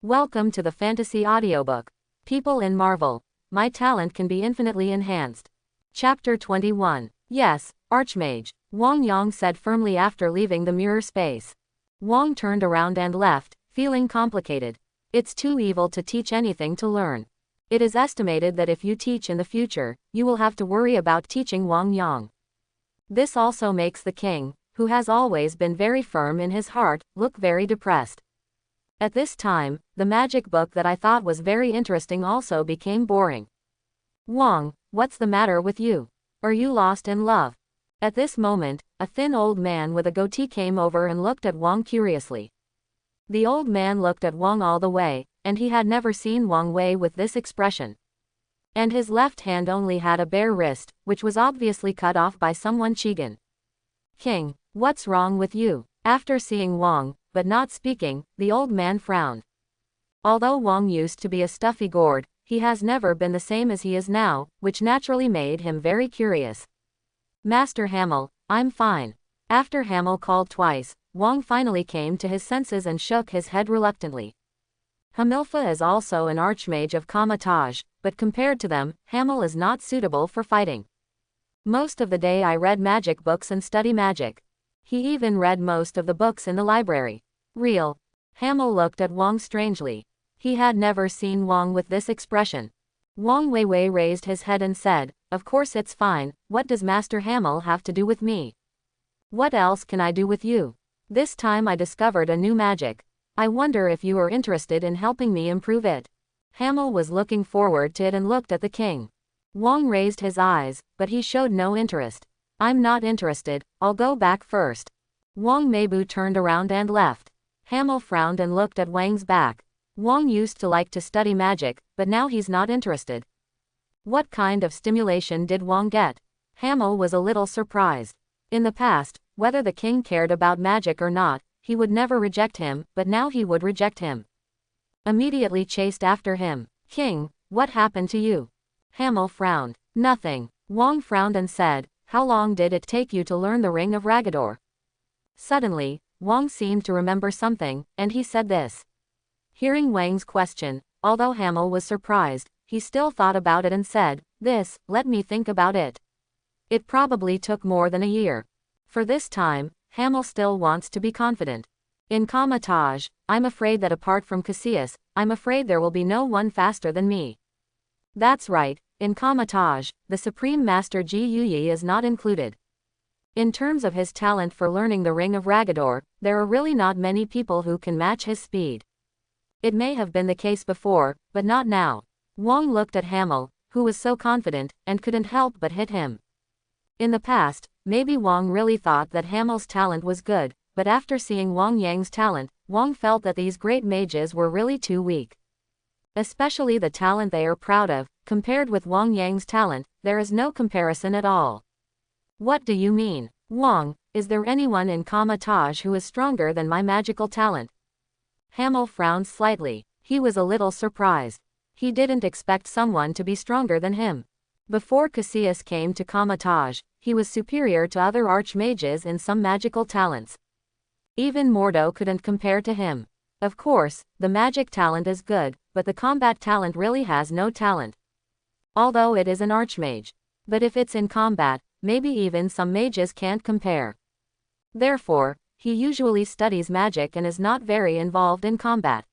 Welcome to the Fantasy Audiobook. People in Marvel. My talent can be infinitely enhanced. Chapter 21. Yes, Archmage, Wang Yang said firmly after leaving the mirror space. Wang turned around and left, feeling complicated. It's too evil to teach anything to learn. It is estimated that if you teach in the future, you will have to worry about teaching Wang Yang. This also makes the king, who has always been very firm in his heart, look very depressed. At this time, the magic book that I thought was very interesting also became boring. Wang, what's the matter with you? Are you lost in love? At this moment, a thin old man with a goatee came over and looked at Wang curiously. The old man looked at Wang all the way, and he had never seen Wang Wei with this expression. And his left hand only had a bare wrist, which was obviously cut off by someone Chigan. King, what's wrong with you? After seeing Wang, but not speaking, the old man frowned. Although Wang used to be a stuffy gourd, he has never been the same as he is now, which naturally made him very curious. Master Hamel, I'm fine. After Hamel called twice, Wang finally came to his senses and shook his head reluctantly. Hamilfa is also an archmage of Kamatage, but compared to them, Hamel is not suitable for fighting. Most of the day I read magic books and study magic. He even read most of the books in the library. Real. Hamel looked at Wang strangely. He had never seen Wang with this expression. Wang Weiwei raised his head and said, "Of course it's fine, what does Master Hamel have to do with me? What else can I do with you? This time I discovered a new magic. I wonder if you are interested in helping me improve it." Hamel was looking forward to it and looked at the king. Wang raised his eyes, but he showed no interest. "I'm not interested, I'll go back first." Wang Meibu turned around and left. Hamel frowned and looked at Wang's back. Wang used to like to study magic, but now he's not interested. What kind of stimulation did Wang get? Hamel was a little surprised. In the past, whether the king cared about magic or not, he would never reject him, but now he would reject him. Immediately chased after him. "King, what happened to you?" Hamel frowned. "Nothing." Wang frowned and said, "How long did it take you to learn the Ring of Ragador?" Suddenly, Wang seemed to remember something, and he said this. Hearing Wang's question, although Hamel was surprised, he still thought about it and said, let me think about it. It probably took more than a year. For this time, Hamel still wants to be confident. In Kamatage, I'm afraid that apart from Cassius, I'm afraid there will be no one faster than me. That's right. In Kamatage, the Supreme Master Ji Yuyi is not included. In terms of his talent for learning the Ring of Ragador, there are really not many people who can match his speed. It may have been the case before, but not now. Wang looked at Hamel, who was so confident, and couldn't help but hit him. In the past, maybe Wang really thought that Hamel's talent was good, but after seeing Wang Yang's talent, Wang felt that these great mages were really too weak. Especially the talent they are proud of, compared with Wang Yang's talent, there is no comparison at all. What do you mean? Wang, is there anyone in Kamatage who is stronger than my magical talent? Hamel frowned slightly. He was a little surprised. He didn't expect someone to be stronger than him. Before Cassius came to Kamatage, he was superior to other archmages in some magical talents. Even Mordo couldn't compare to him. Of course, the magic talent is good, but the combat talent really has no talent. Although it is an archmage. But if it's in combat, maybe even some mages can't compare. Therefore, he usually studies magic and is not very involved in combat.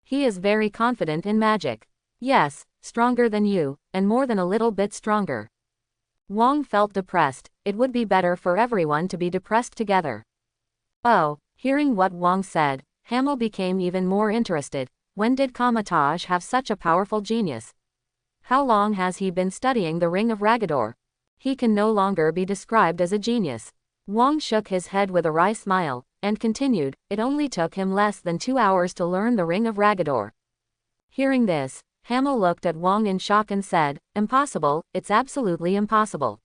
He is very confident in magic. Yes, stronger than you, and more than a little bit stronger. Wang felt depressed. It would be better for everyone to be depressed together. Oh, hearing what Wang said, Hamel became even more interested. When did Kamatage have such a powerful genius? How long has he been studying the Ring of Ragador? He can no longer be described as a genius. Wang shook his head with a wry smile, and continued, it only took him less than 2 hours to learn the Ring of Ragador. Hearing this, Hamel looked at Wang in shock and said, impossible, it's absolutely impossible.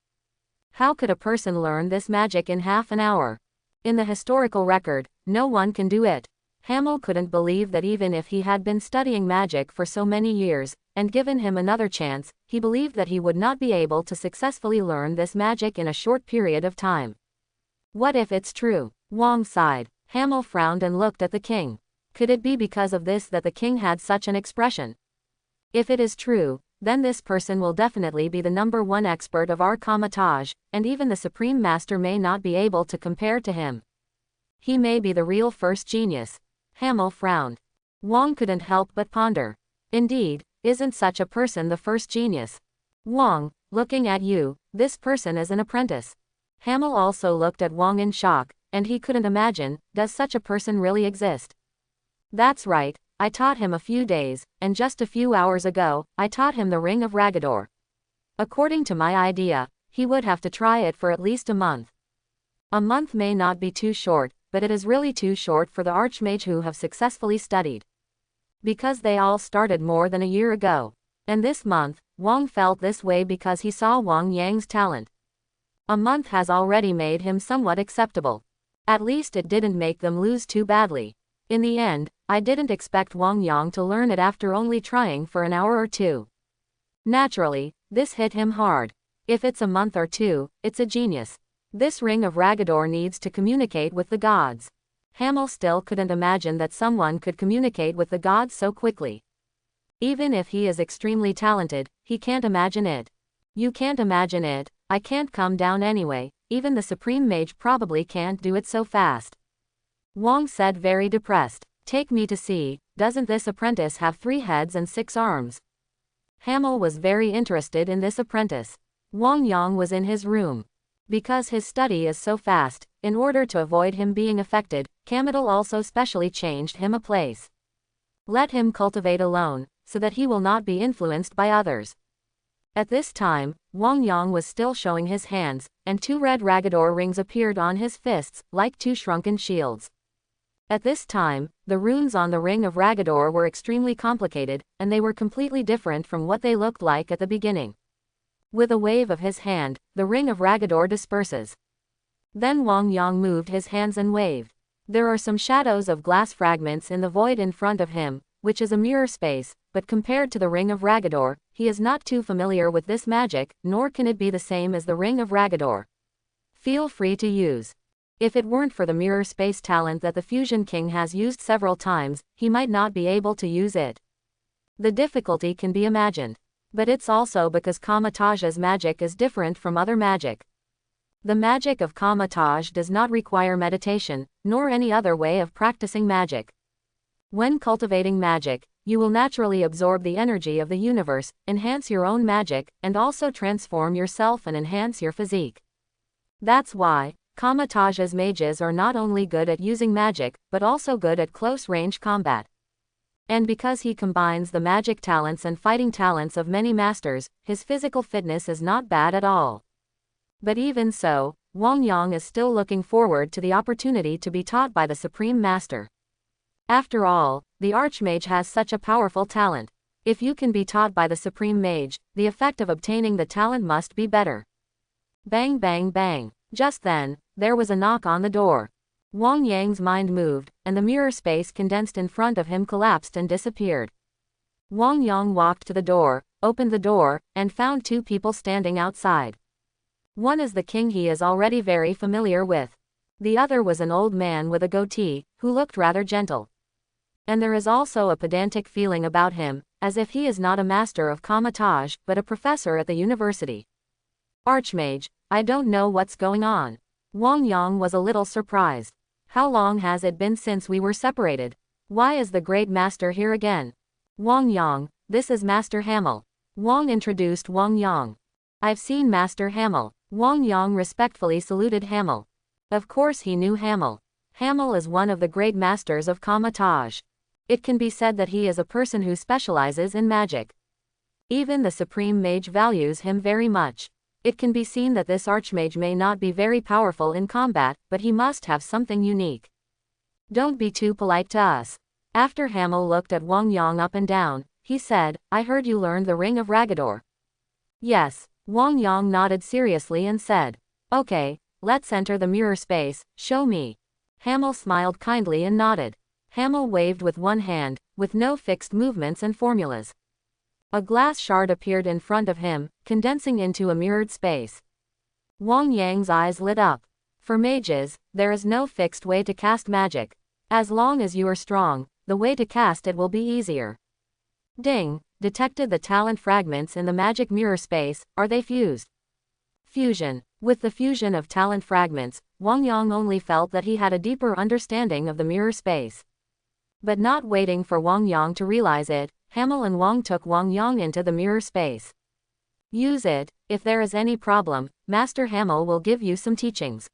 How could a person learn this magic in half an hour? In the historical record, no one can do it. Hamel couldn't believe that even if he had been studying magic for so many years, and given him another chance, he believed that he would not be able to successfully learn this magic in a short period of time. What if it's true? Wang sighed. Hamel frowned and looked at the king. Could it be because of this that the king had such an expression? If it is true, then this person will definitely be the #1 expert of our Kamatage, and even the Supreme Master may not be able to compare to him. He may be the real first genius. Hamel frowned. Wang couldn't help but ponder. Indeed, isn't such a person the first genius? Wang, looking at you, this person is an apprentice. Hamel also looked at Wang in shock, and he couldn't imagine, does such a person really exist? That's right, I taught him a few days, and just a few hours ago, I taught him the Ring of Ragador. According to my idea, he would have to try it for at least a month. A month may not be too short, but it is really too short for the Archmage who have successfully studied. Because they all started more than a year ago. And this month, Wang felt this way because he saw Wang Yang's talent. A month has already made him somewhat acceptable. At least it didn't make them lose too badly. In the end, I didn't expect Wang Yang to learn it after only trying for an hour or two. Naturally, this hit him hard. If it's a month or two, it's a genius. This Ring of Ragador needs to communicate with the gods. Hamel still couldn't imagine that someone could communicate with the gods so quickly. Even if he is extremely talented, he can't imagine it. You can't imagine it, I can't come down anyway, even the Supreme Mage probably can't do it so fast. Wang said very depressed. Take me to see, doesn't this apprentice have 3 heads and 6 arms? Hamel was very interested in this apprentice. Wang Yang was in his room. Because his study is so fast, in order to avoid him being affected, Kamidal also specially changed him a place. Let him cultivate alone, so that he will not be influenced by others. At this time, Wang Yang was still showing his hands, and 2 red Ragador rings appeared on his fists, like 2 shrunken shields. At this time, the runes on the Ring of Ragador were extremely complicated, and they were completely different from what they looked like at the beginning. With a wave of his hand, the Ring of Ragador disperses. Then Wang Yang moved his hands and waved. There are some shadows of glass fragments in the void in front of him, which is a mirror space, but compared to the Ring of Ragador, he is not too familiar with this magic, nor can it be the same as the Ring of Ragador. Feel free to use. If it weren't for the mirror space talent that the Fusion King has used several times, he might not be able to use it. The difficulty can be imagined. But it's also because Kamatage's magic is different from other magic. The magic of Kamatage does not require meditation, nor any other way of practicing magic. When cultivating magic, you will naturally absorb the energy of the universe, enhance your own magic, and also transform yourself and enhance your physique. That's why Kamatage's mages are not only good at using magic, but also good at close-range combat. And because he combines the magic talents and fighting talents of many masters, his physical fitness is not bad at all. But even so, Wang Yang is still looking forward to the opportunity to be taught by the Supreme Master. After all, the Archmage has such a powerful talent. If you can be taught by the Supreme Mage, the effect of obtaining the talent must be better. Bang bang bang. Just then, there was a knock on the door. Wang Yang's mind moved, and the mirror space condensed in front of him collapsed and disappeared. Wang Yang walked to the door, opened the door, and found 2 people standing outside. One is the king he is already very familiar with. The other was an old man with a goatee, who looked rather gentle. And there is also a pedantic feeling about him, as if he is not a master of Kamatage, but a professor at the university. Archmage, I don't know what's going on. Wang Yang was a little surprised. How long has it been since we were separated? Why is the great master here again? Wang Yang, this is Master Hamel. Wang introduced Wang Yang. I've seen Master Hamel. Wang Yang respectfully saluted Hamel. Of course he knew Hamel. Hamel is one of the great masters of Kamatage. It can be said that he is a person who specializes in magic. Even the Supreme Mage values him very much. It can be seen that this Archmage may not be very powerful in combat, but he must have something unique. Don't be too polite to us. After Hamel looked at Wang Yang up and down, he said, I heard you learned the Ring of Ragador. Yes, Wang Yang nodded seriously and said, okay, let's enter the mirror space, show me. Hamel smiled kindly and nodded. Hamel waved with one hand, with no fixed movements and formulas. A glass shard appeared in front of him, condensing into a mirrored space. Wang Yang's eyes lit up. For mages, there is no fixed way to cast magic. As long as you are strong, the way to cast it will be easier. Ding, detected the talent fragments in the magic mirror space, are they fused? Fusion. With the fusion of talent fragments, Wang Yang only felt that he had a deeper understanding of the mirror space. But not waiting for Wang Yang to realize it, Hamel and Wang took Wang Yang into the mirror space. Use it, if there is any problem, Master Hamel will give you some teachings,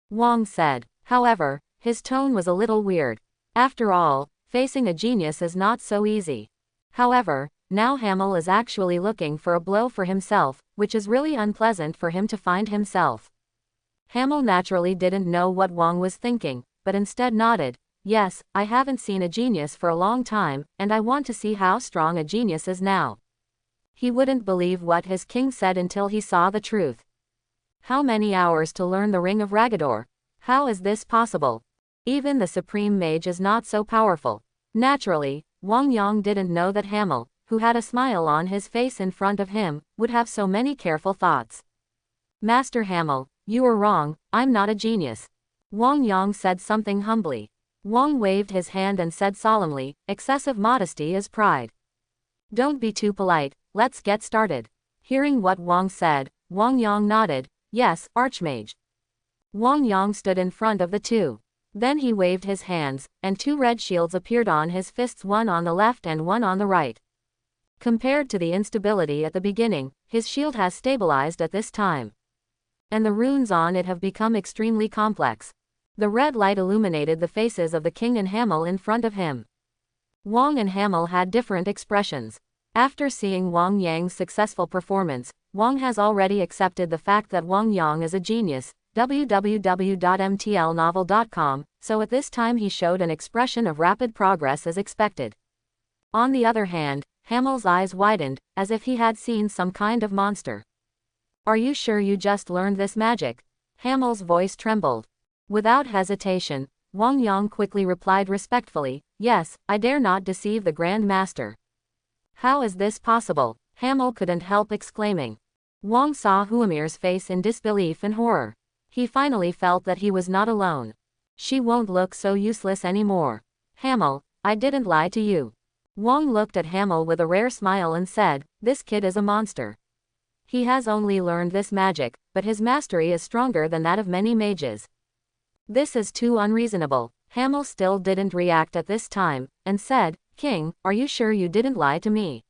Wang said. However, his tone was a little weird. After all, facing a genius is not so easy. However, now Hamel is actually looking for a blow for himself, which is really unpleasant for him to find himself. Hamel naturally didn't know what Wang was thinking, but instead nodded. Yes, I haven't seen a genius for a long time, and I want to see how strong a genius is now. He wouldn't believe what his king said until he saw the truth. How many hours to learn the Ring of Ragador? How is this possible? Even the Supreme Mage is not so powerful. Naturally, Wang Yang didn't know that Hamel, who had a smile on his face in front of him, would have so many careful thoughts. Master Hamel, you are wrong, I'm not a genius. Wang Yang said something humbly. Wang waved his hand and said solemnly, excessive modesty is pride. Don't be too polite, let's get started. Hearing what Wang said, Wang Yang nodded, yes, Archmage. Wang Yang stood in front of the two. Then he waved his hands, and two red shields appeared on his fists, one on the left and one on the right. Compared to the instability at the beginning, his shield has stabilized at this time. And the runes on it have become extremely complex. The red light illuminated the faces of the king and Hamel in front of him. Wang and Hamel had different expressions. After seeing Wang Yang's successful performance, Wang has already accepted the fact that Wang Yang is a genius, www.mtlnovel.com, so at this time he showed an expression of rapid progress as expected. On the other hand, Hamel's eyes widened, as if he had seen some kind of monster. Are you sure you just learned this magic? Hamel's voice trembled. Without hesitation, Wang Yang quickly replied respectfully, yes, I dare not deceive the Grand Master. How is this possible? Hamel couldn't help exclaiming. Wang saw Huamir's face in disbelief and horror. He finally felt that he was not alone. She won't look so useless anymore. Hamel, I didn't lie to you. Wang looked at Hamel with a rare smile and said, this kid is a monster. He has only learned this magic, but his mastery is stronger than that of many mages. This is too unreasonable. Hamel still didn't react at this time, and said, King, are you sure you didn't lie to me?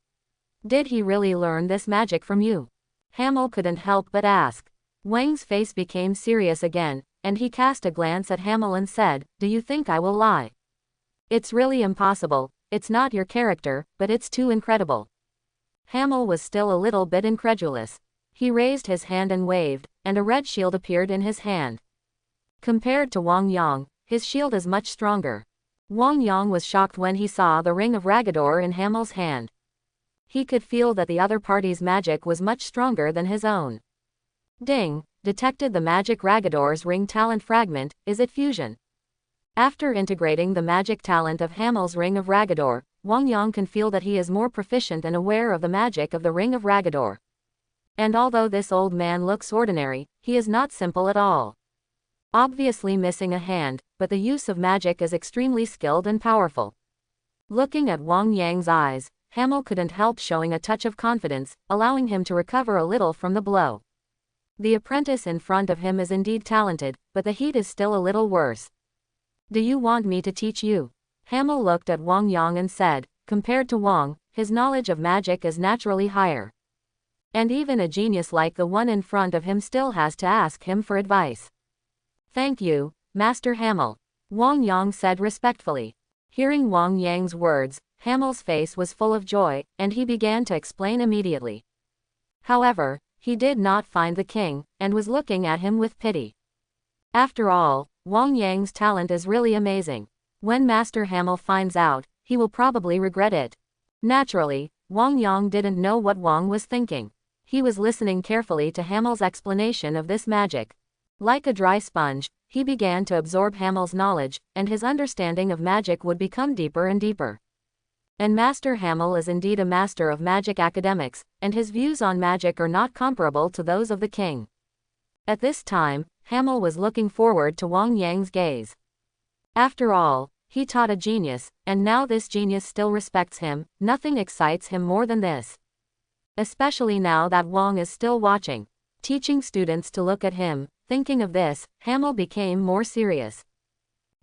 Did he really learn this magic from you? Hamel couldn't help but ask. Wang's face became serious again, and he cast a glance at Hamel and said, do you think I will lie? It's really impossible, it's not your character, but it's too incredible. Hamel was still a little bit incredulous. He raised his hand and waved, and a red shield appeared in his hand. Compared to Wang Yang, his shield is much stronger. Wang Yang was shocked when he saw the Ring of Ragador in Hamel's hand. He could feel that the other party's magic was much stronger than his own. Ding, detected the magic Ragador's ring talent fragment, is it fusion? After integrating the magic talent of Hamel's Ring of Ragador, Wang Yang can feel that he is more proficient and aware of the magic of the Ring of Ragador. And although this old man looks ordinary, he is not simple at all. Obviously missing a hand, but the use of magic is extremely skilled and powerful. Looking at Wang Yang's eyes, Hamel couldn't help showing a touch of confidence, allowing him to recover a little from the blow. The apprentice in front of him is indeed talented, but the heat is still a little worse. Do you want me to teach you? Hamel looked at Wang Yang and said, compared to Wang, his knowledge of magic is naturally higher. And even a genius like the one in front of him still has to ask him for advice. Thank you, Master Hamel, Wang Yang said respectfully. Hearing Wang Yang's words, Hamel's face was full of joy, and he began to explain immediately. However, he did not find the king, and was looking at him with pity. After all, Wang Yang's talent is really amazing. When Master Hamel finds out, he will probably regret it. Naturally, Wang Yang didn't know what Wang was thinking. He was listening carefully to Hamel's explanation of this magic. Like a dry sponge, he began to absorb Hamel's knowledge, and his understanding of magic would become deeper and deeper. And Master Hamel is indeed a master of magic academics, and his views on magic are not comparable to those of the king. At this time, Hamel was looking forward to Wang Yang's gaze. After all, He taught a genius, and now this genius still respects him. Nothing excites him more than this. Especially now that Wang is still watching, teaching students to look at him. Thinking of this, Hamel became more serious.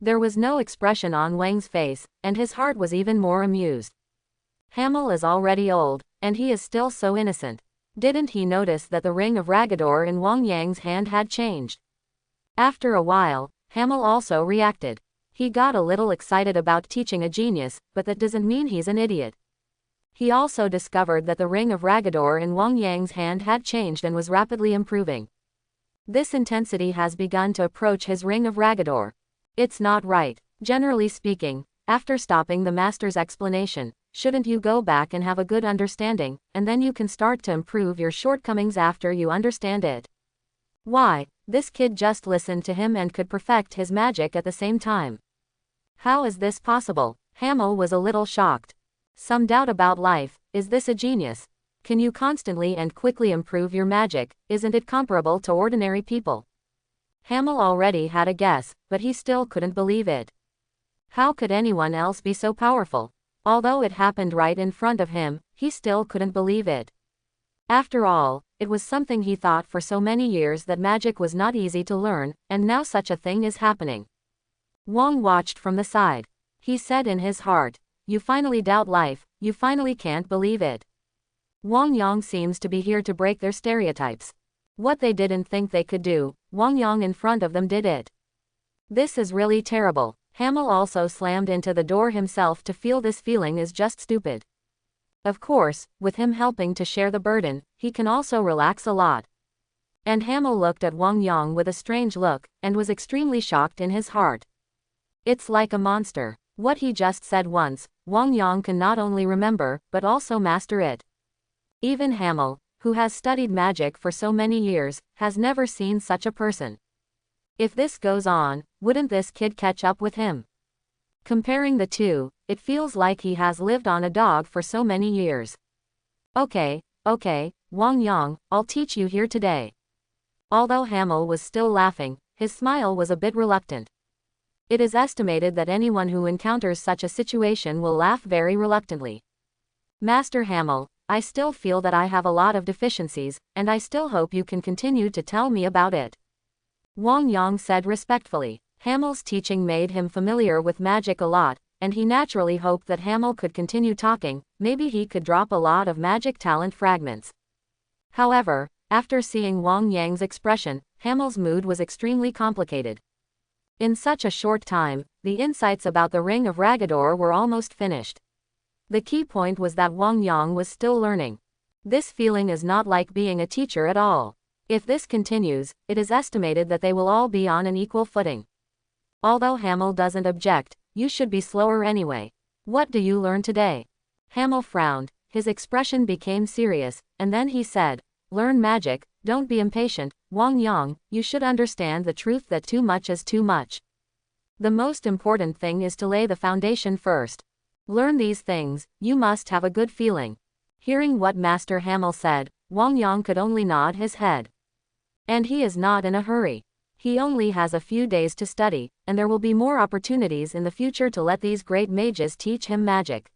There was no expression on Wang's face, and his heart was even more amused. Hamel is already old, and he is still so innocent. Didn't he notice that the ring of Ragador in Wang Yang's hand had changed? After a while, Hamel also reacted. He got a little excited about teaching a genius, but that doesn't mean he's an idiot. He also discovered that the ring of Ragador in Wang Yang's hand had changed and was rapidly improving. This intensity has begun to approach his ring of Ragador. It's not right. Generally speaking, after stopping the master's explanation, shouldn't you go back and have a good understanding, and then you can start to improve your shortcomings after you understand it? Why, this kid just listened to him and could perfect his magic at the same time. How is this possible? Hamel was a little shocked. Some doubt about life. Is this a genius? Can you constantly and quickly improve your magic? Isn't it comparable to ordinary people? Hamel already had a guess, but he still couldn't believe it. How could anyone else be so powerful? Although it happened right in front of him, he still couldn't believe it. After all, it was something he thought for so many years that magic was not easy to learn, and now such a thing is happening. Wang watched from the side. He said in his heart, "You finally doubt life, you finally can't believe it." Wang Yang seems to be here to break their stereotypes. What they didn't think they could do, Wang Yang in front of them did it. This is really terrible. Hamel also slammed into the door himself to feel this feeling is just stupid. Of course, with him helping to share the burden, he can also relax a lot. And Hamel looked at Wang Yang with a strange look, and was extremely shocked in his heart. It's like a monster. What he just said once, Wang Yang can not only remember, but also master it. Even Hamel, who has studied magic for so many years, has never seen such a person. If this goes on, wouldn't this kid catch up with him? Comparing the two, it feels like he has lived on a dog for so many years. Okay, Wang Yang, I'll teach you here today. Although Hamel was still laughing, his smile was a bit reluctant. It is estimated that anyone who encounters such a situation will laugh very reluctantly. Master Hamel, I still feel that I have a lot of deficiencies, and I still hope you can continue to tell me about it. Wang Yang said respectfully. Hamel's teaching made him familiar with magic a lot, and he naturally hoped that Hamel could continue talking. Maybe he could drop a lot of magic talent fragments. However, after seeing Wang Yang's expression, Hamel's mood was extremely complicated. In such a short time, the insights about the Ring of Ragador were almost finished. The key point was that Wang Yang was still learning. This feeling is not like being a teacher at all. If this continues, it is estimated that they will all be on an equal footing. Although Hamel doesn't object, you should be slower anyway. What do you learn today? Hamel frowned, his expression became serious, and then he said, learn magic, don't be impatient. Wang Yang, you should understand the truth that too much is too much. The most important thing is to lay the foundation first. Learn these things, you must have a good feeling. Hearing what Master Hamel said, Wang Yang could only nod his head. And he is not in a hurry. He only has a few days to study, and there will be more opportunities in the future to let these great mages teach him magic.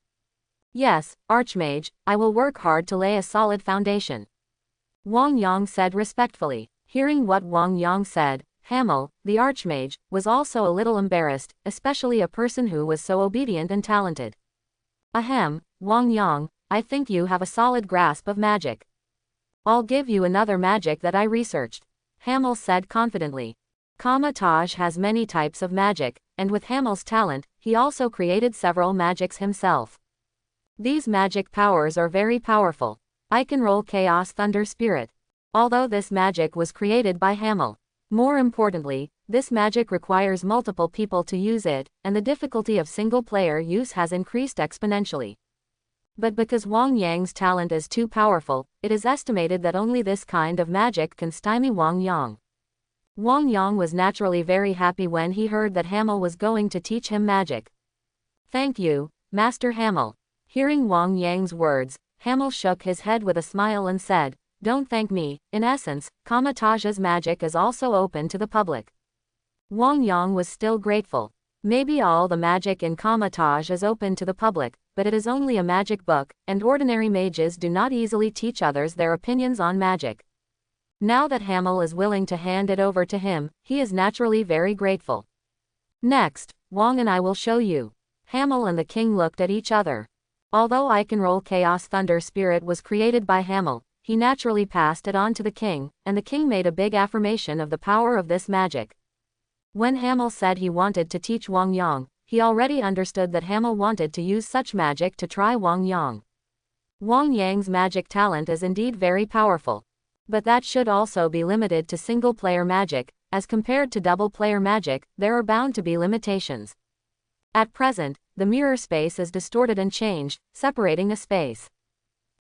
Yes, Archmage, I will work hard to lay a solid foundation. Wang Yang said respectfully. Hearing what Wang Yang said, Hamel, the Archmage, was also a little embarrassed, especially a person who was so obedient and talented. Ahem, Wang Yang, I think you have a solid grasp of magic. I'll give you another magic that I researched. Hamel said confidently. Kamataj has many types of magic, and with Hamel's talent, he also created several magics himself. These magic powers are very powerful. I can roll Chaos Thunder Spirit. Although this magic was created by Hamel. More importantly, this magic requires multiple people to use it, and the difficulty of single-player use has increased exponentially. But because Wang Yang's talent is too powerful, it is estimated that only this kind of magic can stymie Wang Yang. Wang Yang was naturally very happy when he heard that Hamel was going to teach him magic. Thank you, Master Hamel. Hearing Wang Yang's words, Hamel shook his head with a smile and said, don't thank me. In essence, Kamataj's magic is also open to the public. Wang Yang was still grateful. Maybe all the magic in Kamatage is open to the public, but it is only a magic book, and ordinary mages do not easily teach others their opinions on magic. Now that Hamel is willing to hand it over to him, he is naturally very grateful. Next, Wang and I will show you. Hamel and the king looked at each other. Although I Can Roll Chaos Thunder Spirit was created by Hamel, he naturally passed it on to the king, and the king made a big affirmation of the power of this magic. When Hamel said he wanted to teach Wang Yang, he already understood that Hamel wanted to use such magic to try Wang Yang. Wang Yang's magic talent is indeed very powerful. But that should also be limited to single-player magic. As compared to double-player magic, there are bound to be limitations. At present, the mirror space is distorted and changed, separating a space.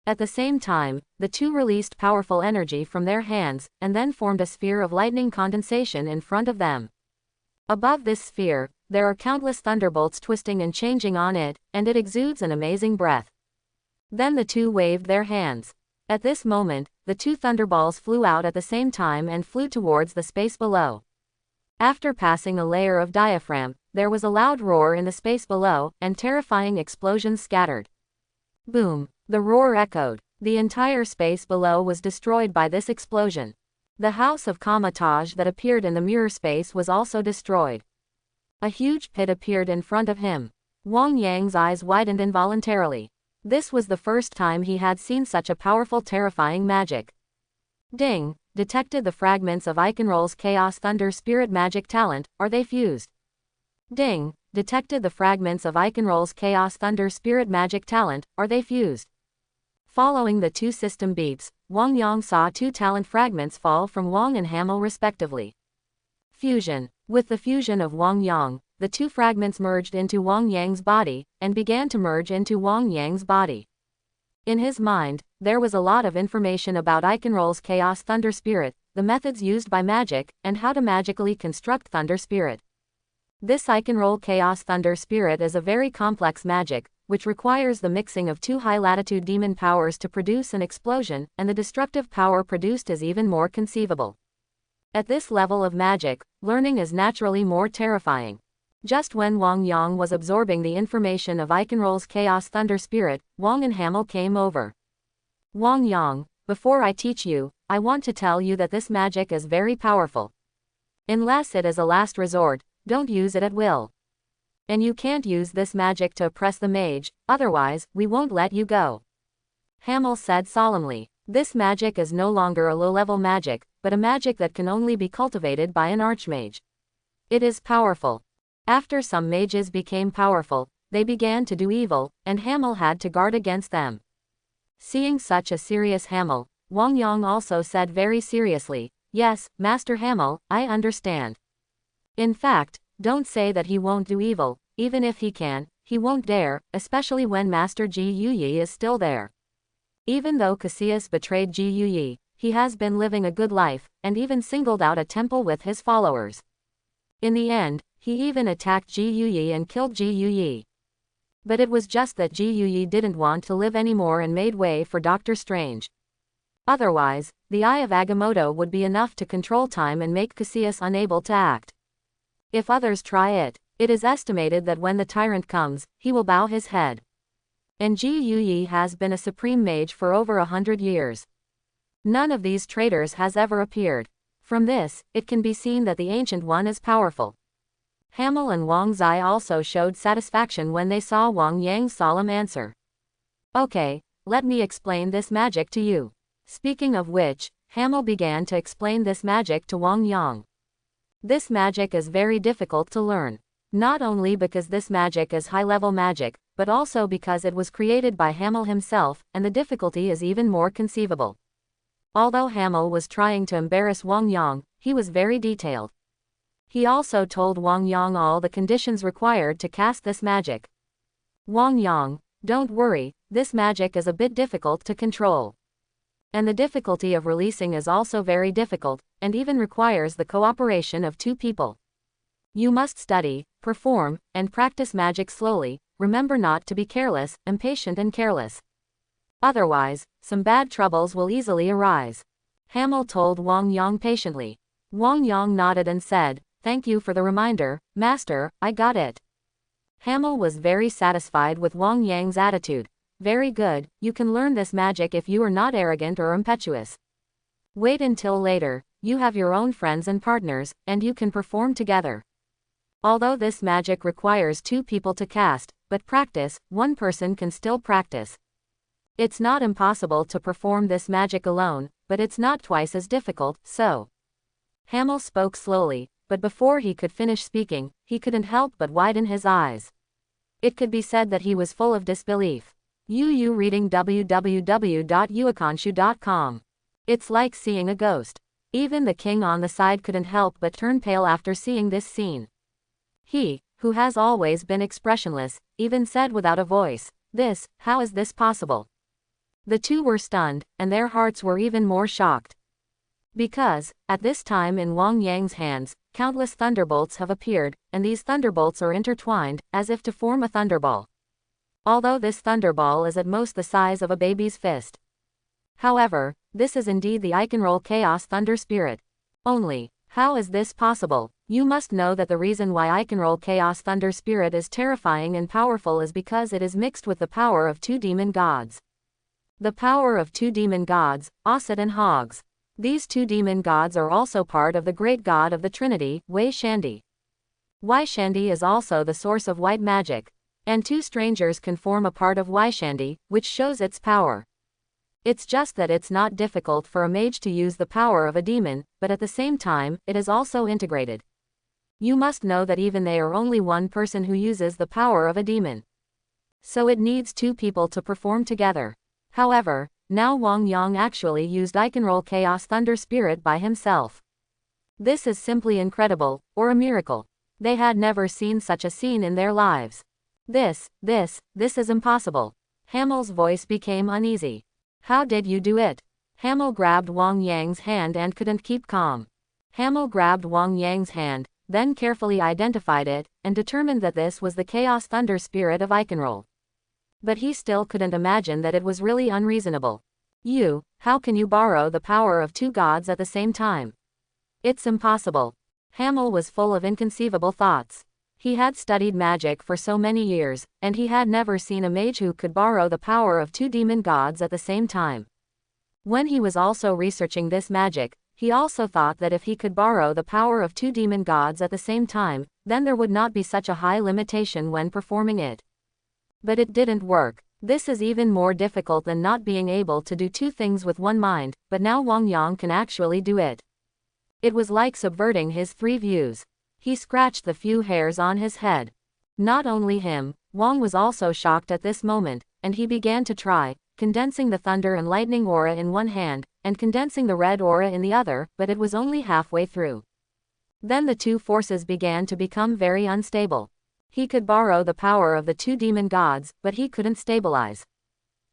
At the same time, the two released powerful energy from their hands, and then formed a sphere of lightning condensation in front of them. Above this sphere, there are countless thunderbolts twisting and changing on it, and it exudes an amazing breath. Then the two waved their hands. At this moment, the two thunderballs flew out at the same time and flew towards the space below. After passing a layer of diaphragm, there was a loud roar in the space below, and terrifying explosions scattered. Boom! The roar echoed. The entire space below was destroyed by this explosion. The house of Kamatage that appeared in the mirror space was also destroyed. A huge pit appeared in front of him. Wang Yang's eyes widened involuntarily. This was the first time he had seen such a powerful, terrifying magic. Ding! Detected the fragments of Iconroll's Chaos Thunder Spirit magic talent. Are they fused? Ding! Detected the fragments of Iconroll's Chaos Thunder Spirit magic talent. Are they fused? Following the two system beeps, Wang Yang saw two talent fragments fall from Wang and Hamel respectively. Fusion. With the fusion of Wang Yang, the two fragments merged into Wang Yang's body, and began to merge into Wang Yang's body. In his mind, there was a lot of information about Iconroll's Chaos Thunder Spirit, the methods used by magic, and how to magically construct Thunder Spirit. This Iconroll Chaos Thunder Spirit is a very complex magic, which requires the mixing of two high-latitude demon powers to produce an explosion, and the destructive power produced is even more conceivable. At this level of magic, learning is naturally more terrifying. Just when Wang Yang was absorbing the information of Iconroll's Chaos Thunder Spirit, Wang and Hamel came over. Wang Yang, before I teach you, I want to tell you that this magic is very powerful. Unless it is a last resort, don't use it at will. And you can't use this magic to oppress the mage, otherwise, we won't let you go. Hamel said solemnly. This magic is no longer a low-level magic, but a magic that can only be cultivated by an archmage. It is powerful. After some mages became powerful, they began to do evil, and Hamel had to guard against them. Seeing such a serious Hamel, Wang Yang also said very seriously, "Yes, Master Hamel, I understand. In fact, don't say that he won't do evil. Even if he can, he won't dare, especially when Master Ji Yuyi is still there. Even though Cassius betrayed Ji Yuyi, he has been living a good life, and even singled out a temple with his followers. In the end, he even attacked Ji Yuyi and killed Ji Yuyi. But it was just that Ji Yuyi didn't want to live anymore and made way for Doctor Strange. Otherwise, the Eye of Agamotto would be enough to control time and make Cassius unable to act. If others try it, it is estimated that when the tyrant comes, he will bow his head. And Ji Yuyi has been a supreme mage for over 100 years. None of these traitors has ever appeared. From this, it can be seen that the Ancient One is powerful." Hamel and Wang Zai also showed satisfaction when they saw Wang Yang's solemn answer. "Okay, let me explain this magic to you." Speaking of which, Hamel began to explain this magic to Wang Yang. This magic is very difficult to learn. Not only because this magic is high-level magic, but also because it was created by Hamel himself, and the difficulty is even more conceivable. Although Hamel was trying to embarrass Wang Yang, he was very detailed. He also told Wang Yang all the conditions required to cast this magic. "Wang Yang, don't worry, this magic is a bit difficult to control. And the difficulty of releasing is also very difficult, and even requires the cooperation of two people. You must study, perform, and practice magic slowly. Remember not to be careless, impatient and careless. Otherwise, some bad troubles will easily arise." Hamel told Wang Yang patiently. Wang Yang nodded and said, Thank you for the reminder, Master, I got it. Hamel was very satisfied with Wang Yang's attitude. Very good, you can learn this magic if you are not arrogant or impetuous. Wait until later, you have your own friends and partners, and you can perform together. Although this magic requires 2 people to cast, but practice, 1 person can still practice. It's not impossible to perform this magic alone, but it's not twice as difficult, so. Hamel spoke slowly, but before he could finish speaking, he couldn't help but widen his eyes. It could be said that he was full of disbelief. You reading www.uakanshu.com. It's like seeing a ghost. Even the king on the side couldn't help but turn pale after seeing this scene. He, who has always been expressionless, even said without a voice, how is this possible? The 2 were stunned, and their hearts were even more shocked. Because, at this time in Wang Yang's hands, countless thunderbolts have appeared, and these thunderbolts are intertwined, as if to form a thunderball. Although this thunderball is at most the size of a baby's fist. However, this is indeed the Iconroll Chaos Thunder Spirit. Only, how is this possible? You must know that the reason why Iconroll Chaos Thunder Spirit is terrifying and powerful is because it is mixed with the power of 2 demon gods. The power of 2 demon gods, Osset and Hogs. These 2 demon gods are also part of the great god of the Trinity, Wei Shandy. Wei Shandy is also the source of white magic. And 2 strangers can form a part of Wei Shandy, which shows its power. It's just that it's not difficult for a mage to use the power of a demon, but at the same time, it is also integrated. You must know that even they are only 1 person who uses the power of a demon. So it needs 2 people to perform together. However, now Wang Yang actually used Iconroll Chaos Thunder Spirit by himself. This is simply incredible, or a miracle. They had never seen such a scene in their lives. This is impossible. Hamel's voice became uneasy. How did you do it? Hamel grabbed Wang Yang's hand and couldn't keep calm. Hamel grabbed Wang Yang's hand, then carefully identified it, and determined that this was the Chaos Thunder Spirit of Iconroll. But he still couldn't imagine that it was really unreasonable. How can you borrow the power of 2 gods at the same time? It's impossible. Hamel was full of inconceivable thoughts. He had studied magic for so many years, and he had never seen a mage who could borrow the power of 2 demon gods at the same time. When he was also researching this magic, he also thought that if he could borrow the power of 2 demon gods at the same time, then there would not be such a high limitation when performing it. But it didn't work. This is even more difficult than not being able to do 2 things with 1 mind, but now Wang Yang can actually do it. It was like subverting his 3 views. He scratched the few hairs on his head. Not only him, Wang was also shocked at this moment, and he began to try, condensing the thunder and lightning aura in 1 hand, and condensing the red aura in the other, but it was only halfway through. Then the 2 forces began to become very unstable. He could borrow the power of the 2 demon gods, but he couldn't stabilize.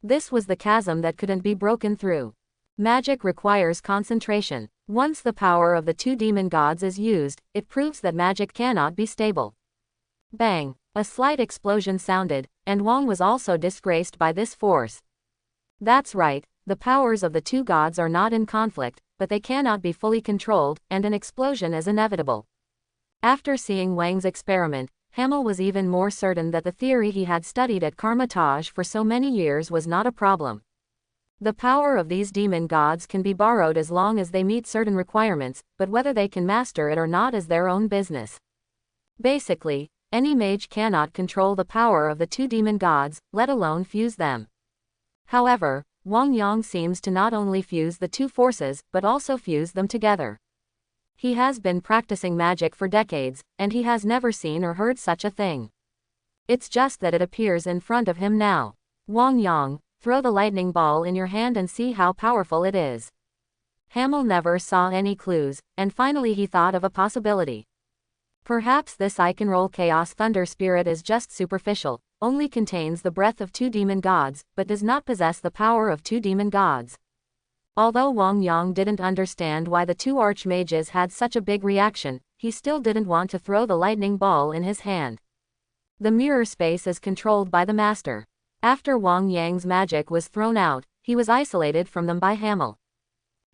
This was the chasm that couldn't be broken through. Magic requires concentration. Once the power of the 2 demon gods is used, it proves that magic cannot be stable. Bang! A slight explosion sounded, and Wang was also disgraced by this force. That's right, the powers of the 2 gods are not in conflict, but they cannot be fully controlled, and an explosion is inevitable. After seeing Wang's experiment, Hamel was even more certain that the theory he had studied at Karmatage for so many years was not a problem. The power of these demon gods can be borrowed as long as they meet certain requirements, but whether they can master it or not is their own business. Basically, any mage cannot control the power of the 2 demon gods, let alone fuse them. However, Wang Yang seems to not only fuse the 2 forces, but also fuse them together. He has been practicing magic for decades, and he has never seen or heard such a thing. It's just that it appears in front of him now. Wang Yang, throw the lightning ball in your hand and see how powerful it is. Hamel never saw any clues, and finally he thought of a possibility. Perhaps this Iconroll Chaos Thunder Spirit is just superficial, only contains the breath of 2 demon gods, but does not possess the power of 2 demon gods. Although Wang Yang didn't understand why the 2 archmages had such a big reaction, he still didn't want to throw the lightning ball in his hand. The mirror space is controlled by the master. After Wang Yang's magic was thrown out, he was isolated from them by Hamel.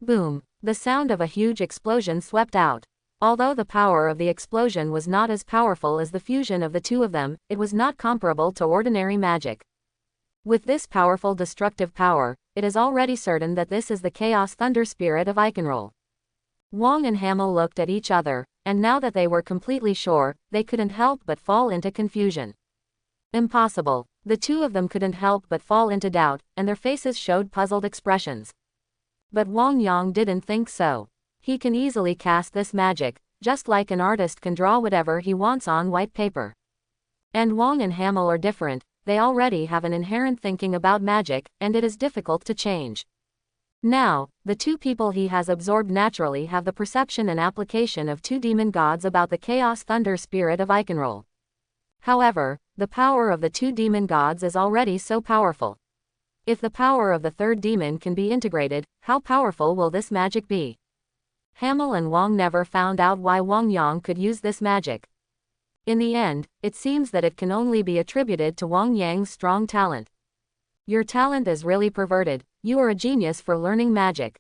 Boom! The sound of a huge explosion swept out. Although the power of the explosion was not as powerful as the fusion of the two of them, it was not comparable to ordinary magic. With this powerful destructive power, it is already certain that this is the Chaos Thunder Spirit of Iconroll. Wang and Hamel looked at each other, and now that they were completely sure, they couldn't help but fall into confusion. Impossible. The two of them couldn't help but fall into doubt, and their faces showed puzzled expressions. But Wang Yang didn't think so. He can easily cast this magic, just like an artist can draw whatever he wants on white paper. And Wang and Hamel are different, they already have an inherent thinking about magic, and it is difficult to change. Now, the two people he has absorbed naturally have the perception and application of two demon gods about the Chaos Thunder Spirit of Iconroll. However, the power of the two demon gods is already so powerful. If the power of the third demon can be integrated, how powerful will this magic be? Hamel and Wang never found out why Wang Yang could use this magic. In the end, it seems that it can only be attributed to Wang Yang's strong talent. Your talent is really perverted, you are a genius for learning magic.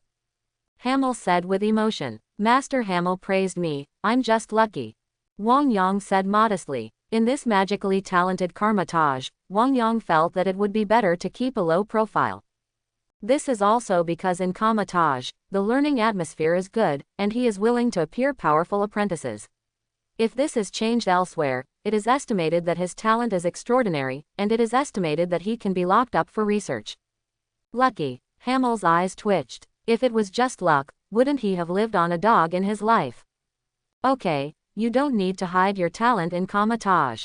Hamel said with emotion. Master Hamel praised me, I'm just lucky. Wang Yang said modestly. In this magically talented Karmatage, Wang Yang felt that it would be better to keep a low profile. This is also because in Karmatage, the learning atmosphere is good, and he is willing to appear powerful apprentices. If this is changed elsewhere, it is estimated that his talent is extraordinary, and it is estimated that he can be locked up for research. Lucky. Hamel's eyes twitched. If it was just luck, wouldn't he have lived on a dog in his life? Okay, you don't need to hide your talent in Karmatage.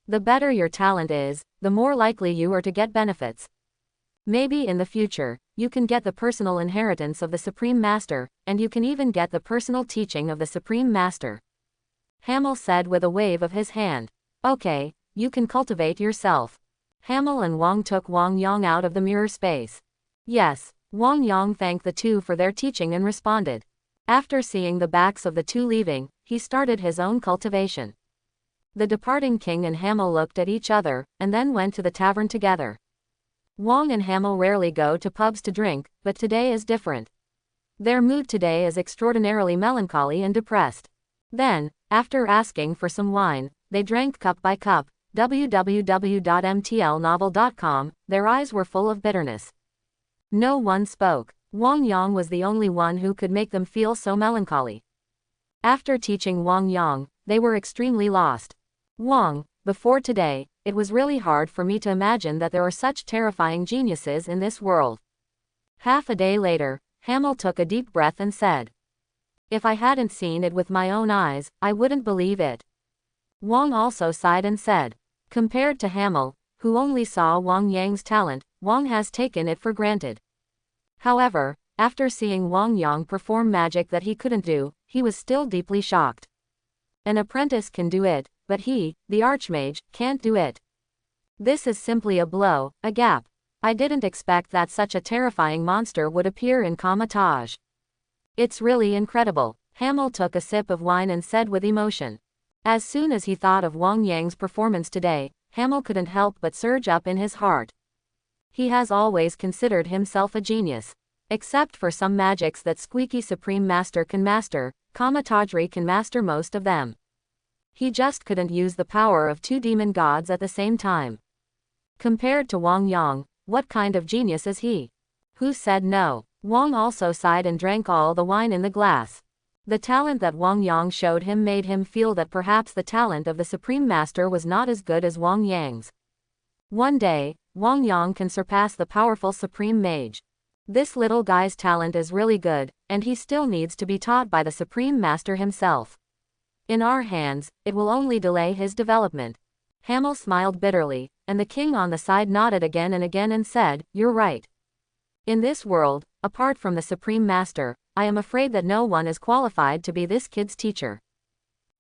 The better your talent is, the more likely you are to get benefits. Maybe in the future, you can get the personal inheritance of the Supreme Master, and you can even get the personal teaching of the Supreme Master. Hamel said with a wave of his hand. Okay, you can cultivate yourself. Hamel and Wang took Wang Yang out of the mirror space. Yes, Wang Yang thanked the two for their teaching and responded. After seeing the backs of the two leaving, he started his own cultivation. The departing king and Hamel looked at each other, and then went to the tavern together. Wang and Hamel rarely go to pubs to drink, but today is different. Their mood today is extraordinarily melancholy and depressed. Then, after asking for some wine, they drank cup by cup. www.mtlnovel.com, their eyes were full of bitterness. No one spoke. Wang Yang was the only one who could make them feel so melancholy. After teaching Wang Yang, they were extremely lost. Wang, before today, it was really hard for me to imagine that there are such terrifying geniuses in this world. Half a day later, Hamel took a deep breath and said, if I hadn't seen it with my own eyes, I wouldn't believe it. Wang also sighed and said, compared to Hamel, who only saw Wang Yang's talent, Wang has taken it for granted. However, after seeing Wang Yang perform magic that he couldn't do, he was still deeply shocked. An apprentice can do it, but he, the Archmage, can't do it. This is simply a blow, a gap. I didn't expect that such a terrifying monster would appear in Karmatage. It's really incredible. Hamel took a sip of wine and said with emotion. As soon as he thought of Wang Yang's performance today, Hamel couldn't help but surge up in his heart. He has always considered himself a genius. Except for some magics that Squeaky Supreme Master can master, Kamatajri can master most of them. He just couldn't use the power of two demon gods at the same time. Compared to Wang Yang, what kind of genius is he? Who said no? Wang also sighed and drank all the wine in the glass. The talent that Wang Yang showed him made him feel that perhaps the talent of the Supreme Master was not as good as Wang Yang's. One day, Wang Yang can surpass the powerful Supreme Mage. This little guy's talent is really good, and he still needs to be taught by the Supreme Master himself. In our hands, it will only delay his development. Hamel smiled bitterly, and the king on the side nodded again and said, you're right. In this world, apart from the Supreme Master, I am afraid that no one is qualified to be this kid's teacher.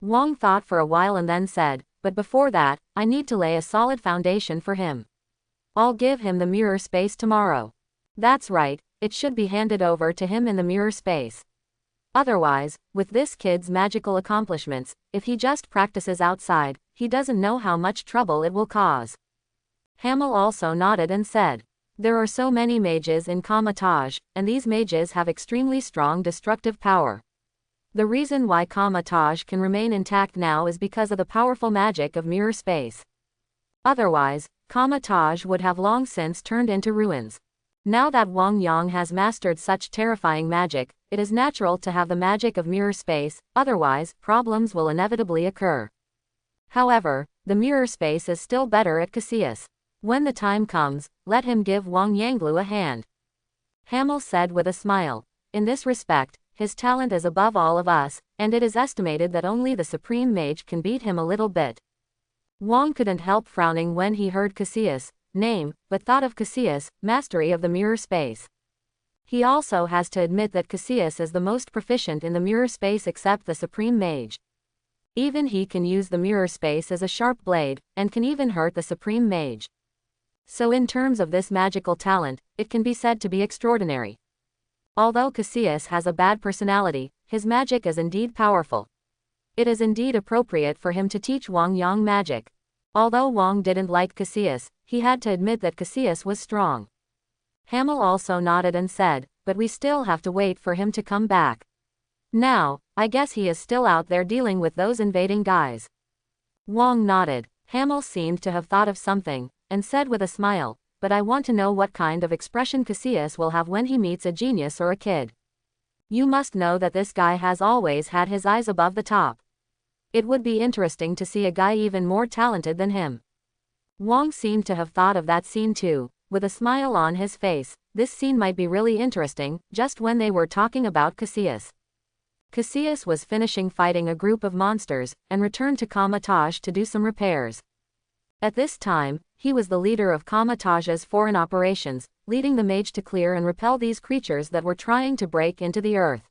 Wang thought for a while and then said, but before that, I need to lay a solid foundation for him. I'll give him the mirror space tomorrow. That's right, it should be handed over to him in the mirror space. Otherwise, with this kid's magical accomplishments, if he just practices outside, he doesn't know how much trouble it will cause. Hamel also nodded and said, there are so many mages in Kamatage, and these mages have extremely strong destructive power. The reason why Kamatage can remain intact now is because of the powerful magic of mirror space. Otherwise, Kamatage would have long since turned into ruins. Now that Wang Yang has mastered such terrifying magic, it is natural to have the magic of mirror space, otherwise, problems will inevitably occur. However, the mirror space is still better at Cassius. When the time comes, let him give Wang Yanglu a hand. Hamel said with a smile. In this respect, his talent is above all of us, and it is estimated that only the Supreme Mage can beat him a little bit. Wang couldn't help frowning when he heard Cassius' name, but thought of Cassius' mastery of the mirror space. He also has to admit that Cassius is the most proficient in the mirror space except the Supreme Mage. Even he can use the mirror space as a sharp blade, and can even hurt the Supreme Mage. So in terms of this magical talent, it can be said to be extraordinary. Although Cassius has a bad personality, his magic is indeed powerful. It is indeed appropriate for him to teach Wang Yang magic. Although Wang didn't like Cassius, he had to admit that Cassius was strong. Hamel also nodded and said, but we still have to wait for him to come back. Now, I guess he is still out there dealing with those invading guys. Wang nodded. Hamel seemed to have thought of something, and said with a smile, but I want to know what kind of expression Cassius will have when he meets a genius or a kid. You must know that this guy has always had his eyes above the top. It would be interesting to see a guy even more talented than him. Wang seemed to have thought of that scene too, with a smile on his face. This scene might be really interesting, just when they were talking about Cassius. Cassius was finishing fighting a group of monsters, and returned to Kamatage to do some repairs. At this time, he was the leader of Kamatage's foreign operations, leading the mage to clear and repel these creatures that were trying to break into the earth.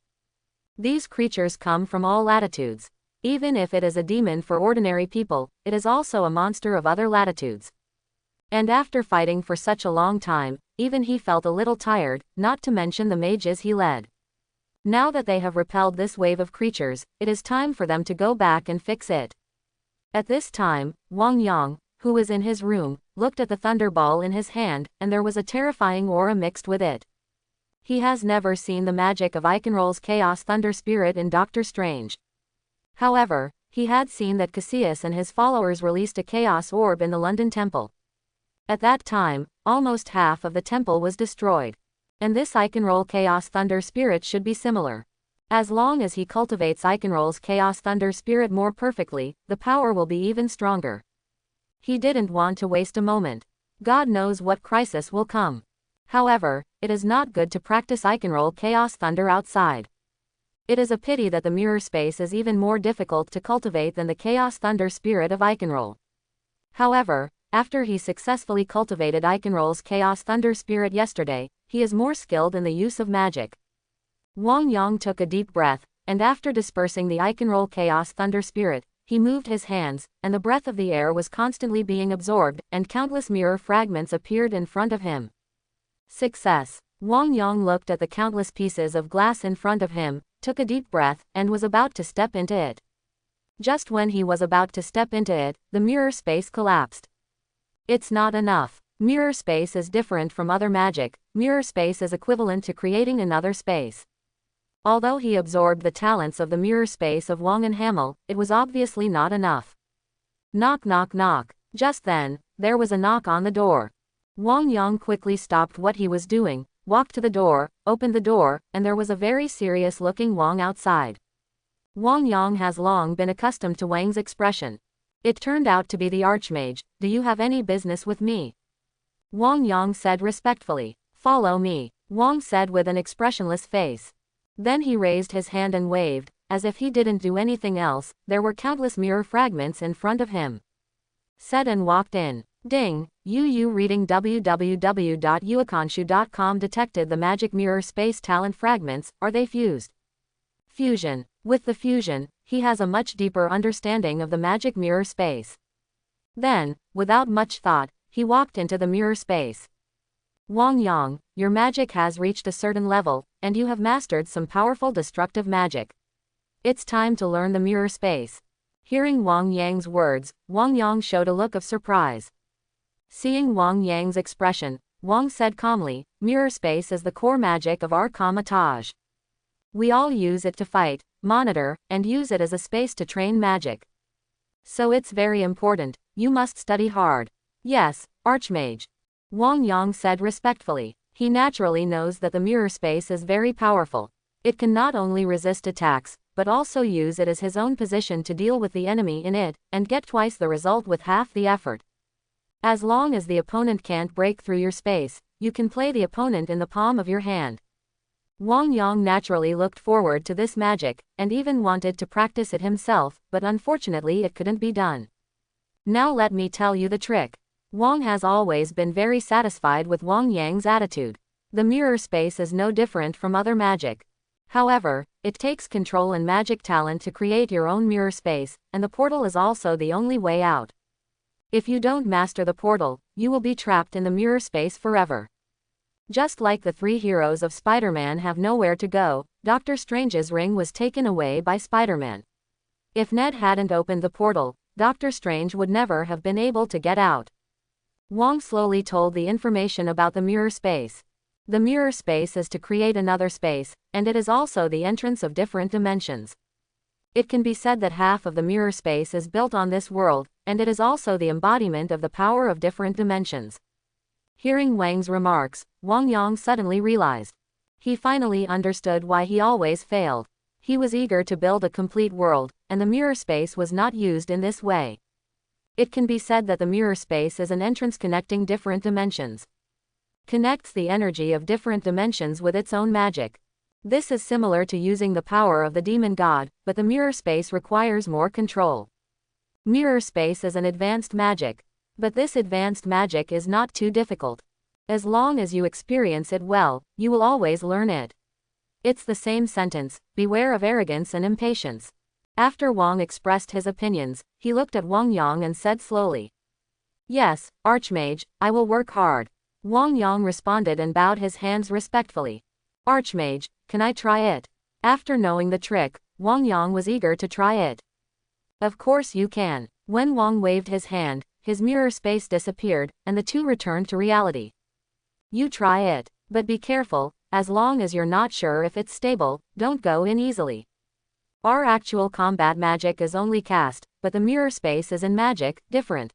These creatures come from all latitudes. Even if it is a demon for ordinary people, it is also a monster of other latitudes. And after fighting for such a long time, even he felt a little tired, not to mention the mages he led. Now that they have repelled this wave of creatures, it is time for them to go back and fix it. At this time, Wang Yang, who was in his room, looked at the thunderball in his hand, and there was a terrifying aura mixed with it. He has never seen the magic of Iconroll's Chaos Thunder Spirit in Doctor Strange. However, he had seen that Cassius and his followers released a Chaos Orb in the London Temple. At that time, almost half of the temple was destroyed. And this Iconroll Chaos Thunder Spirit should be similar. As long as he cultivates Iconroll's Chaos Thunder Spirit more perfectly, the power will be even stronger. He didn't want to waste a moment. God knows what crisis will come. However, it is not good to practice Iconroll Chaos Thunder outside. It is a pity that the mirror space is even more difficult to cultivate than the Chaos Thunder Spirit of Iconroll. However, after he successfully cultivated Iconroll's Chaos Thunder Spirit yesterday, he is more skilled in the use of magic. Wang Yang took a deep breath, and after dispersing the Iconroll Chaos Thunder Spirit, he moved his hands, and the breath of the air was constantly being absorbed, and countless mirror fragments appeared in front of him. Success! Wang Yang looked at the countless pieces of glass in front of him, took a deep breath, and was about to step into it. Just when he was about to step into it, the mirror space collapsed. It's not enough. Mirror space is different from other magic. Mirror space is equivalent to creating another space. Although he absorbed the talents of the mirror space of Wang and Hamel, it was obviously not enough. Knock knock knock. Just then, there was a knock on the door. Wang Yang quickly stopped what he was doing, walked to the door, opened the door, and there was a very serious-looking Wang outside. Wang Yang has long been accustomed to Wang's expression. It turned out to be the Archmage. Do you have any business with me? Wang Yang said respectfully. Follow me, Wang said with an expressionless face. Then he raised his hand and waved, as if he didn't do anything else. There were countless mirror fragments in front of him. Said and walked in. Ding, you reading www.uakanshu.com detected the magic mirror space talent fragments. Are they fused? Fusion. With the fusion, he has a much deeper understanding of the magic mirror space. Then, without much thought, he walked into the mirror space. Wang Yang, your magic has reached a certain level, and you have mastered some powerful destructive magic. It's time to learn the mirror space. Hearing Wang Yang's words, Wang Yang showed a look of surprise. Seeing Wang Yang's expression, Wang said calmly, mirror space is the core magic of our Kamatage. We all use it to fight, monitor, and use it as a space to train magic. So it's very important, you must study hard. Yes, Archmage. Wang Yang said respectfully. He naturally knows that the mirror space is very powerful. It can not only resist attacks, but also use it as his own position to deal with the enemy in it, and get twice the result with half the effort. As long as the opponent can't break through your space, you can play the opponent in the palm of your hand. Wang Yang naturally looked forward to this magic, and even wanted to practice it himself, but unfortunately it couldn't be done. Now let me tell you the trick. Wang has always been very satisfied with Wang Yang's attitude. The mirror space is no different from other magic. However, it takes control and magic talent to create your own mirror space, and the portal is also the only way out. If you don't master the portal, you will be trapped in the mirror space forever. Just like the three heroes of Spider-Man have nowhere to go, Doctor Strange's ring was taken away by Spider-Man. If Ned hadn't opened the portal, Doctor Strange would never have been able to get out. Wang slowly told the information about the mirror space. The mirror space is to create another space, and it is also the entrance of different dimensions. It can be said that half of the mirror space is built on this world, and it is also the embodiment of the power of different dimensions. Hearing Wang's remarks, Wang Yang suddenly realized. He finally understood why he always failed. He was eager to build a complete world, and the mirror space was not used in this way. It can be said that the mirror space is an entrance connecting different dimensions. Connects the energy of different dimensions with its own magic. This is similar to using the power of the demon god, but the mirror space requires more control. Mirror space is an advanced magic. But this advanced magic is not too difficult. As long as you experience it well, you will always learn it. It's the same sentence, beware of arrogance and impatience. After Wang expressed his opinions, he looked at Wang Yang and said slowly. Yes, Archmage, I will work hard. Wang Yang responded and bowed his hands respectfully. Archmage, can I try it? After knowing the trick, Wang Yang was eager to try it. Of course you can. When Wang waved his hand, his mirror space disappeared, and the two returned to reality. You try it, but be careful, as long as you're not sure if it's stable, don't go in easily. Our actual combat magic is only cast, but the mirror space is in magic, different.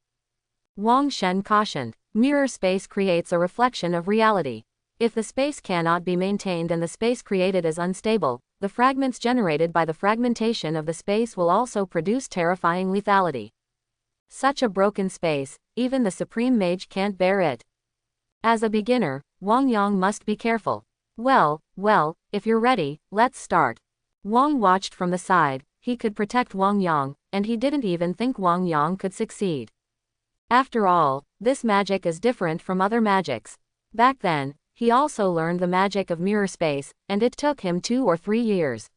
Wang Shen cautioned. Mirror space creates a reflection of reality. If the space cannot be maintained and the space created is unstable, the fragments generated by the fragmentation of the space will also produce terrifying lethality. Such a broken space, even the Supreme Mage can't bear it. As a beginner, Wang Yang must be careful. Well, if you're ready, let's start. Wang watched from the side. He could protect Wang Yang, and he didn't even think Wang Yang could succeed. After all, this magic is different from other magics. Back then, he also learned the magic of mirror space, and it took him 2 or 3 years.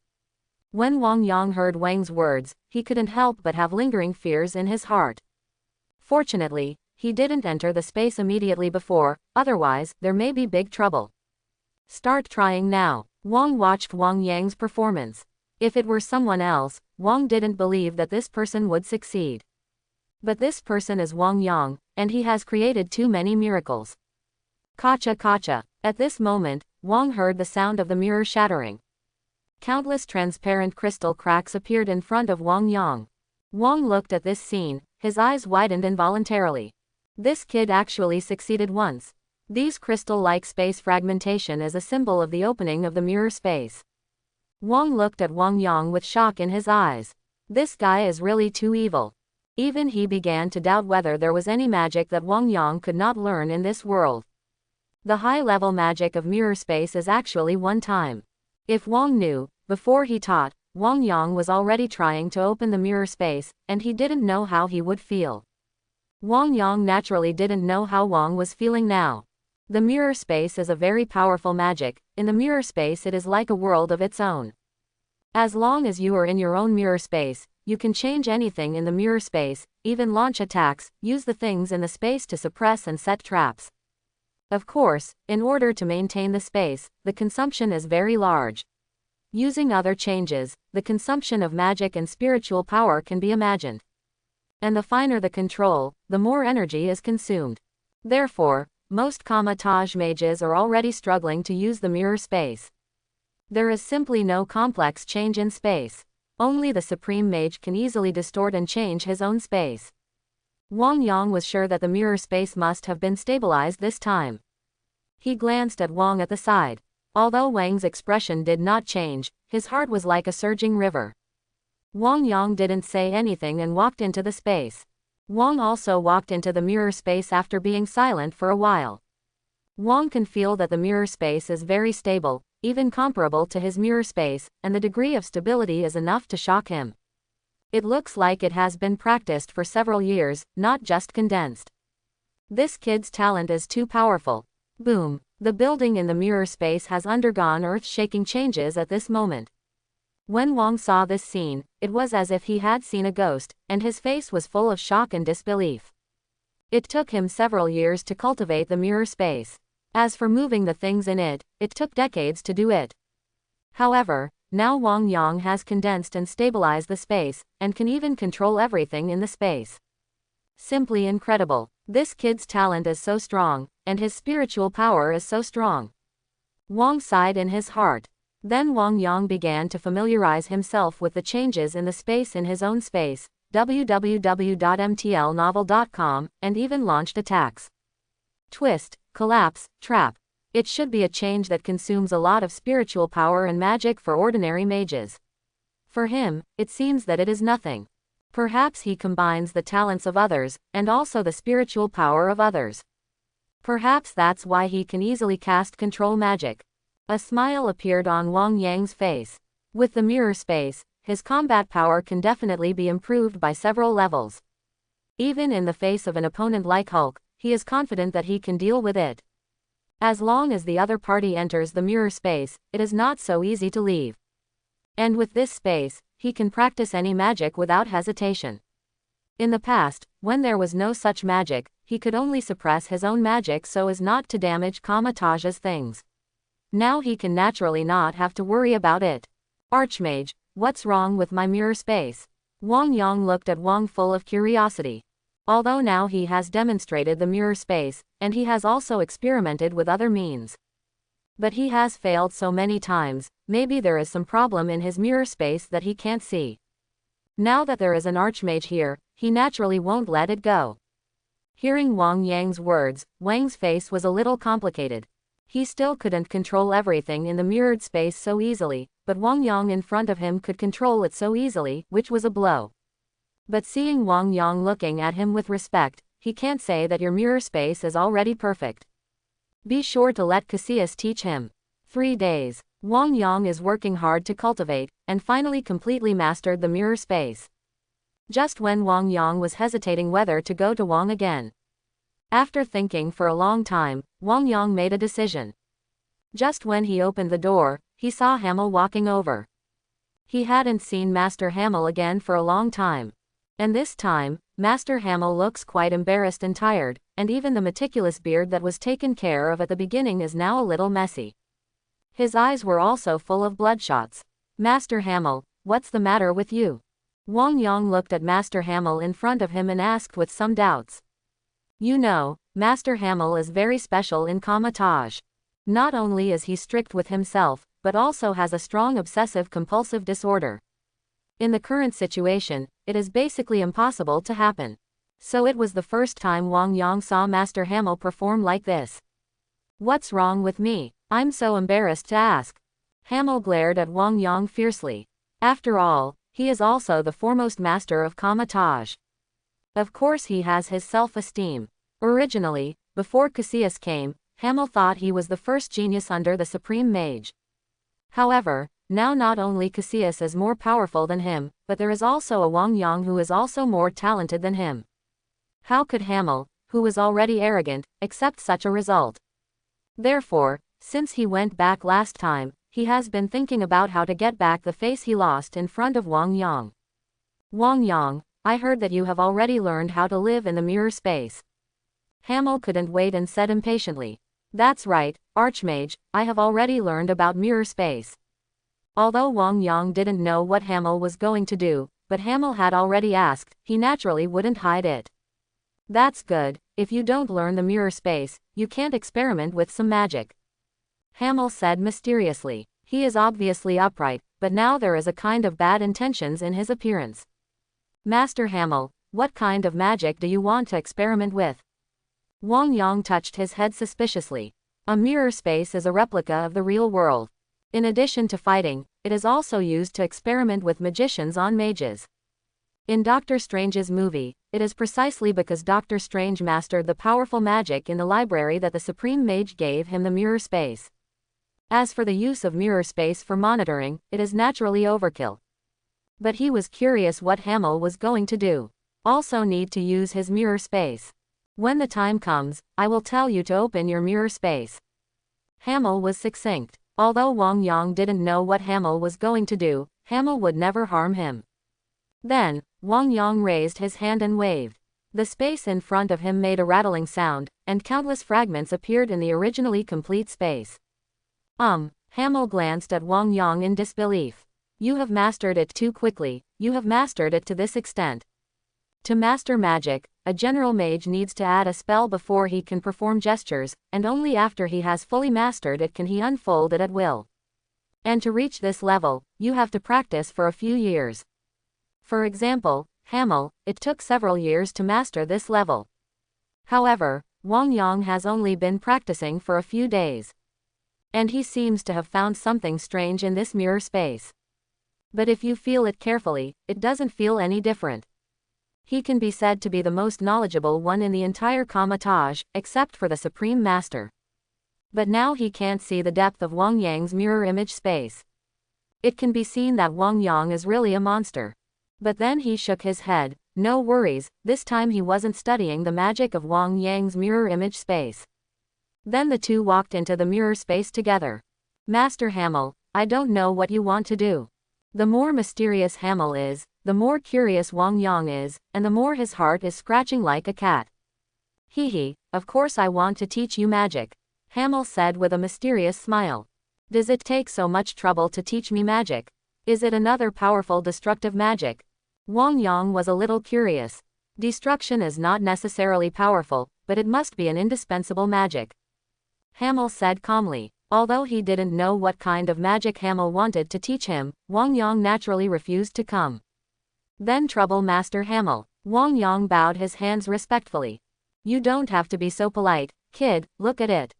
When Wang Yang heard Wang's words, he couldn't help but have lingering fears in his heart. Fortunately, he didn't enter the space immediately before, otherwise, there may be big trouble. Start trying now. Wang watched Wang Yang's performance. If it were someone else, Wang didn't believe that this person would succeed. But this person is Wang Yang, and he has created too many miracles. Kacha kacha. At this moment, Wang heard the sound of the mirror shattering. Countless transparent crystal cracks appeared in front of Wang Yang. Wang looked at this scene, his eyes widened involuntarily. This kid actually succeeded once. These crystal-like space fragmentation is a symbol of the opening of the mirror space. Wang looked at Wang Yang with shock in his eyes. This guy is really too evil. Even he began to doubt whether there was any magic that Wang Yang could not learn in this world. The high-level magic of mirror space is actually one time. If Wang knew, before he taught, Wang Yang was already trying to open the mirror space, and he didn't know how he would feel. Wang Yang naturally didn't know how Wang was feeling now. The mirror space is a very powerful magic. In the mirror space it is like a world of its own. As long as you are in your own mirror space, you can change anything in the mirror space, even launch attacks, use the things in the space to suppress and set traps. Of course, in order to maintain the space, the consumption is very large. Using other changes, the consumption of magic and spiritual power can be imagined. And the finer the control, the more energy is consumed. Therefore, most Kamatage mages are already struggling to use the mirror space. There is simply no complex change in space. Only the Supreme Mage can easily distort and change his own space. Wang Yang was sure that the mirror space must have been stabilized this time. He glanced at Wang at the side. Although Wang's expression did not change, his heart was like a surging river. Wang Yang didn't say anything and walked into the space. Wang also walked into the mirror space after being silent for a while. Wang can feel that the mirror space is very stable, even comparable to his mirror space, and the degree of stability is enough to shock him. It looks like it has been practiced for several years, not just condensed. This kid's talent is too powerful. Boom! The building in the mirror space has undergone earth-shaking changes at this moment. When Wang saw this scene, it was as if he had seen a ghost, and his face was full of shock and disbelief. It took him several years to cultivate the mirror space. As for moving the things in it, it took decades to do it. However, now Wang Yang has condensed and stabilized the space, and can even control everything in the space. Simply incredible. This kid's talent is so strong, and his spiritual power is so strong. Wang sighed in his heart. Then Wang Yang began to familiarize himself with the changes in the space in his own space, www.mtlnovel.com, and even launched attacks. Twist, collapse, trap. It should be a change that consumes a lot of spiritual power and magic for ordinary mages. For him, it seems that it is nothing. Perhaps he combines the talents of others, and also the spiritual power of others. Perhaps that's why he can easily cast control magic. A smile appeared on Wang Yang's face. With the mirror space, his combat power can definitely be improved by several levels. Even in the face of an opponent like Hulk, he is confident that he can deal with it. As long as the other party enters the mirror space, it is not so easy to leave. And with this space, he can practice any magic without hesitation. In the past, when there was no such magic, he could only suppress his own magic so as not to damage Kamataja's things. Now he can naturally not have to worry about it. Archmage, what's wrong with my mirror space? Wang Yang looked at Wang full of curiosity. Although now he has demonstrated the mirror space, and he has also experimented with other means. But he has failed so many times, maybe there is some problem in his mirror space that he can't see. Now that there is an archmage here, he naturally won't let it go. Hearing Wang Yang's words, Wang's face was a little complicated. He still couldn't control everything in the mirrored space so easily, but Wang Yang in front of him could control it so easily, which was a blow. But seeing Wang Yang looking at him with respect, he can't say that your mirror space is already perfect. Be sure to let Cassius teach him. 3 days. Wang Yang is working hard to cultivate, and finally completely mastered the mirror space. Just when Wang Yang was hesitating whether to go to Wang again. After thinking for a long time, Wang Yang made a decision. Just when he opened the door, he saw Hamel walking over. He hadn't seen Master Hamel again for a long time. And this time, Master Hamel looks quite embarrassed and tired, and even the meticulous beard that was taken care of at the beginning is now a little messy. His eyes were also full of bloodshots. Master Hamel, what's the matter with you? Wang Yang looked at Master Hamel in front of him and asked with some doubts. You know, Master Hamel is very special in Kamatage. Not only is he strict with himself, but also has a strong obsessive-compulsive disorder. In the current situation, it is basically impossible to happen. So it was the first time Wang Yang saw Master Hamel perform like this. What's wrong with me? I'm so embarrassed to ask. Hamel glared at Wang Yang fiercely. After all, he is also the foremost master of Kamatage. Of course he has his self-esteem. Originally, before Cassius came, Hamel thought he was the first genius under the Supreme Mage. However, now not only Cassius is more powerful than him, but there is also a Wang Yang who is also more talented than him. How could Hamel, who was already arrogant, accept such a result? Therefore, since he went back last time, he has been thinking about how to get back the face he lost in front of Wang Yang. Wang Yang, I heard that you have already learned how to live in the mirror space. Hamel couldn't wait and said impatiently. That's right, Archmage, I have already learned about mirror space. Although Wang Yang didn't know what Hamel was going to do, but Hamel had already asked, he naturally wouldn't hide it. That's good, if you don't learn the mirror space, you can't experiment with some magic. Hamel said mysteriously. He is obviously upright, but now there is a kind of bad intentions in his appearance. Master Hamel, what kind of magic do you want to experiment with? Wang Yang touched his head suspiciously. A mirror space is a replica of the real world. In addition to fighting, it is also used to experiment with magicians on mages. In Doctor Strange's movie, it is precisely because Doctor Strange mastered the powerful magic in the library that the Supreme Mage gave him the mirror space. As for the use of mirror space for monitoring, it is naturally overkill. But he was curious what Hamel was going to do. Also need to use his mirror space. When the time comes, I will tell you to open your mirror space. Hamel was succinct. Although Wang Yang didn't know what Hamel was going to do, Hamel would never harm him. Then, Wang Yang raised his hand and waved. The space in front of him made a rattling sound, and countless fragments appeared in the originally complete space. Hamel glanced at Wang Yang in disbelief. You have mastered it too quickly, you have mastered it to this extent. To master magic, a general mage needs to add a spell before he can perform gestures, and only after he has fully mastered it can he unfold it at will. And to reach this level, you have to practice for a few years. For example, Hamel, it took several years to master this level. However, Wang Yang has only been practicing for a few days. And he seems to have found something strange in this mirror space. But if you feel it carefully, it doesn't feel any different. He can be said to be the most knowledgeable one in the entire Kamar-Taj, except for the Supreme Master. But now he can't see the depth of Wang Yang's mirror image space. It can be seen that Wang Yang is really a monster. But then he shook his head. No worries, this time he wasn't studying the magic of Wang Yang's mirror image space. Then the two walked into the mirror space together. Master Hamel, I don't know what you want to do. The more mysterious Hamel is, the more curious Wang Yang is, and the more his heart is scratching like a cat. Hee, of course I want to teach you magic, Hamel said with a mysterious smile. Does it take so much trouble to teach me magic? Is it another powerful destructive magic? Wang Yang was a little curious. Destruction is not necessarily powerful, but it must be an indispensable magic. Hamel said calmly. Although he didn't know what kind of magic Hamel wanted to teach him, Wang Yang naturally refused to come. Then trouble Master Hamel. Wang Yang bowed his hands respectfully. You don't have to be so polite, kid, look at it.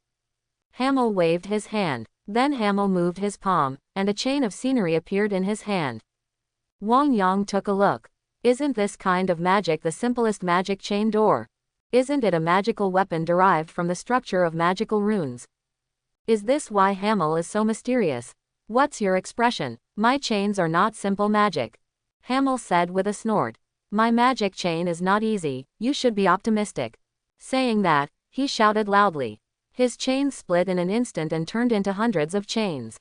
Hamel waved his hand. Then Hamel moved his palm, and a chain of scenery appeared in his hand. Wang Yang took a look. Isn't this kind of magic the simplest magic chain door? Isn't it a magical weapon derived from the structure of magical runes? Is this why Hamel is so mysterious? What's your expression? My chains are not simple magic. Hamel said with a snort. My magic chain is not easy, you should be optimistic. Saying that, he shouted loudly. His chains split in an instant and turned into hundreds of chains.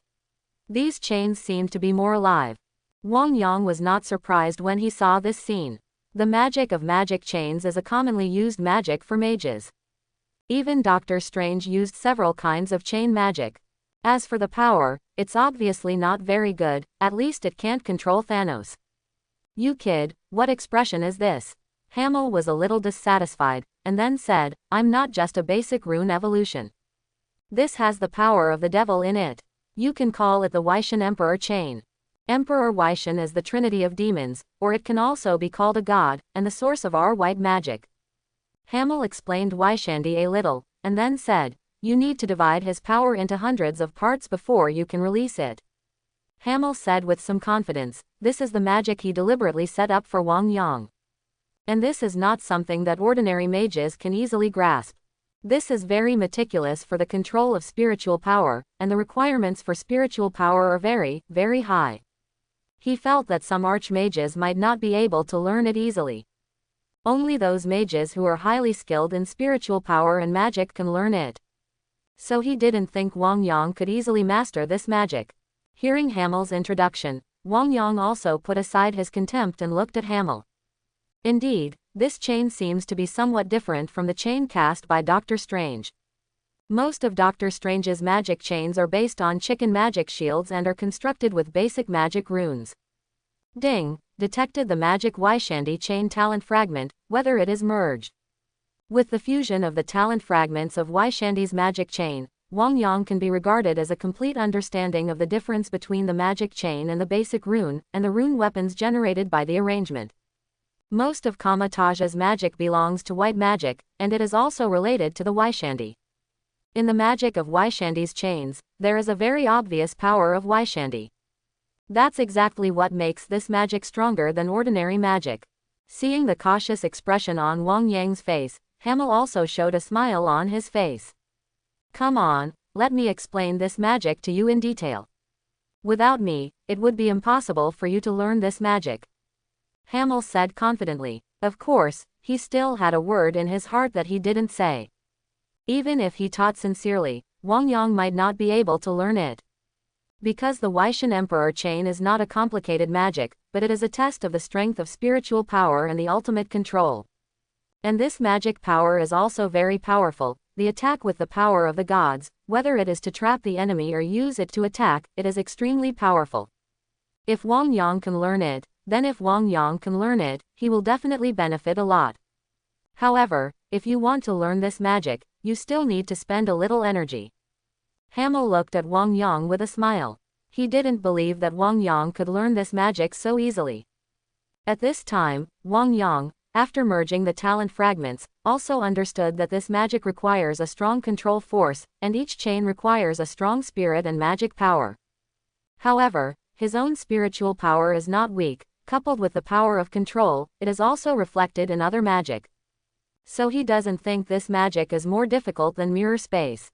These chains seemed to be more alive. Wang Yang was not surprised when he saw this scene. The magic of magic chains is a commonly used magic for mages. Even Doctor Strange used several kinds of chain magic. As for the power, it's obviously not very good, at least it can't control Thanos. You kid, what expression is this? Hamel was a little dissatisfied, and then said, I'm not just a basic rune evolution. This has the power of the devil in it. You can call it the Weixin Emperor chain. Emperor Weixin is the trinity of demons, or it can also be called a god, and the source of our white magic. Hamel explained Weishandi a little, and then said, you need to divide his power into hundreds of parts before you can release it. Hamel said with some confidence, this is the magic he deliberately set up for Wang Yang. And this is not something that ordinary mages can easily grasp. This is very meticulous for the control of spiritual power, and the requirements for spiritual power are very, very high. He felt that some archmages might not be able to learn it easily. Only those mages who are highly skilled in spiritual power and magic can learn it. So he didn't think Wang Yang could easily master this magic. Hearing Hamel's introduction, Wang Yang also put aside his contempt and looked at Hamel. Indeed, this chain seems to be somewhat different from the chain cast by Doctor Strange. Most of Doctor Strange's magic chains are based on chicken magic shields and are constructed with basic magic runes. Ding! Detected the magic Weishandi chain talent fragment, whether it is merged. With the fusion of the talent fragments of Weishandi's magic chain, Wang Yang can be regarded as a complete understanding of the difference between the magic chain and the basic rune, and the rune weapons generated by the arrangement. Most of Kamataja's magic belongs to white magic, and it is also related to the Waishandi. In the magic of Waishandi's chains, there is a very obvious power of Waishandi. That's exactly what makes this magic stronger than ordinary magic. Seeing the cautious expression on Wang Yang's face, Hamel also showed a smile on his face. Come on, let me explain this magic to you in detail. Without me, it would be impossible for you to learn this magic. Hamel said confidently. Of course, he still had a word in his heart that he didn't say. Even if he taught sincerely, Wang Yang might not be able to learn it. Because the Waishan Emperor chain is not a complicated magic, but it is a test of the strength of spiritual power and the ultimate control. And this magic power is also very powerful. The attack with the power of the gods, whether it is to trap the enemy or use it to attack, it is extremely powerful. If Wang Yang can learn it, then if Wang Yang can learn it, he will definitely benefit a lot. However, if you want to learn this magic, you still need to spend a little energy. Hamel looked at Wang Yang with a smile. He didn't believe that Wang Yang could learn this magic so easily. At this time, Wang Yang, after merging the talent fragments, also understood that this magic requires a strong control force, and each chain requires a strong spirit and magic power. However, his own spiritual power is not weak. Coupled with the power of control, it is also reflected in other magic. So he doesn't think this magic is more difficult than mirror space.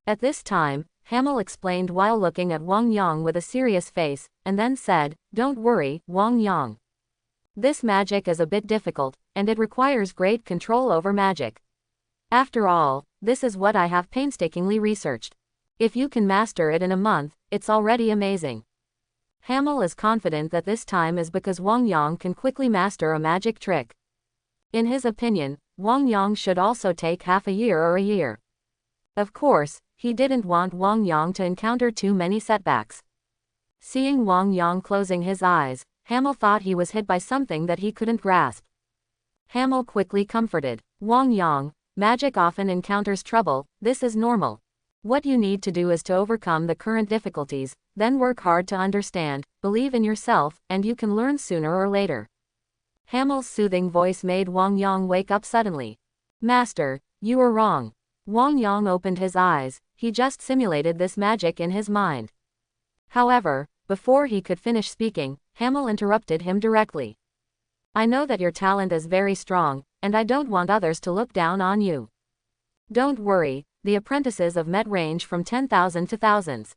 At this time, Hamel explained while looking at Wang Yang with a serious face, and then said, "Don't worry, Wang Yang. This magic is a bit difficult, and it requires great control over magic. After all, this is what I have painstakingly researched. If you can master it in a month, it's already amazing." Hamel is confident that this time is because Wang Yang can quickly master a magic trick. In his opinion, Wang Yang should also take half a year or a year. Of course, he didn't want Wang Yang to encounter too many setbacks. Seeing Wang Yang closing his eyes, Hamel thought he was hit by something that he couldn't grasp. Hamel quickly comforted Wang Yang. Magic often encounters trouble, this is normal. What you need to do is to overcome the current difficulties, then work hard to understand, believe in yourself, and you can learn sooner or later. Hamel's soothing voice made Wang Yang wake up suddenly. Master, you are wrong. Wang Yang opened his eyes, he just simulated this magic in his mind. However, before he could finish speaking, Hamel interrupted him directly. I know that your talent is very strong, and I don't want others to look down on you. Don't worry, the apprentices of Met range from 10,000 to thousands.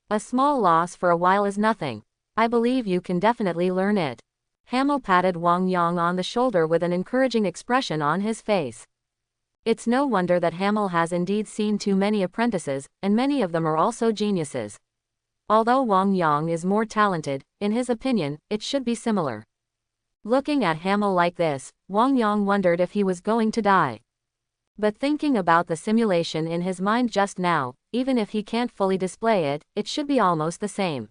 A small loss for a while is nothing. I believe you can definitely learn it. Hamel patted Wang Yang on the shoulder with an encouraging expression on his face. It's no wonder that Hamel has indeed seen too many apprentices, and many of them are also geniuses. Although Wang Yang is more talented, in his opinion, it should be similar. Looking at Hamel like this, Wang Yang wondered if he was going to die. But thinking about the simulation in his mind just now, even if he can't fully display it, it should be almost the same.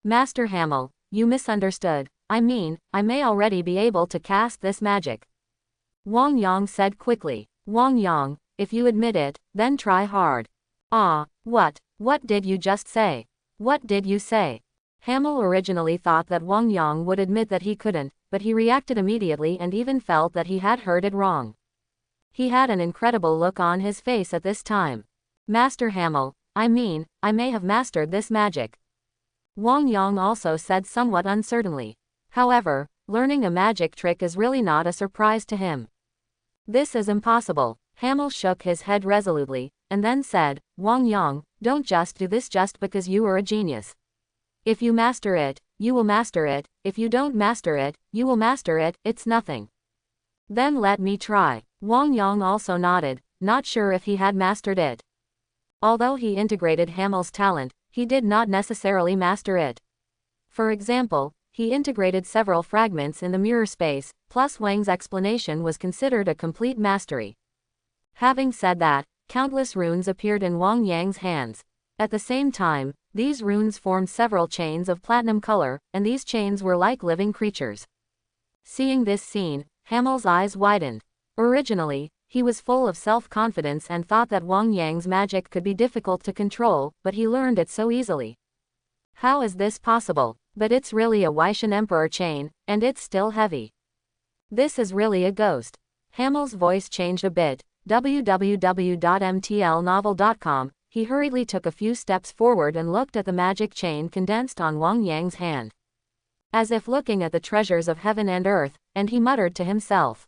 Master Hamel, you misunderstood. I mean, I may already be able to cast this magic. Wang Yang said quickly. Wang Yang, if you admit it, then try hard. Ah, what did you just say? What did you say? Hamel originally thought that Wang Yang would admit that he couldn't, but he reacted immediately and even felt that he had heard it wrong. He had an incredible look on his face at this time. Master Hamel, I mean, I may have mastered this magic. Wang Yang also said somewhat uncertainly. However, learning a magic trick is really not a surprise to him. This is impossible. Hamel shook his head resolutely, and then said, Wang Yang, don't just do this just because you are a genius. If you master it, you will master it. If you don't master it, you will master it. It's nothing. Then let me try. Wang Yang also nodded, not sure if he had mastered it. Although he integrated Hamel's talent, he did not necessarily master it. For example, he integrated several fragments in the mirror space, plus Wang's explanation was considered a complete mastery. Having said that, countless runes appeared in Wang Yang's hands. At the same time, these runes formed several chains of platinum color, and these chains were like living creatures. Seeing this scene, Hamel's eyes widened. Originally, He was full of self-confidence and thought that Wang Yang's magic could be difficult to control, but he learned it so easily. How is this possible? But it's really a Weixin Emperor chain, and it's still heavy. This is really a ghost. Hamel's voice changed a bit. www.mtlnovel.com. He hurriedly took a few steps forward and looked at the magic chain condensed on Wang Yang's hand, as if looking at the treasures of heaven and earth, and he muttered to himself.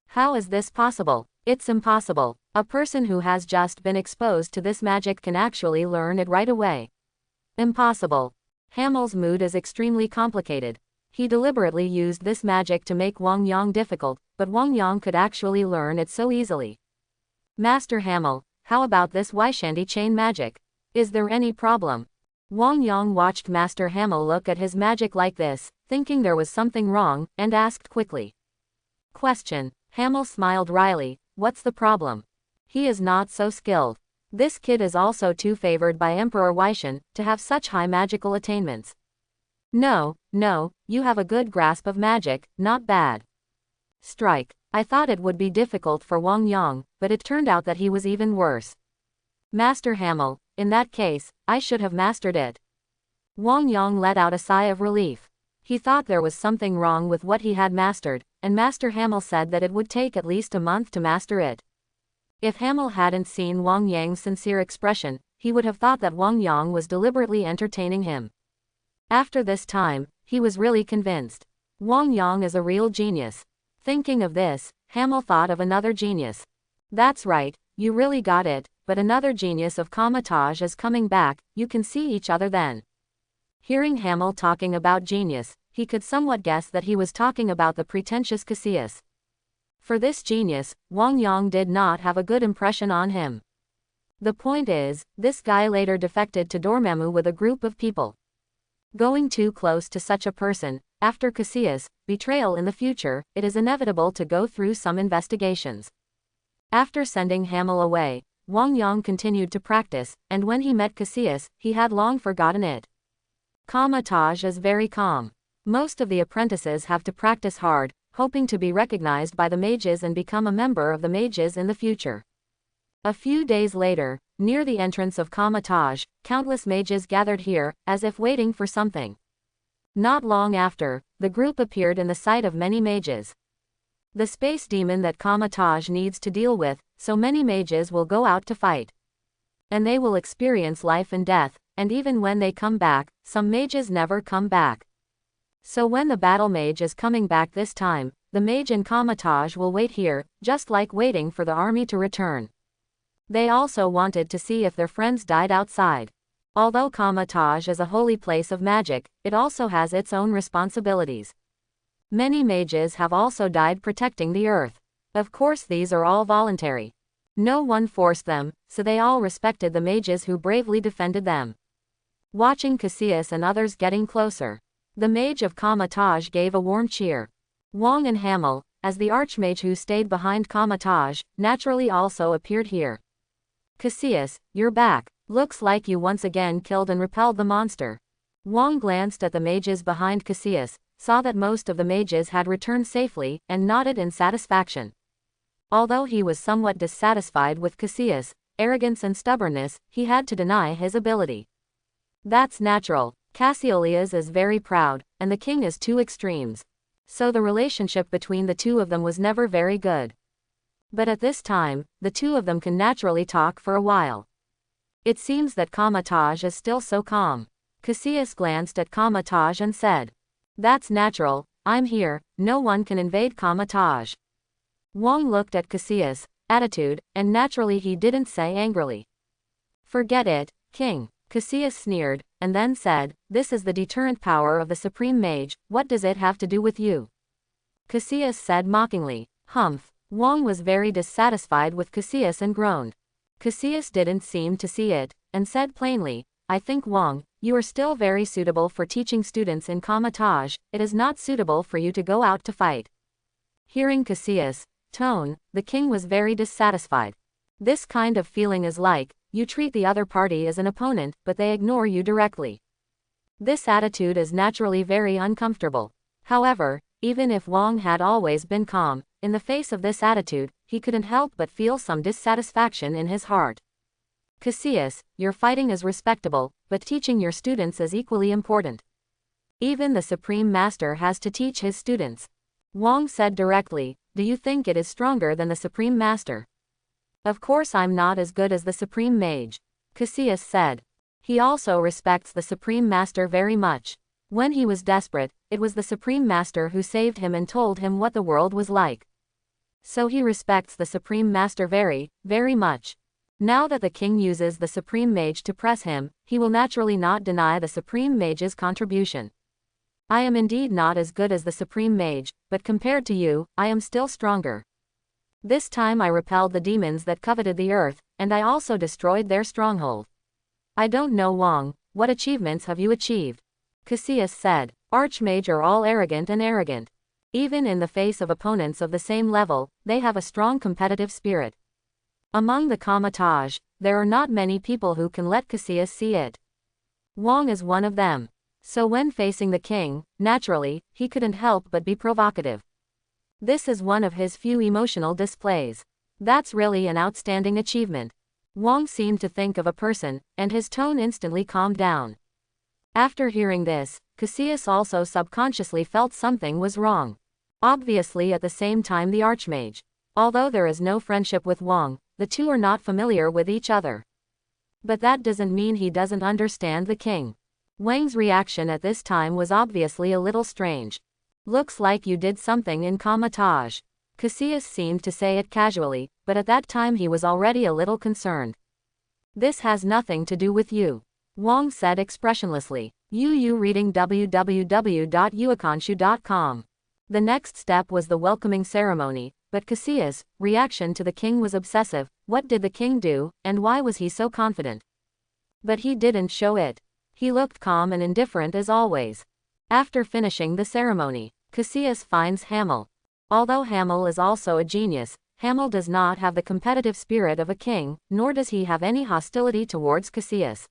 How is this possible? It's impossible. A person who has just been exposed to this magic can actually learn it right away. Impossible. Hamel's mood is extremely complicated. He deliberately used this magic to make Wang Yang difficult, but Wang Yang could actually learn it so easily. Master Hamel, how about this Weishanti chain magic? Is there any problem? Wang Yang watched Master Hamel look at his magic like this, thinking there was something wrong, and asked quickly. Question. Hamel smiled wryly. What's the problem? He is not so skilled. This kid is also too favored by Emperor Weishan to have such high magical attainments. No, you have a good grasp of magic, not bad. Strike. I thought it would be difficult for Wang Yang, but it turned out that he was even worse. Master Hamel, in that case, I should have mastered it. Wang Yang let out a sigh of relief. He thought there was something wrong with what he had mastered, and Master Hamel said that it would take at least a month to master it. If Hamel hadn't seen Wang Yang's sincere expression, he would have thought that Wang Yang was deliberately entertaining him. After this time, he was really convinced. Wang Yang is a real genius. Thinking of this, Hamel thought of another genius. That's right, you really got it, but another genius of Kamatage is coming back, you can see each other then. Hearing Hamel talking about genius, he could somewhat guess that he was talking about the pretentious Cassius. For this genius, Wang Yang did not have a good impression on him. The point is, this guy later defected to Dormammu with a group of people. Going too close to such a person, after Cassius' betrayal in the future, it is inevitable to go through some investigations. After sending Hamel away, Wang Yang continued to practice, and when he met Cassius, he had long forgotten it. Kamatage is very calm. Most of the apprentices have to practice hard, hoping to be recognized by the mages and become a member of the mages in the future. A few days later, near the entrance of Kamatage, countless mages gathered here, as if waiting for something. Not long after, the group appeared in the sight of many mages. The space demon that Kamatage needs to deal with, so many mages will go out to fight. And they will experience life and death, and even when they come back, some mages never come back. So when the battle mage is coming back this time, the mage in Kamatage will wait here, just like waiting for the army to return. They also wanted to see if their friends died outside. Although Kamatage is a holy place of magic, it also has its own responsibilities. Many mages have also died protecting the earth. Of course these are all voluntary. No one forced them, so they all respected the mages who bravely defended them. Watching Cassius and others getting closer, the mage of Kamatage gave a warm cheer. Wang and Hamel, as the archmage who stayed behind Kamatage, naturally also appeared here. Cassius, you're back. Looks like you once again killed and repelled the monster. Wang glanced at the mages behind Cassius, saw that most of the mages had returned safely, and nodded in satisfaction. Although he was somewhat dissatisfied with Cassius' arrogance and stubbornness, he had to deny his ability. That's natural. Cassiolius is very proud, and the king is two extremes. So the relationship between the two of them was never very good. But at this time, the two of them can naturally talk for a while. It seems that Kamatage is still so calm. Cassius glanced at Kamatage and said, "That's natural, I'm here, no one can invade Kamatage." Wang looked at Cassius' attitude, and naturally he didn't say angrily, "Forget it, king." Cassius sneered, and then said, "This is the deterrent power of the supreme mage, what does it have to do with you?" Cassius said mockingly, "Humph." Wang was very dissatisfied with Cassius and groaned. Cassius didn't seem to see it, and said plainly, "I think Wang, you are still very suitable for teaching students in Kamatage, it is not suitable for you to go out to fight." Hearing Cassius' tone, the king was very dissatisfied. This kind of feeling is like, you treat the other party as an opponent, but they ignore you directly. This attitude is naturally very uncomfortable. However, even if Wang had always been calm, in the face of this attitude, he couldn't help but feel some dissatisfaction in his heart. Cassius, your fighting is respectable, but teaching your students is equally important. Even the Supreme Master has to teach his students. Wang said directly, do you think it is stronger than the Supreme Master? Of course I'm not as good as the Supreme Mage, Cassius said. He also respects the Supreme Master very much. When he was desperate, it was the Supreme Master who saved him and told him what the world was like. So he respects the Supreme Master very, very much. Now that the king uses the Supreme Mage to press him, he will naturally not deny the Supreme Mage's contribution. I am indeed not as good as the Supreme Mage, but compared to you, I am still stronger. This time I repelled the demons that coveted the earth, and I also destroyed their stronghold. I don't know, Wang, what achievements have you achieved? Cassius said. Archmage are all arrogant and arrogant. Even in the face of opponents of the same level, they have a strong competitive spirit. Among the Kamatage, there are not many people who can let Cassius see it. Wang is one of them. So when facing the king, naturally, he couldn't help but be provocative. This is one of his few emotional displays. That's really an outstanding achievement. Wang seemed to think of a person, and his tone instantly calmed down. After hearing this, Cassius also subconsciously felt something was wrong. Obviously at the same time the Archmage. Although there is no friendship with Wang, the two are not familiar with each other. But that doesn't mean he doesn't understand the king. Wang's reaction at this time was obviously a little strange. Looks like you did something in Kamatage. Cassius seemed to say it casually, but at that time he was already a little concerned. This has nothing to do with you, Wang said expressionlessly. You reading www.uakanshu.com. The next step was the welcoming ceremony, but Cassius' reaction to the king was obsessive. What did the king do, and why was he so confident? But he didn't show it. He looked calm and indifferent as always. After finishing the ceremony, Cassius finds Hamel. Although Hamel is also a genius, Hamel does not have the competitive spirit of a king, nor does he have any hostility towards Cassius.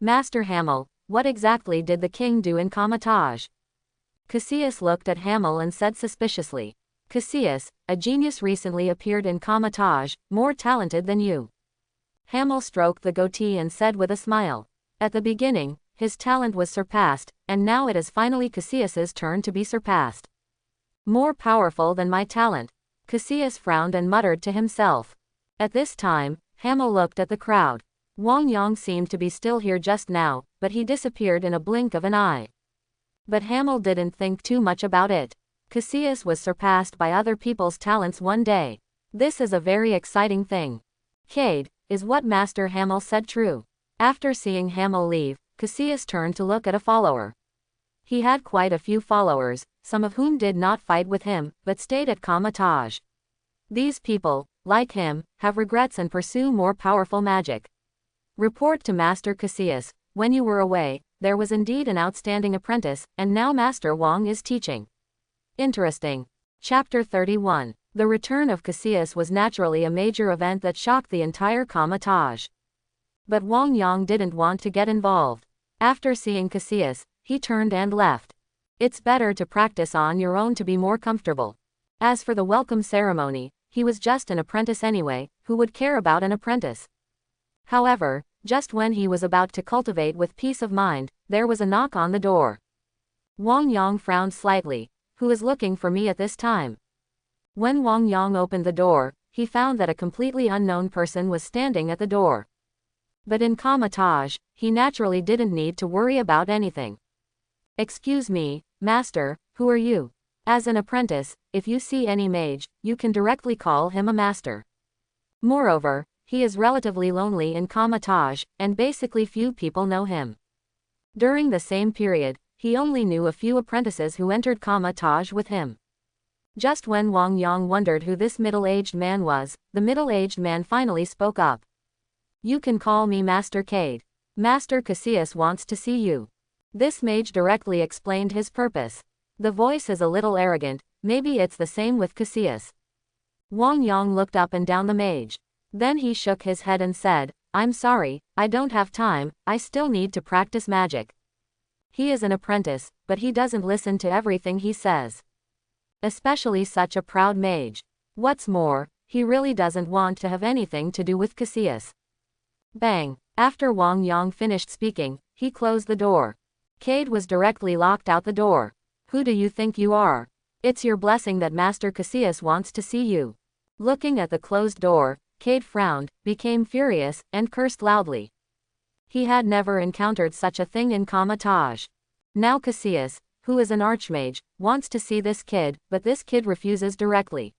Master Hamel, what exactly did the king do in Kamatage? Cassius looked at Hamel and said suspiciously. Cassius, a genius recently appeared in Kamatage, more talented than you. Hamel stroked the goatee and said with a smile. At the beginning, his talent was surpassed, and now it is finally Cassius's turn to be surpassed. More powerful than my talent. Cassius frowned and muttered to himself. At this time, Hamel looked at the crowd. Wang Yang seemed to be still here just now, but he disappeared in a blink of an eye. But Hamel didn't think too much about it. Cassius was surpassed by other people's talents one day. This is a very exciting thing. Cade, is what Master Hamel said true? After seeing Hamel leave, Cassius turned to look at a follower. He had quite a few followers, some of whom did not fight with him, but stayed at Kamatage. These people, like him, have regrets and pursue more powerful magic. Report to Master Cassius, when you were away, there was indeed an outstanding apprentice, and now Master Wang is teaching. Interesting. Chapter 31. The return of Cassius was naturally a major event that shocked the entire Kamatage. But Wang Yang didn't want to get involved. After seeing Cassius, he turned and left. It's better to practice on your own to be more comfortable. As for the welcome ceremony, he was just an apprentice anyway, who would care about an apprentice? However, just when he was about to cultivate with peace of mind, there was a knock on the door. Wang Yang frowned slightly. Who is looking for me at this time? When Wang Yang opened the door, he found that a completely unknown person was standing at the door. But in Kamatage, he naturally didn't need to worry about anything. Excuse me, master, who are you? As an apprentice, if you see any mage, you can directly call him a master. Moreover, he is relatively lonely in Kamatage, and basically few people know him. During the same period, he only knew a few apprentices who entered Kamatage with him. Just when Wang Yang wondered who this middle-aged man was, the middle-aged man finally spoke up. You can call me Master Cade. Master Cassius wants to see you. This mage directly explained his purpose. The voice is a little arrogant, maybe it's the same with Cassius. Wang Yang looked up and down the mage. Then he shook his head and said, I'm sorry, I don't have time, I still need to practice magic. He is an apprentice, but he doesn't listen to everything he says. especially such a proud mage. What's more, he really doesn't want to have anything to do with Cassius. Bang! After Wang Yang finished speaking, he closed the door. Cade was directly locked out the door. Who do you think you are? It's your blessing that Master Cassius wants to see you. Looking at the closed door, Cade frowned, became furious, and cursed loudly. He had never encountered such a thing in Kamatage. Now Cassius, who is an archmage, wants to see this kid, but this kid refuses directly.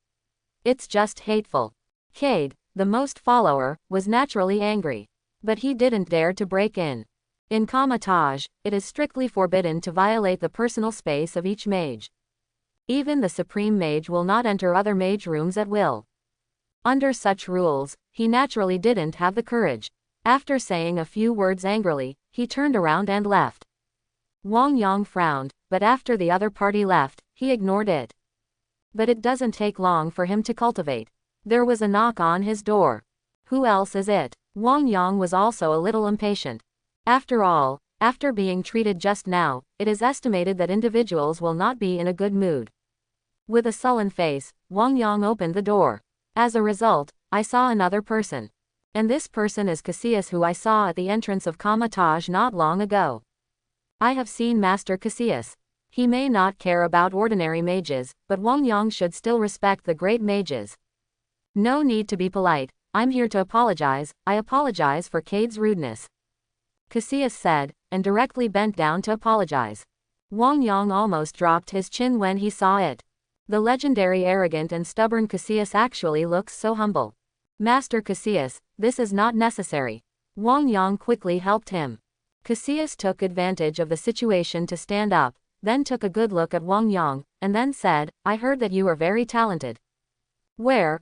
It's just hateful. Cade, the most follower, was naturally angry. But he didn't dare to break in. In Kamatage, it is strictly forbidden to violate the personal space of each mage. Even the supreme mage will not enter other mage rooms at will. Under such rules, he naturally didn't have the courage. After saying a few words angrily, he turned around and left. Wang Yang frowned, but after the other party left, he ignored it. But it doesn't take long for him to cultivate. There was a knock on his door. Who else is it? Wang Yang was also a little impatient. After all, after being treated just now, it is estimated that individuals will not be in a good mood. With a sullen face, Wang Yang opened the door. As a result, I saw another person. And this person is Cassius, who I saw at the entrance of Kamatage not long ago. I have seen Master Cassius. He may not care about ordinary mages, but Wang Yang should still respect the great mages. No need to be polite. I'm here to apologize. I apologize for Cade's rudeness. Cassius said, and directly bent down to apologize. Wang Yang almost dropped his chin when he saw it. The legendary arrogant and stubborn Cassius actually looks so humble. Master Cassius, this is not necessary. Wang Yang quickly helped him. Cassius took advantage of the situation to stand up, then took a good look at Wang Yang, and then said, I heard that you are very talented. Where,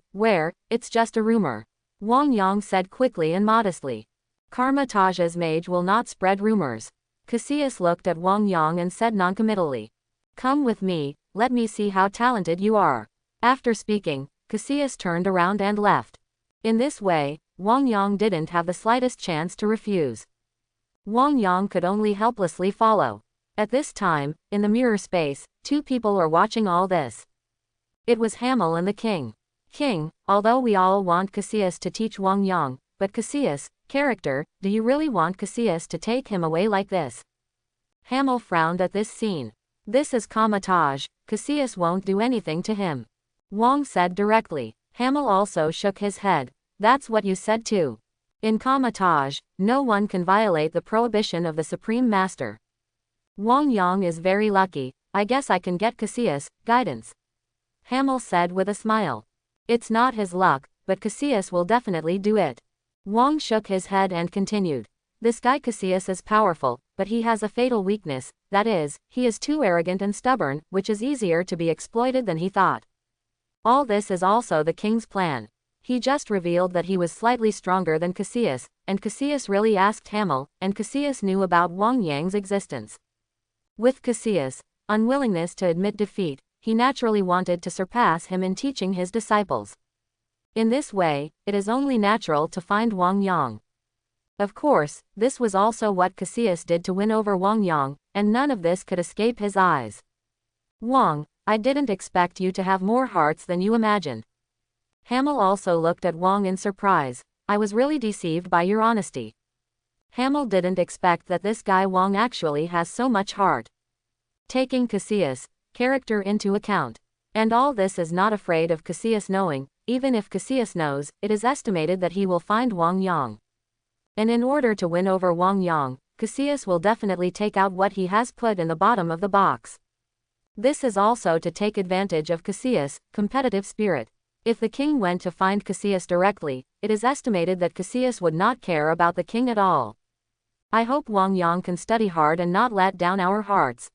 it's just a rumor. Wang Yang said quickly and modestly. Kamataj's mage will not spread rumors. Cassius looked at Wang Yang and said noncommittally. Come with me, let me see how talented you are. After speaking, Cassius turned around and left. In this way, Wang Yang didn't have the slightest chance to refuse. Wang Yang could only helplessly follow. At this time, in the mirror space, two people are watching all this. It was Hamel and the king. King, although we all want Cassius to teach Wang Yang, but Cassius, character, do you really want Cassius to take him away like this? Hamel frowned at this scene. This is Kamatage, Cassius won't do anything to him. Wang said directly. Hamel also shook his head. That's what you said too. In Kamatage, no one can violate the prohibition of the Supreme Master. Wang Yang is very lucky. I guess I can get Cassius guidance. Hamel said with a smile. It's not his luck, but Cassius will definitely do it. Wang shook his head and continued. This guy Cassius is powerful, but he has a fatal weakness, that is, he is too arrogant and stubborn, which is easier to be exploited than he thought. All this is also the king's plan. He just revealed that he was slightly stronger than Cassius, and Cassius really asked Hamel, and Cassius knew about Wang Yang's existence. With Cassius' unwillingness to admit defeat, he naturally wanted to surpass him in teaching his disciples. In this way, it is only natural to find Wang Yang. Of course, this was also what Cassius did to win over Wang Yang, and none of this could escape his eyes. Wang, I didn't expect you to have more hearts than you imagined. Hamel also looked at Wang in surprise. I was really deceived by your honesty. Hamel didn't expect that this guy Wang actually has so much heart. Taking Cassius' character into account. And all this is not afraid of Cassius knowing. Even if Cassius knows, it is estimated that he will find Wang Yang. And in order to win over Wang Yang, Cassius will definitely take out what he has put in the bottom of the box. This is also to take advantage of Cassius' competitive spirit. If the king went to find Cassius directly, it is estimated that Cassius would not care about the king at all. I hope Wang Yang can study hard and not let down our hearts.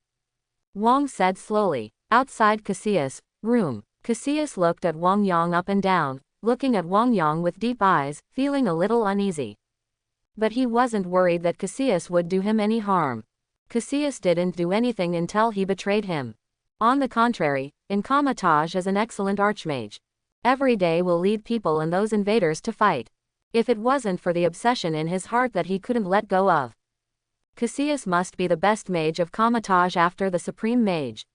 Wang said slowly. Outside Cassius' room, Cassius looked at Wang Yang up and down, looking at Wang Yang with deep eyes, feeling a little uneasy. But he wasn't worried that Cassius would do him any harm. Cassius didn't do anything until he betrayed him. On the contrary, in Kamatage is an excellent archmage. Every day will lead people and those invaders to fight. If it wasn't for the obsession in his heart that he couldn't let go of. Cassius must be the best mage of Kamatage after the Supreme Mage.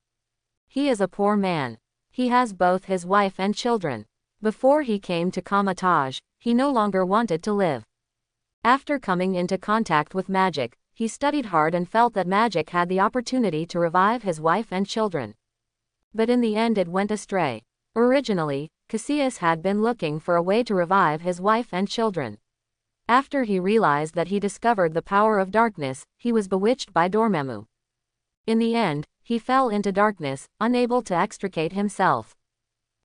He is a poor man. He has both his wife and children. Before he came to Kamataj, he no longer wanted to live. After coming into contact with magic, he studied hard and felt that magic had the opportunity to revive his wife and children. But in the end it went astray. Originally, Cassius had been looking for a way to revive his wife and children. After he realized that he discovered the power of darkness, he was bewitched by Dormammu. In the end, he fell into darkness, unable to extricate himself.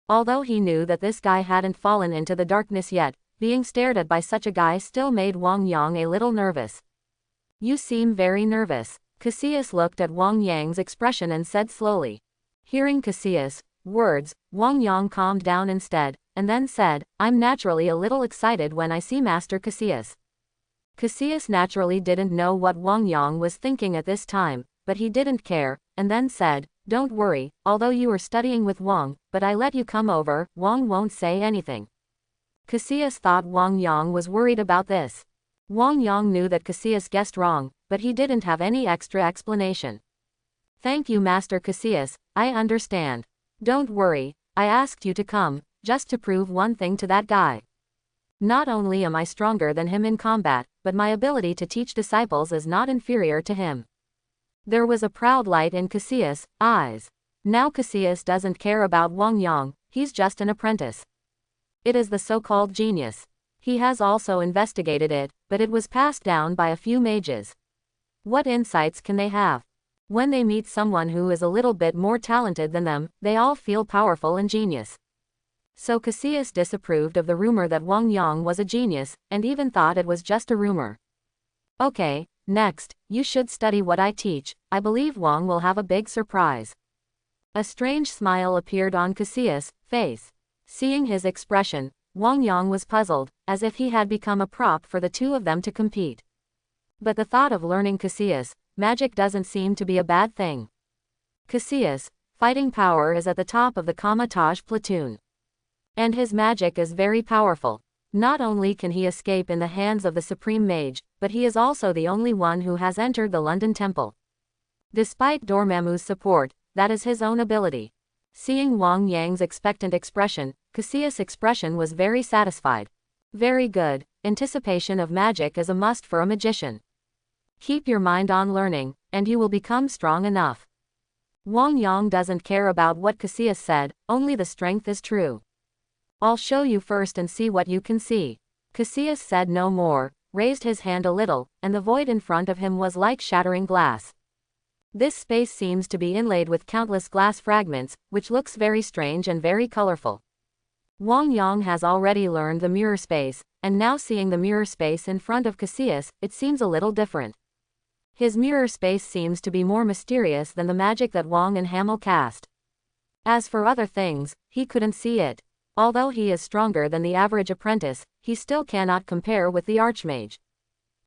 Although he knew that this guy hadn't fallen into the darkness yet, being stared at by such a guy still made Wang Yang a little nervous. "You seem very nervous." Cassius looked at Wang Yang's expression and said slowly. Hearing Cassius' words, Wang Yang calmed down instead, and then said, "I'm naturally a little excited when I see Master Cassius." Cassius naturally didn't know what Wang Yang was thinking at this time, but he didn't care, and then said, "Don't worry, although you were studying with Wang, but I let you come over, Wang won't say anything." Cassius thought Wang Yang was worried about this. Wang Yang knew that Cassius guessed wrong, but he didn't have any extra explanation. "Thank you, Master Cassius, I understand. Don't worry, I asked you to come, just to prove one thing to that guy. Not only am I stronger than him in combat, but my ability to teach disciples is not inferior to him." There was a proud light in Cassius' eyes. Now Cassius doesn't care about Wang Yang, he's just an apprentice. It is the so-called genius. He has also investigated it, but it was passed down by a few mages. What insights can they have? When they meet someone who is a little bit more talented than them, they all feel powerful and genius. So Cassius disapproved of the rumor that Wang Yang was a genius, and even thought it was just a rumor. "Okay, next, you should study what I teach. I believe Wang will have a big surprise." A strange smile appeared on Cassius' face. Seeing his expression, Wang Yang was puzzled, as if he had become a prop for the two of them to compete. But the thought of learning Cassius' magic doesn't seem to be a bad thing. Cassius' fighting power is at the top of the Kamataj platoon. And his magic is very powerful. Not only can he escape in the hands of the Supreme Mage, but he is also the only one who has entered the London Temple. Despite Dormammu's support, that is his own ability. Seeing Wang Yang's expectant expression, Cassius' expression was very satisfied. "Very good, anticipation of magic is a must for a magician. Keep your mind on learning, and you will become strong enough." Wang Yang doesn't care about what Cassius said, only the strength is true. "I'll show you first and see what you can see." Cassius said no more, raised his hand a little, and the void in front of him was like shattering glass. This space seems to be inlaid with countless glass fragments, which looks very strange and very colorful. Wang Yang has already learned the mirror space, and now seeing the mirror space in front of Cassius, it seems a little different. His mirror space seems to be more mysterious than the magic that Wang and Hamel cast. As for other things, he couldn't see it. Although he is stronger than the average apprentice, he still cannot compare with the Archmage.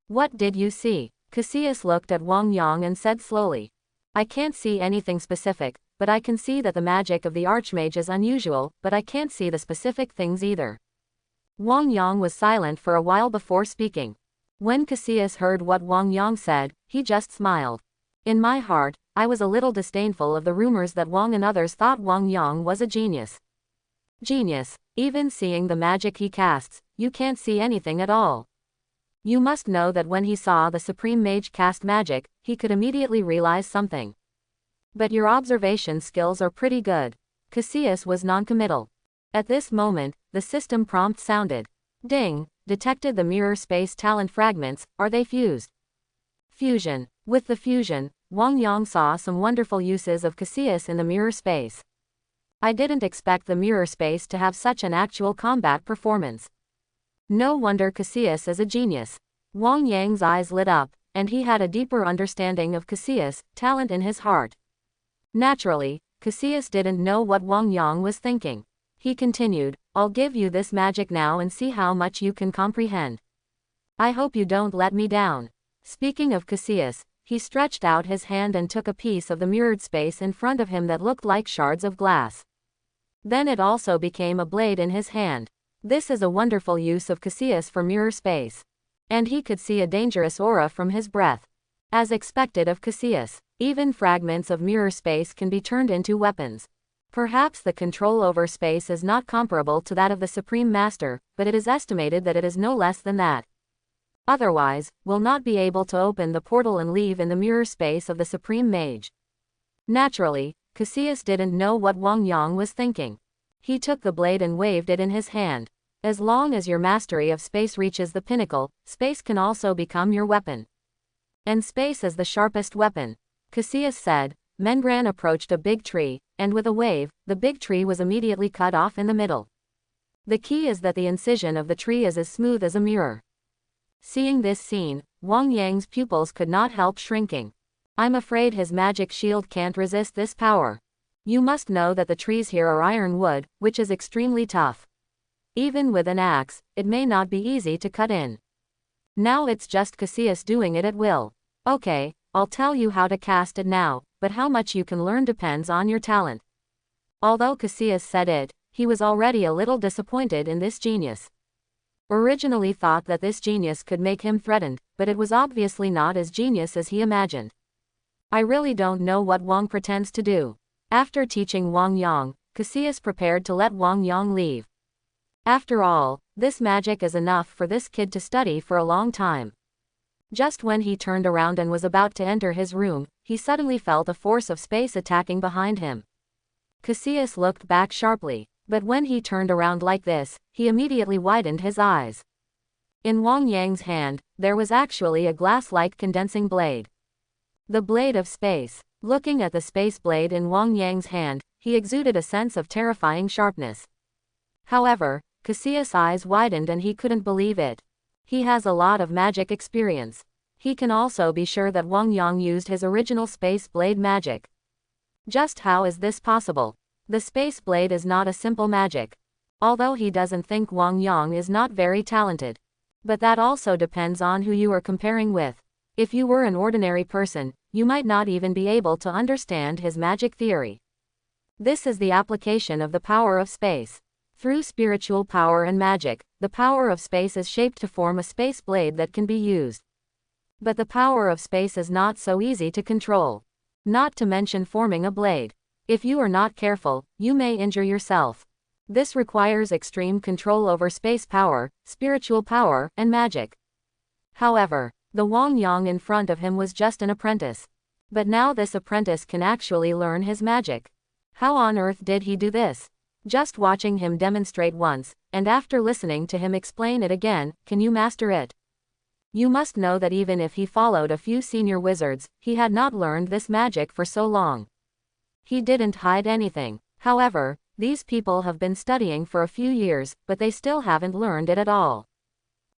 "What did you see?" Cassius looked at Wang Yang and said slowly. "I can't see anything specific, but I can see that the magic of the Archmage is unusual, but I can't see the specific things either." Wang Yang was silent for a while before speaking. When Cassius heard what Wang Yang said, he just smiled. "In my heart, I was a little disdainful of the rumors that Wang and others thought Wang Yang was a genius. Genius, even seeing the magic he casts, you can't see anything at all. You must know that when he saw the Supreme Mage cast magic, he could immediately realize something. But your observation skills are pretty good." Cassius was noncommittal. At this moment, the system prompt sounded. Ding, detected the mirror space talent fragments, are they fused? Fusion. With the fusion, Wang Yang saw some wonderful uses of Cassius in the mirror space. I didn't expect the mirror space to have such an actual combat performance. No wonder Cassius is a genius. Wang Yang's eyes lit up, and he had a deeper understanding of Cassius' talent in his heart. Naturally, Cassius didn't know what Wang Yang was thinking. He continued, "I'll give you this magic now and see how much you can comprehend. I hope you don't let me down." Speaking of Cassius, he stretched out his hand and took a piece of the mirrored space in front of him that looked like shards of glass. Then it also became a blade in his hand. This is a wonderful use of Cassius for mirror space. And he could see a dangerous aura from his breath. As expected of Cassius, even fragments of mirror space can be turned into weapons. Perhaps the control over space is not comparable to that of the Supreme Master, but it is estimated that it is no less than that. Otherwise, will not be able to open the portal and leave in the mirror space of the Supreme Mage. Naturally, Cassius didn't know what Wang Yang was thinking. He took the blade and waved it in his hand. As long as your mastery of space reaches the pinnacle, space can also become your weapon. And space is the sharpest weapon. Cassius said. Mengran approached a big tree, and with a wave, the big tree was immediately cut off in the middle. The key is that the incision of the tree is as smooth as a mirror. Seeing this scene, Wang Yang's pupils could not help shrinking. I'm afraid his magic shield can't resist this power. You must know that the trees here are iron wood, which is extremely tough. Even with an axe, it may not be easy to cut in. Now it's just Cassius doing it at will. Okay, I'll tell you how to cast it now, but how much you can learn depends on your talent. Although Cassius said it, he was already a little disappointed in this genius. Originally thought that this genius could make him threatened, but it was obviously not as genius as he imagined. I really don't know what Wang pretends to do. After teaching Wang Yang, Cassius prepared to let Wang Yang leave. After all, this magic is enough for this kid to study for a long time. Just when he turned around and was about to enter his room, he suddenly felt a force of space attacking behind him. Cassius looked back sharply, but when he turned around like this, he immediately widened his eyes. In Wang Yang's hand, there was actually a glass-like condensing blade. The blade of space. Looking at the space blade in Wang Yang's hand, he exuded a sense of terrifying sharpness. However, Cassius' eyes widened and he couldn't believe it. He has a lot of magic experience. He can also be sure that Wang Yang used his original space blade magic. Just how is this possible? The space blade is not a simple magic. Although he doesn't think Wang Yang is not very talented. But that also depends on who you are comparing with. If you were an ordinary person, you might not even be able to understand his magic theory. This is the application of the power of space. Through spiritual power and magic, the power of space is shaped to form a space blade that can be used. But the power of space is not so easy to control. Not to mention forming a blade. If you are not careful, you may injure yourself. This requires extreme control over space power, spiritual power, and magic. However, the Wang Yang in front of him was just an apprentice. But now this apprentice can actually learn his magic. How on earth did he do this? Just watching him demonstrate once, and after listening to him explain it again, can you master it? You must know that even if he followed a few senior wizards, he had not learned this magic for so long. He didn't hide anything. However, these people have been studying for a few years, but they still haven't learned it at all.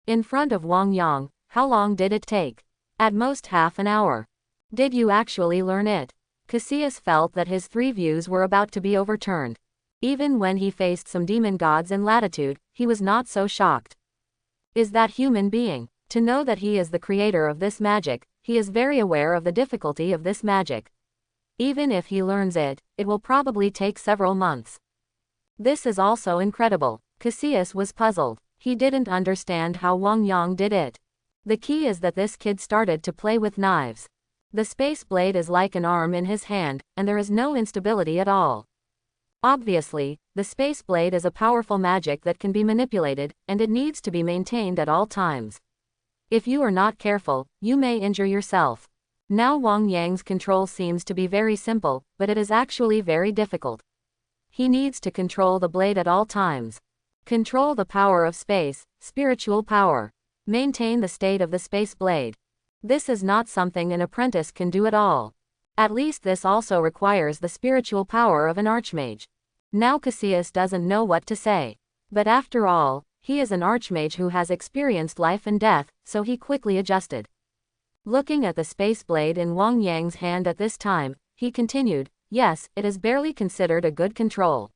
In front of Wang Yang, how long did it take? At most half an hour. Did you actually learn it? Cassius felt that his 3 views were about to be overturned. Even when he faced some demon gods in latitude, he was not so shocked. Is that human being? To know that he is the creator of this magic, he is very aware of the difficulty of this magic. Even if he learns it, it will probably take several months. This is also incredible. Cassius was puzzled. He didn't understand how Wang Yang did it. The key is that this kid started to play with knives. The space blade is like an arm in his hand, and there is no instability at all. Obviously, the space blade is a powerful magic that can be manipulated, and it needs to be maintained at all times. If you are not careful, you may injure yourself. Now Wang Yang's control seems to be very simple, but it is actually very difficult. He needs to control the blade at all times. Control the power of space, spiritual power. Maintain the state of the space blade. This is not something an apprentice can do at all. At least this also requires the spiritual power of an archmage. Now Cassius doesn't know what to say. But after all, he is an archmage who has experienced life and death, so he quickly adjusted. Looking at the space blade in Wang Yang's hand at this time, he continued, yes, it is barely considered a good control.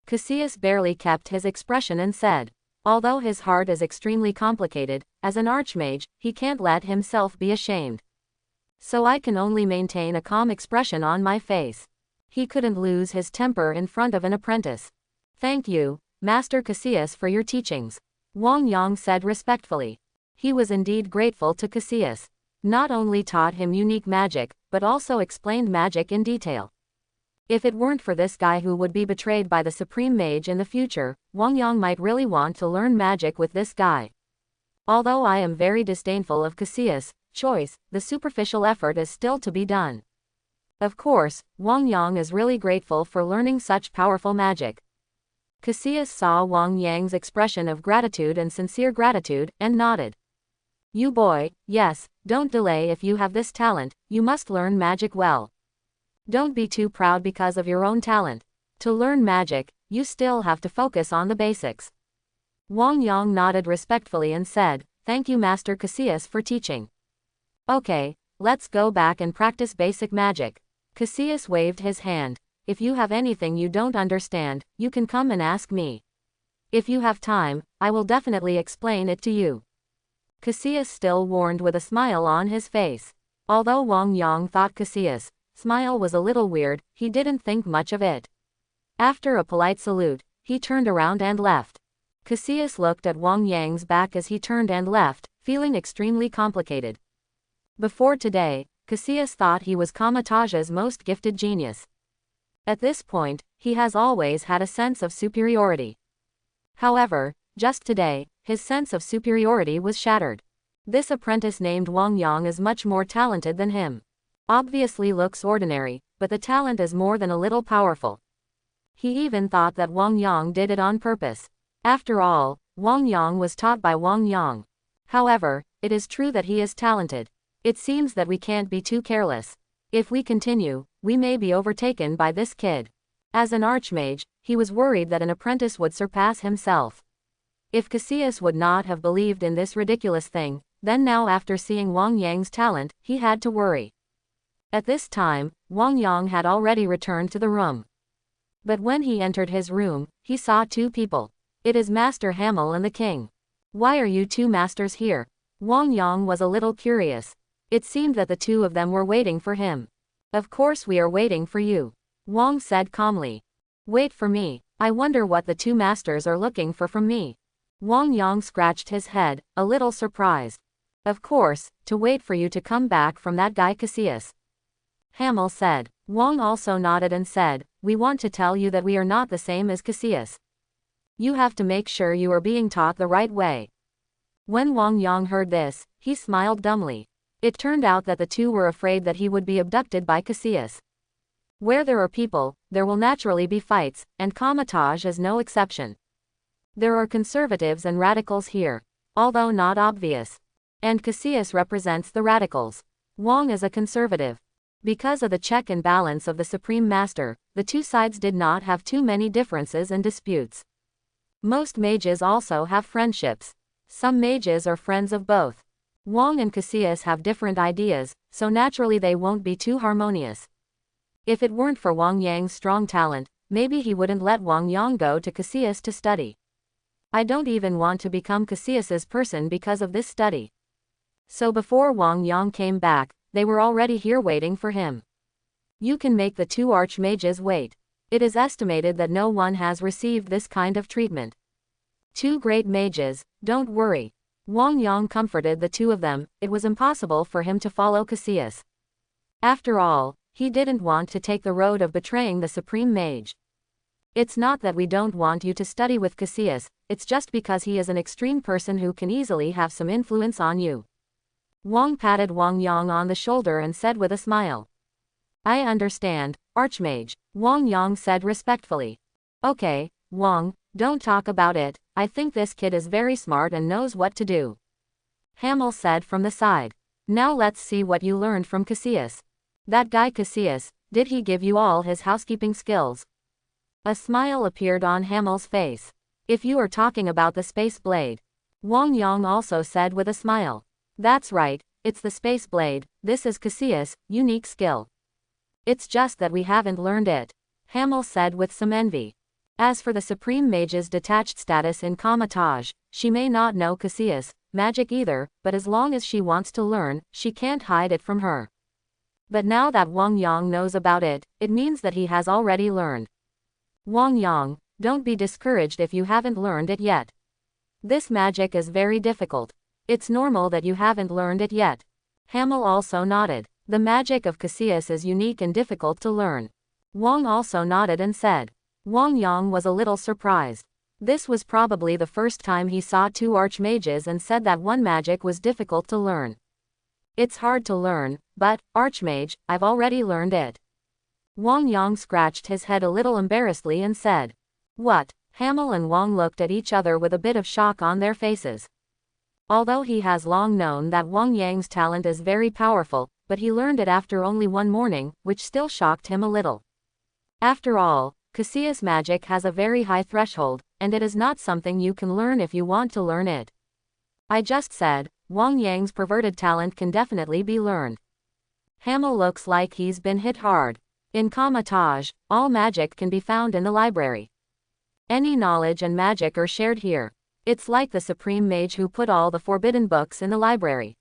Cassius barely kept his expression and said, although his heart is extremely complicated, as an archmage, he can't let himself be ashamed. So I can only maintain a calm expression on my face. He couldn't lose his temper in front of an apprentice. Thank you, Master Cassius, for your teachings. Wang Yang said respectfully. He was indeed grateful to Cassius. Not only taught him unique magic, but also explained magic in detail. If it weren't for this guy who would be betrayed by the Supreme Mage in the future, Wang Yang might really want to learn magic with this guy. Although I am very disdainful of Cassius' choice, the superficial effort is still to be done. Of course, Wang Yang is really grateful for learning such powerful magic. Cassius saw Wang Yang's expression of gratitude and sincere gratitude, and nodded. You boy, yes, don't delay if you have this talent, you must learn magic well. Don't be too proud because of your own talent. To learn magic, you still have to focus on the basics. Wang Yang nodded respectfully and said, Thank you Master Cassius for teaching. Okay, let's go back and practice basic magic. Cassius waved his hand. If you have anything you don't understand, you can come and ask me. If you have time, I will definitely explain it to you. Cassius still warned with a smile on his face. Although Wang Yang thought Cassius' smile was a little weird, he didn't think much of it. After a polite salute, he turned around and left. Cassius looked at Wang Yang's back as he turned and left, feeling extremely complicated. Before today, Cassius thought he was Kamatage's most gifted genius. At this point, he has always had a sense of superiority. However, just today, his sense of superiority was shattered. This apprentice named Wang Yang is much more talented than him. Obviously looks ordinary, but the talent is more than a little powerful. He even thought that Wang Yang did it on purpose. After all, Wang Yang was taught by Wang Yang. However, it is true that he is talented. It seems that we can't be too careless. If we continue, we may be overtaken by this kid. As an archmage, he was worried that an apprentice would surpass himself. If Cassius would not have believed in this ridiculous thing, then now after seeing Wang Yang's talent, he had to worry. At this time, Wang Yang had already returned to the room. But when he entered his room, he saw two people. It is Master Hamel and the king. Why are you two masters here? Wang Yang was a little curious. It seemed that the two of them were waiting for him. Of course we are waiting for you, Wang said calmly. Wait for me, I wonder what the two masters are looking for from me. Wang Yang scratched his head, a little surprised. Of course, to wait for you to come back from that guy Cassius, Hamel said. Wang also nodded and said, We want to tell you that we are not the same as Cassius. You have to make sure you are being taught the right way. When Wang Yang heard this, he smiled dumbly. It turned out that the two were afraid that he would be abducted by Cassius. Where there are people, there will naturally be fights, and Kamatage is no exception. There are conservatives and radicals here, although not obvious. And Cassius represents the radicals. Wang is a conservative. Because of the check and balance of the Supreme Master, the two sides did not have too many differences and disputes. Most mages also have friendships. Some mages are friends of both. Wang and Cassius have different ideas, so naturally they won't be too harmonious. If it weren't for Wang Yang's strong talent, maybe he wouldn't let Wang Yang go to Cassius to study. I don't even want to become Cassius's person because of this study. So before Wang Yang came back, they were already here waiting for him. You can make the two archmages wait. It is estimated that no one has received this kind of treatment. Two great mages, don't worry. Wang Yang comforted the two of them. It was impossible for him to follow Cassius. After all, he didn't want to take the road of betraying the Supreme Mage. It's not that we don't want you to study with Cassius, it's just because he is an extreme person who can easily have some influence on you. Wang patted Wang Yang on the shoulder and said with a smile. I understand, Archmage, Wang Yang said respectfully. Okay, Wang, don't talk about it, I think this kid is very smart and knows what to do, Hamel said from the side. Now let's see what you learned from Cassius. That guy Cassius, did he give you all his housekeeping skills? A smile appeared on Hamel's face. If you are talking about the space blade, Wang Yang also said with a smile. That's right, it's the space blade, this is Cassius' unique skill. It's just that we haven't learned it, Hamel said with some envy. As for the Supreme Mage's detached status in Kamatage, she may not know Cassius' magic either, but as long as she wants to learn, she can't hide it from her. But now that Wang Yang knows about it, it means that he has already learned. Wang Yang, don't be discouraged if you haven't learned it yet. This magic is very difficult. It's normal that you haven't learned it yet. Hamel also nodded. The magic of Cassius is unique and difficult to learn. Wang also nodded and said. Wang Yang was a little surprised. This was probably the first time he saw two archmages and said that one magic was difficult to learn. It's hard to learn, but, archmage, I've already learned it. Wang Yang scratched his head a little embarrassedly and said. What? Hamel and Wang looked at each other with a bit of shock on their faces. Although he has long known that Wang Yang's talent is very powerful, but he learned it after only one morning, which still shocked him a little. After all, Cassius magic has a very high threshold, and it is not something you can learn if you want to learn it. I just said, Wang Yang's perverted talent can definitely be learned. Hamel looks like he's been hit hard. In Kamatage, all magic can be found in the library. Any knowledge and magic are shared here. It's like the supreme mage who put all the forbidden books in the library.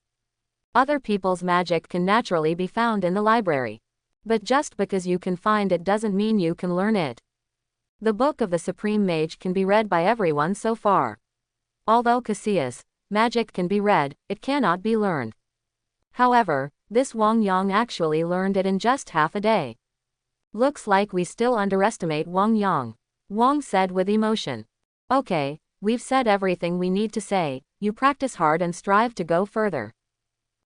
Other people's magic can naturally be found in the library. But just because you can find it doesn't mean you can learn it. The book of the supreme mage can be read by everyone so far. Although Cassius magic can be read, it cannot be learned. However, this Wang Yang actually learned it in just half a day. Looks like we still underestimate Wang Yang. Wang said with emotion. Okay, we've said everything we need to say, you practice hard and strive to go further.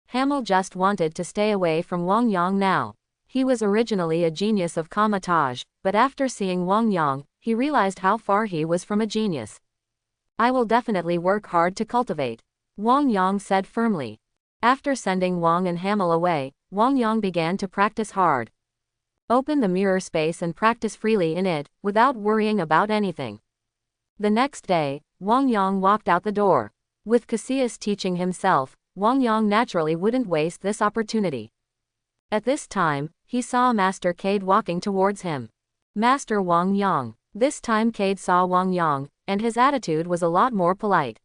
Hamel just wanted to stay away from Wang Yang now. He was originally a genius of Kamatage, but after seeing Wang Yang, he realized how far he was from a genius. I will definitely work hard to cultivate, Wang Yang said firmly. After sending Wang and Hamel away, Wang Yang began to practice hard. Open the mirror space and practice freely in it, without worrying about anything. The next day, Wang Yang walked out the door. With Cassius teaching himself, Wang Yang naturally wouldn't waste this opportunity. At this time, he saw Master Cade walking towards him. Master Wang Yang. This time Cade saw Wang Yang, and his attitude was a lot more polite.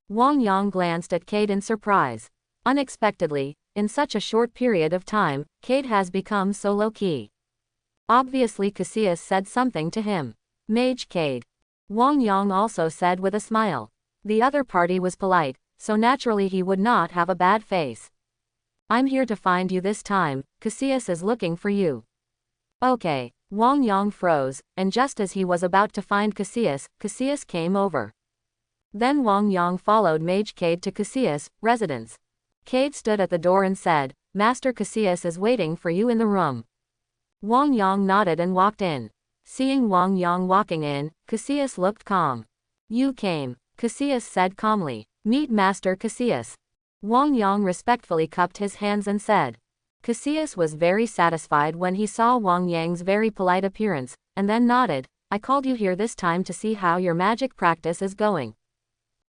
Wang Yang glanced at Cade in surprise. Unexpectedly, in such a short period of time, Cade has become so low-key. Obviously Cassius said something to him. Mage Cade. Wang Yang also said with a smile. The other party was polite, so naturally he would not have a bad face. I'm here to find you this time, Cassius is looking for you. Okay. Wang Yang froze, and just as he was about to find Cassius, Cassius came over. Then Wang Yang followed Mage Cade to Cassius' residence. Cade stood at the door and said, Master Cassius is waiting for you in the room. Wang Yang nodded and walked in. Seeing Wang Yang walking in, Cassius looked calm. You came, Cassius said calmly. Meet Master Cassius. Wang Yang respectfully cupped his hands and said. Cassius was very satisfied when he saw Wang Yang's very polite appearance, and then nodded. I called you here this time to see how your magic practice is going.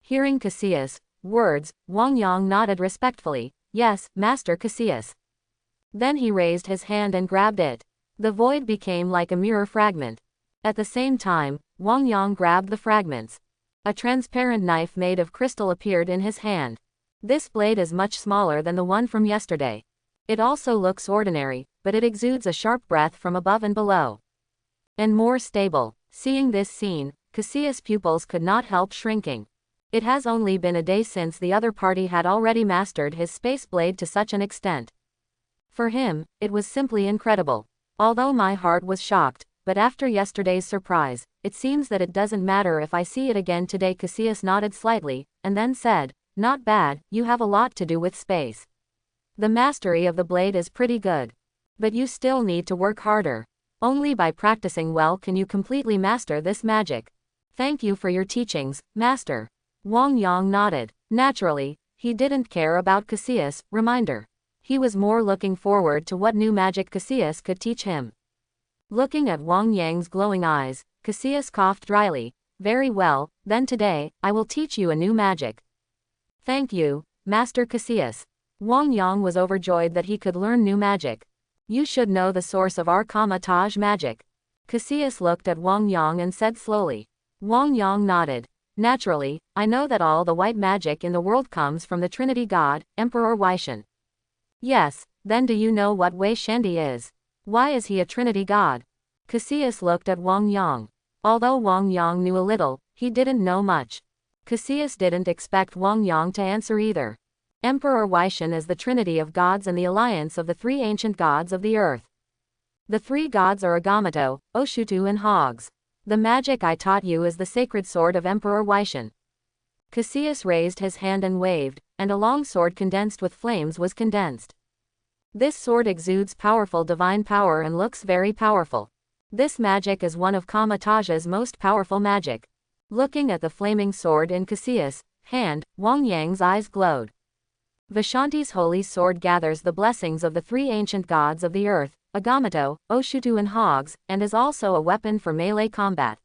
Hearing Cassius' words, Wang Yang nodded respectfully. Yes, Master Cassius. Then he raised his hand and grabbed it. The void became like a mirror fragment. At the same time, Wang Yang grabbed the fragments. A transparent knife made of crystal appeared in his hand. This blade is much smaller than the one from yesterday. It also looks ordinary, but it exudes a sharp breath from above and below. And more stable. Seeing this scene, Cassius' pupils could not help shrinking. It has only been a day since the other party had already mastered his space blade to such an extent. For him, it was simply incredible. Although my heart was shocked, but after yesterday's surprise, it seems that it doesn't matter if I see it again today. Cassius nodded slightly, and then said, Not bad, you have a lot to do with space. The mastery of the blade is pretty good. But you still need to work harder. Only by practicing well can you completely master this magic. Thank you for your teachings, Master. Wang Yang nodded. Naturally, he didn't care about Cassius' reminder. He was more looking forward to what new magic Cassius could teach him. Looking at Wang Yang's glowing eyes, Cassius coughed dryly. Very well, then today, I will teach you a new magic. Thank you, Master Cassius. Wang Yang was overjoyed that he could learn new magic. You should know the source of our Kamatage magic. Cassius looked at Wang Yang and said slowly. Wang Yang nodded. Naturally, I know that all the white magic in the world comes from the Trinity God, Emperor Weishan. Yes, then do you know what Wei Shandi is? Why is he a Trinity God? Cassius looked at Wang Yang. Although Wang Yang knew a little, he didn't know much. Cassius didn't expect Wang Yang to answer either. Emperor Weishan is the Trinity of gods and the alliance of the three ancient gods of the earth. The three gods are Agamotto, Oshutu and Hogs. The magic I taught you is the sacred sword of Emperor Weixin. Cassius raised his hand and waved, and a long sword condensed with flames was condensed. This sword exudes powerful divine power and looks very powerful. This magic is one of Kamataj's most powerful magic. Looking at the flaming sword in Cassius' hand, Wang Yang's eyes glowed. Vishanti's holy sword gathers the blessings of the three ancient gods of the earth, Agamotto, Oshutu and Hogs, and is also a weapon for melee combat.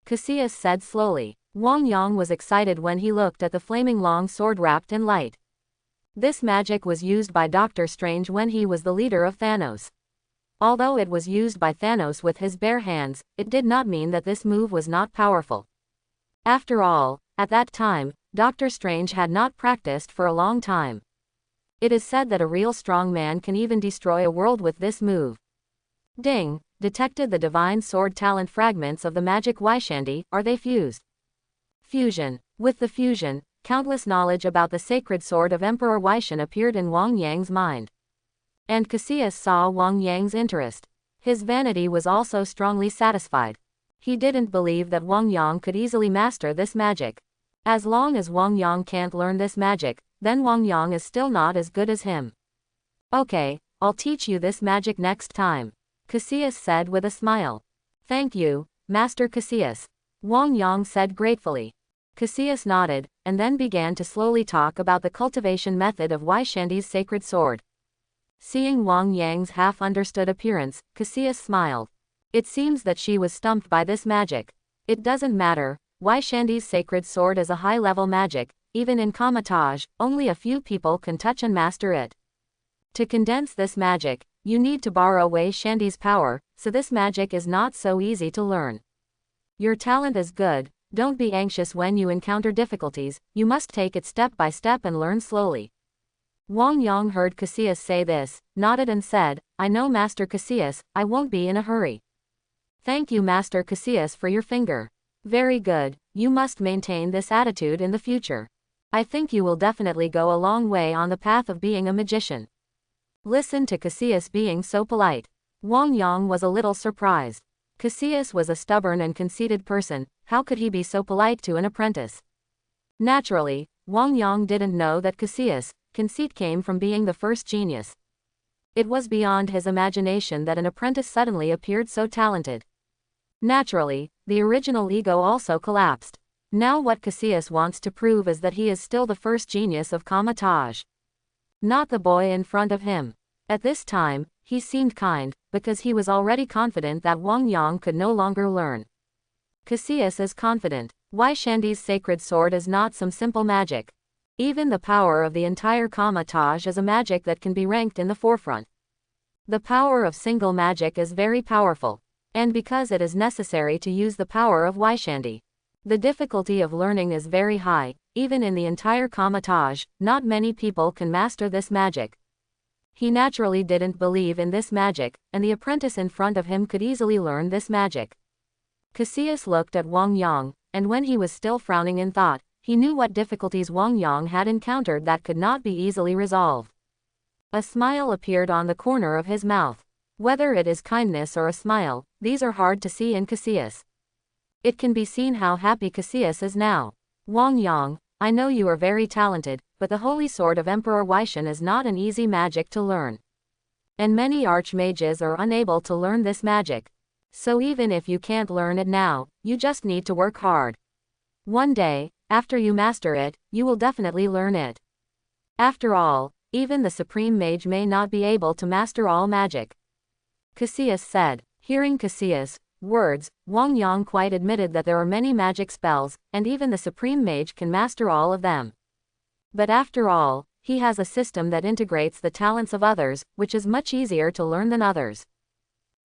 Cassius said slowly. Wang Yang was excited when he looked at the flaming long sword wrapped in light. This magic was used by Doctor Strange when he was the leader of Thanos. Although it was used by Thanos with his bare hands, it did not mean that this move was not powerful. After all, at that time, Doctor Strange had not practiced for a long time. It is said that a real strong man can even destroy a world with this move. Ding! Detected the divine sword talent fragments of the magic Waishandi, are they fused? Fusion. With the fusion, countless knowledge about the sacred sword of Emperor Weixin appeared in Wang Yang's mind. And Cassius saw Wang Yang's interest. His vanity was also strongly satisfied. He didn't believe that Wang Yang could easily master this magic. As long as Wang Yang can't learn this magic, then Wang Yang is still not as good as him. Okay, I'll teach you this magic next time, Cassius said with a smile. Thank you, Master Cassius, Wang Yang said gratefully. Cassius nodded, and then began to slowly talk about the cultivation method of Waishandi's sacred sword. Seeing Wang Yang's half-understood appearance, Cassius smiled. It seems that she was stumped by this magic. It doesn't matter, Waishandi's sacred sword is a high-level magic, even in Kamataj, only a few people can touch and master it. To condense this magic, you need to borrow Waishandi's power, so this magic is not so easy to learn. Your talent is good, don't be anxious when you encounter difficulties, you must take it step by step and learn slowly. Wang Yang heard Cassius say this, nodded and said, I know Master Cassius, I won't be in a hurry. Thank you Master Cassius for your finger. Very good, you must maintain this attitude in the future. I think you will definitely go a long way on the path of being a magician. Listen to Cassius being so polite. Wang Yang was a little surprised. Cassius was a stubborn and conceited person, how could he be so polite to an apprentice? Naturally, Wang Yang didn't know that Cassius' conceit came from being the first genius. It was beyond his imagination that an apprentice suddenly appeared so talented. Naturally, the original ego also collapsed. Now what Cassius wants to prove is that he is still the first genius of Kamataj. Not the boy in front of him. At this time, he seemed kind, because he was already confident that Wang Yang could no longer learn. Cassius is confident. Waishandi's sacred sword is not some simple magic. Even the power of the entire Kamataj is a magic that can be ranked in the forefront. The power of single magic is very powerful. And because it is necessary to use the power of Waishandi, the difficulty of learning is very high, even in the entire Kamataj, not many people can master this magic. He naturally didn't believe in this magic, and the apprentice in front of him could easily learn this magic. Cassius looked at Wang Yang, and when he was still frowning in thought, he knew what difficulties Wang Yang had encountered that could not be easily resolved. A smile appeared on the corner of his mouth. Whether it is kindness or a smile, these are hard to see in Cassius. It can be seen how happy Cassius is now. Wang Yang, I know you are very talented, but the holy sword of Emperor Weixin is not an easy magic to learn. And many archmages are unable to learn this magic. So even if you can't learn it now, you just need to work hard. One day, after you master it, you will definitely learn it. After all, even the supreme mage may not be able to master all magic. Cassius said. Hearing Cassius' words, Wang Yang quite admitted that there are many magic spells, and even the supreme mage can master all of them. But after all, he has a system that integrates the talents of others, which is much easier to learn than others.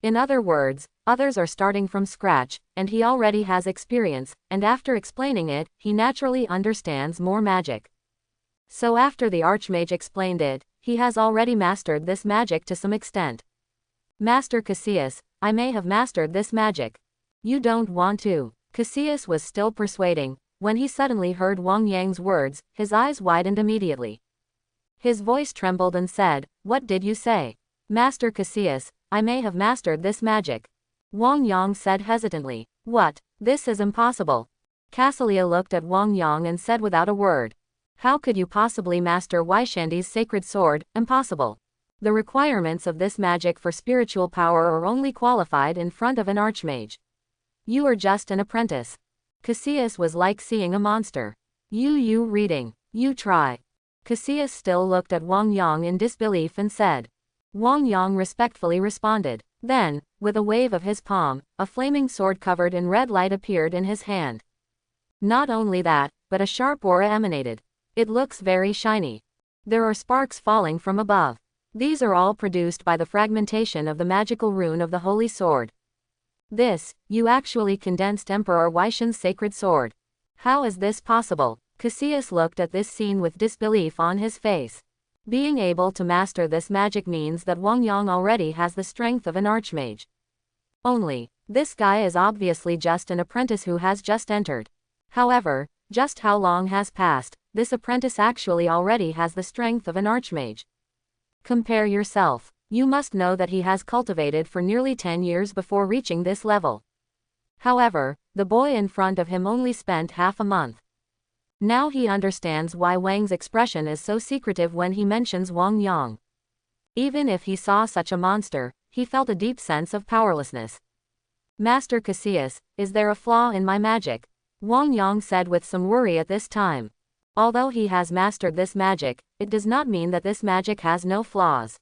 In other words, others are starting from scratch, and he already has experience, and after explaining it, he naturally understands more magic. So after the archmage explained it, he has already mastered this magic to some extent. Master Cassius, I may have mastered this magic. You don't want to. Cassius was still persuading. When he suddenly heard Wang Yang's words, his eyes widened immediately. His voice trembled and said, What did you say? Master Cassius, I may have mastered this magic. Wang Yang said hesitantly. What? This is impossible. Cassiolia looked at Wang Yang and said without a word. How could you possibly master Waishandi's sacred sword? Impossible. The requirements of this magic for spiritual power are only qualified in front of an archmage. You are just an apprentice. Cassius was like seeing a monster. You reading. You try. Cassius still looked at Wang Yang in disbelief and said. Wang Yang respectfully responded. Then, with a wave of his palm, a flaming sword covered in red light appeared in his hand. Not only that, but a sharp aura emanated. It looks very shiny. There are sparks falling from above. These are all produced by the fragmentation of the magical rune of the holy sword. This, you actually condensed Emperor Waishan's sacred sword. How is this possible? Cassius looked at this scene with disbelief on his face. Being able to master this magic means that Wang Yang already has the strength of an archmage. Only, this guy is obviously just an apprentice who has just entered. However, just how long has passed, this apprentice actually already has the strength of an archmage. Compare yourself. You must know that he has cultivated for nearly 10 years before reaching this level. However, the boy in front of him only spent half a month. Now he understands why Wang's expression is so secretive when he mentions Wang Yang. Even if he saw such a monster, he felt a deep sense of powerlessness. Master Cassius, is there a flaw in my magic? Wang Yang said with some worry at this time. Although he has mastered this magic, it does not mean that this magic has no flaws.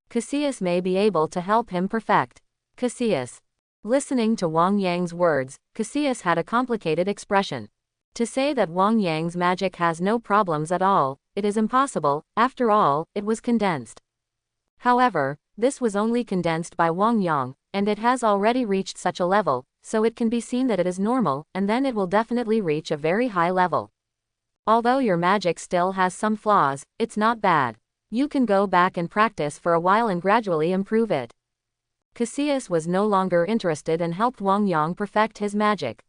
Cassius may be able to help him perfect. Cassius. Listening to Wang Yang's words, Cassius had a complicated expression. To say that Wang Yang's magic has no problems at all, it is impossible. After all, it was condensed. However, this was only condensed by Wang Yang, and it has already reached such a level, so it can be seen that it is normal, and then it will definitely reach a very high level. Although your magic still has some flaws, it's not bad. You can go back and practice for a while and gradually improve it. Cassius was no longer interested and helped Wang Yang perfect his magic.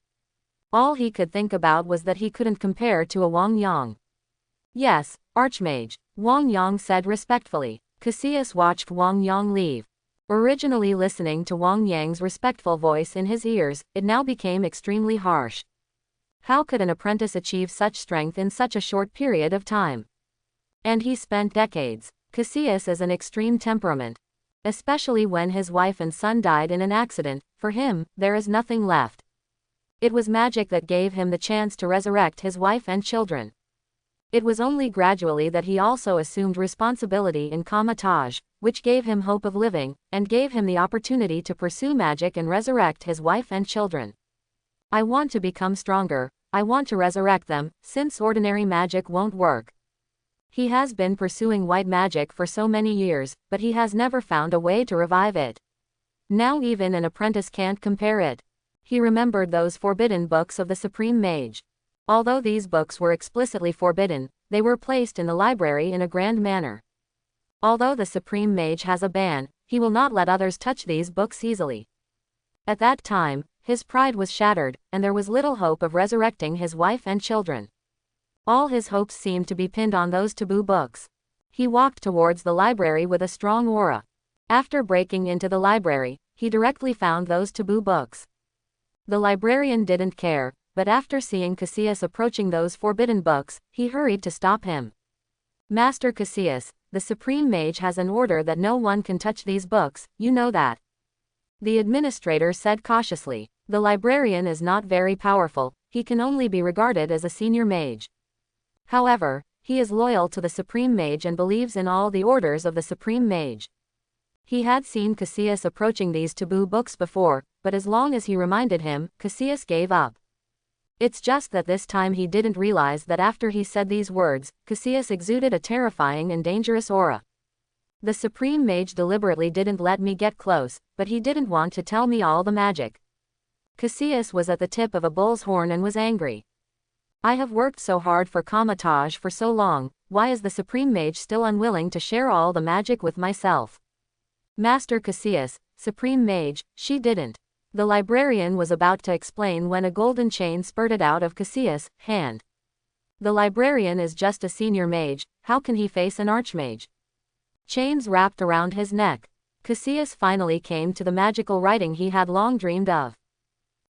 All he could think about was that he couldn't compare to a Wang Yang. Yes, Archmage, Wang Yang said respectfully. Cassius watched Wang Yang leave. Originally listening to Wang Yang's respectful voice in his ears, it now became extremely harsh. How could an apprentice achieve such strength in such a short period of time? And he spent decades. Cassius is an extreme temperament. Especially when his wife and son died in an accident, for him, there is nothing left. It was magic that gave him the chance to resurrect his wife and children. It was only gradually that he also assumed responsibility in Kamatage, which gave him hope of living, and gave him the opportunity to pursue magic and resurrect his wife and children. I want to become stronger, I want to resurrect them, since ordinary magic won't work. He has been pursuing white magic for so many years, but he has never found a way to revive it. Now even an apprentice can't compare it. He remembered those forbidden books of the Supreme Mage. Although these books were explicitly forbidden, they were placed in the library in a grand manner. Although the Supreme Mage has a ban, he will not let others touch these books easily. At that time, his pride was shattered, and there was little hope of resurrecting his wife and children. All his hopes seemed to be pinned on those taboo books. He walked towards the library with a strong aura. After breaking into the library, he directly found those taboo books. The librarian didn't care, but after seeing Cassius approaching those forbidden books, he hurried to stop him. Master Cassius, the Supreme Mage has an order that no one can touch these books, you know that. The administrator said cautiously. The librarian is not very powerful, he can only be regarded as a senior mage. However, he is loyal to the Supreme Mage and believes in all the orders of the Supreme Mage. He had seen Cassius approaching these taboo books before, but as long as he reminded him, Cassius gave up. It's just that this time he didn't realize that after he said these words, Cassius exuded a terrifying and dangerous aura. The Supreme Mage deliberately didn't let me get close, but he didn't want to tell me all the magic. Cassius was at the tip of a bull's horn and was angry. I have worked so hard for Kamatage for so long, why is the Supreme Mage still unwilling to share all the magic with myself? Master Cassius, Supreme Mage, she didn't. The librarian was about to explain when a golden chain spurted out of Cassius' hand. The librarian is just a senior mage, how can he face an archmage? chains wrapped around his neck. Cassius finally came to the magical writing he had long dreamed of.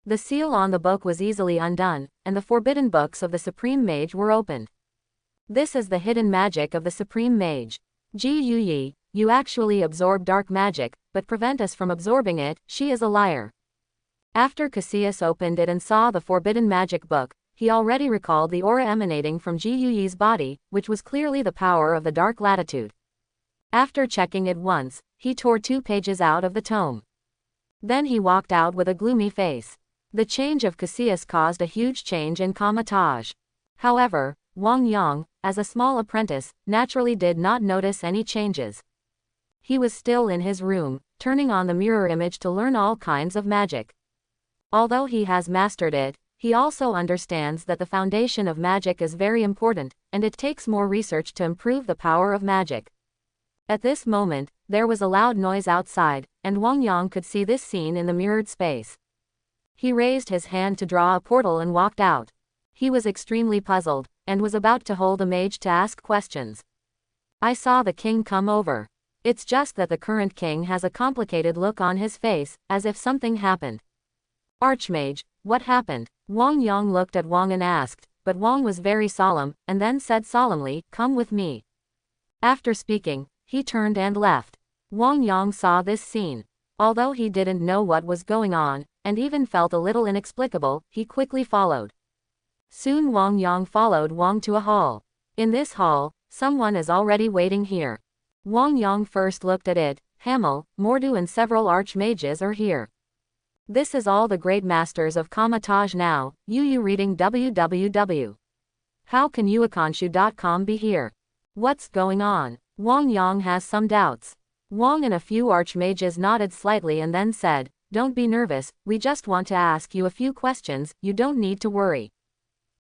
The seal on the book was easily undone, and the forbidden books of the Supreme Mage were opened. This is the hidden magic of the Supreme Mage. Yi, you actually absorb dark magic, but prevent us from absorbing it. She is a liar. After Cassius opened it and saw the forbidden magic book, he already recalled the aura emanating from Jiyi's body, which was clearly the power of the Dark Latitude. After checking it once, he tore 2 pages out of the tome. Then he walked out with a gloomy face. The change of Cassius caused a huge change in Kamatage. However, Wang Yang, as a small apprentice, naturally did not notice any changes. He was still in his room, turning on the mirror image to learn all kinds of magic. Although he has mastered it, he also understands that the foundation of magic is very important, and it takes more research to improve the power of magic. At this moment, there was a loud noise outside, and Wang Yang could see this scene in the mirrored space. He raised his hand to draw a portal and walked out. He was extremely puzzled, and was about to hold a mage to ask questions. I saw the king come over. It's just that the current king has a complicated look on his face, as if something happened. Archmage, what happened? Wang Yang looked at Wang and asked, but Wang was very solemn, and then said solemnly, come with me. After speaking, he turned and left. Wang Yang saw this scene. Although he didn't know what was going on, and even felt a little inexplicable, he quickly followed. Soon Wang Yang followed Wang to a hall. In this hall, someone is already waiting here. Wang Yang first looked at it. Hamel, Mordu and several archmages are here. This is all the great masters of Kamatage now. You reading www. How can Yuakanshu.com be here? What's going on? Wang Yang has some doubts. Wang and a few archmages nodded slightly and then said, don't be nervous, we just want to ask you a few questions, you don't need to worry.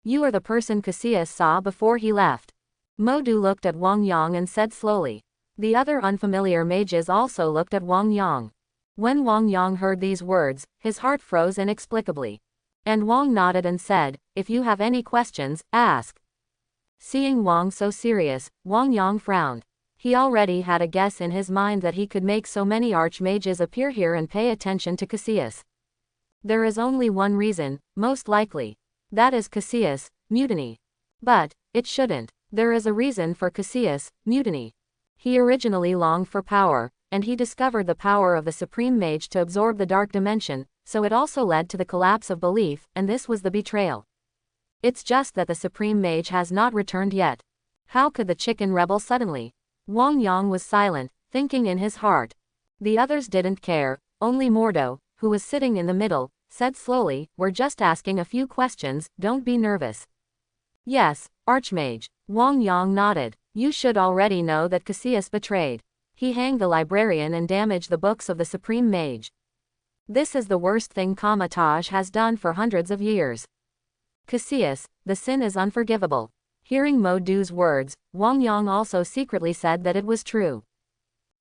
You are the person Cassius saw before he left. Modu looked at Wang Yang and said slowly. The other unfamiliar mages also looked at Wang Yang. When Wang Yang heard these words, his heart froze inexplicably. And Wang nodded and said, if you have any questions, ask. Seeing Wang so serious, Wang Yang frowned. He already had a guess in his mind that he could make so many archmages appear here and pay attention to Cassius. There is only one reason, most likely. That is Cassius, mutiny. But, it shouldn't. There is a reason for Cassius, mutiny. He originally longed for power, and he discovered the power of the Supreme Mage to absorb the Dark Dimension, so it also led to the collapse of belief, and this was the betrayal. It's just that the Supreme Mage has not returned yet. How could the chicken rebel suddenly? Wang Yang was silent, thinking in his heart. The others didn't care, only Mordo, who was sitting in the middle, said slowly, we're just asking a few questions, don't be nervous. Yes, Archmage. Wang Yang nodded. You should already know that Cassius betrayed. He hanged the librarian and damaged the books of the Supreme Mage. This is the worst thing Kamatage has done for hundreds of years. Cassius, the sin is unforgivable. Hearing Modu's words, Wang Yang also secretly said that it was true.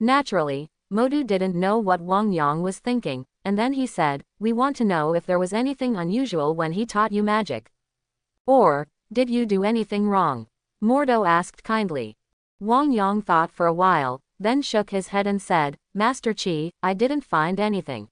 Naturally, Modu didn't know what Wang Yang was thinking, and then he said, we want to know if there was anything unusual when he taught you magic. Or, did you do anything wrong? Mordo asked kindly. Wang Yang thought for a while, then shook his head and said, Master Qi, I didn't find anything.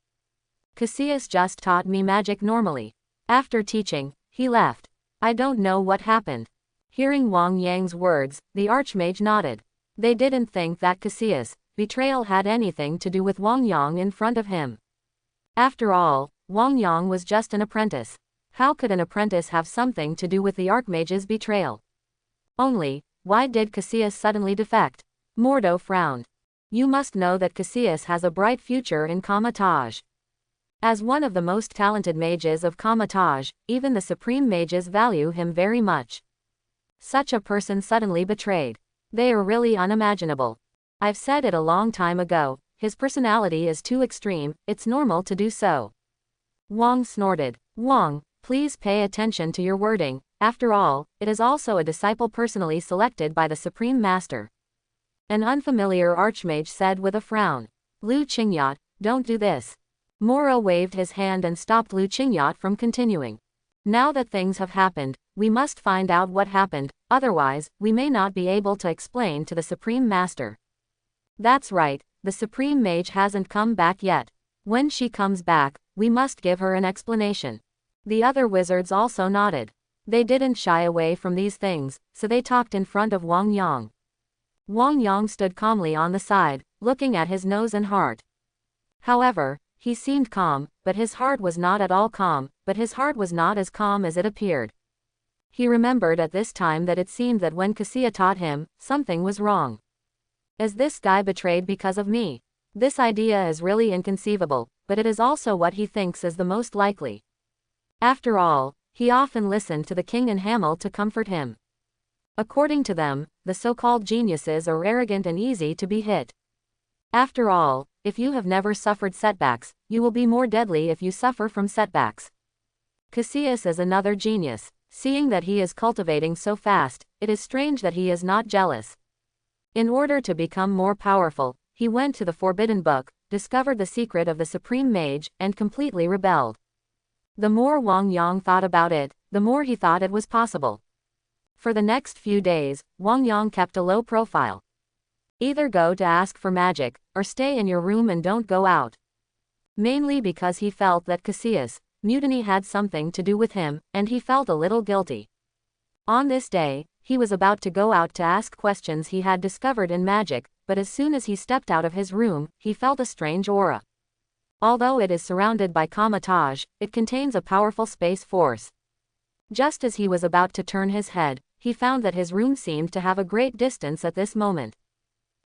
Cassius just taught me magic normally. After teaching, he left. I don't know what happened. Hearing Wang Yang's words, the Archmage nodded. They didn't think that Cassius' betrayal had anything to do with Wang Yang in front of him. After all, Wang Yang was just an apprentice. How could an apprentice have something to do with the Archmage's betrayal? Only, why did Cassius suddenly defect? Mordo frowned. You must know that Cassius has a bright future in Kamatage. As one of the most talented mages of Kamatage, even the Supreme Mages value him very much. Such a person suddenly betrayed. They are really unimaginable. I've said it a long time ago, his personality is too extreme, it's normal to do so. Wang snorted. Wang, please pay attention to your wording, after all, it is also a disciple personally selected by the Supreme Master. An unfamiliar archmage said with a frown. Lu Qingyat, don't do this. Moro waved his hand and stopped Lu Qingyat from continuing. Now that things have happened, we must find out what happened, otherwise, we may not be able to explain to the Supreme Master. That's right, the Supreme Mage hasn't come back yet. When she comes back, we must give her an explanation. The other wizards also nodded. They didn't shy away from these things, so they talked in front of Wang Yang. Wang Yang stood calmly on the side, looking at his nose and heart. However, he seemed calm, but his heart was not at all calm, but his heart was not as calm as it appeared. He remembered at this time that it seemed that when Cassia taught him, something was wrong. Is this guy betrayed because of me? This idea is really inconceivable, but it is also what he thinks is the most likely. After all, he often listened to the king and Hamel to comfort him. According to them, the so-called geniuses are arrogant and easy to be hit. After all, if you have never suffered setbacks, you will be more deadly if you suffer from setbacks. Cassius is another genius. Seeing that he is cultivating so fast, it is strange that he is not jealous. In order to become more powerful, he went to the Forbidden Book, discovered the secret of the Supreme Mage, and completely rebelled. The more Wang Yang thought about it, the more he thought it was possible. For the next few days, Wang Yang kept a low profile. Either go to ask for magic, or stay in your room and don't go out. Mainly because he felt that Cassius' mutiny had something to do with him, and he felt a little guilty. On this day, he was about to go out to ask questions he had discovered in magic, but as soon as he stepped out of his room, he felt a strange aura. Although it is surrounded by Kamatage, it contains a powerful space force. Just as he was about to turn his head, he found that his room seemed to have a great distance at this moment.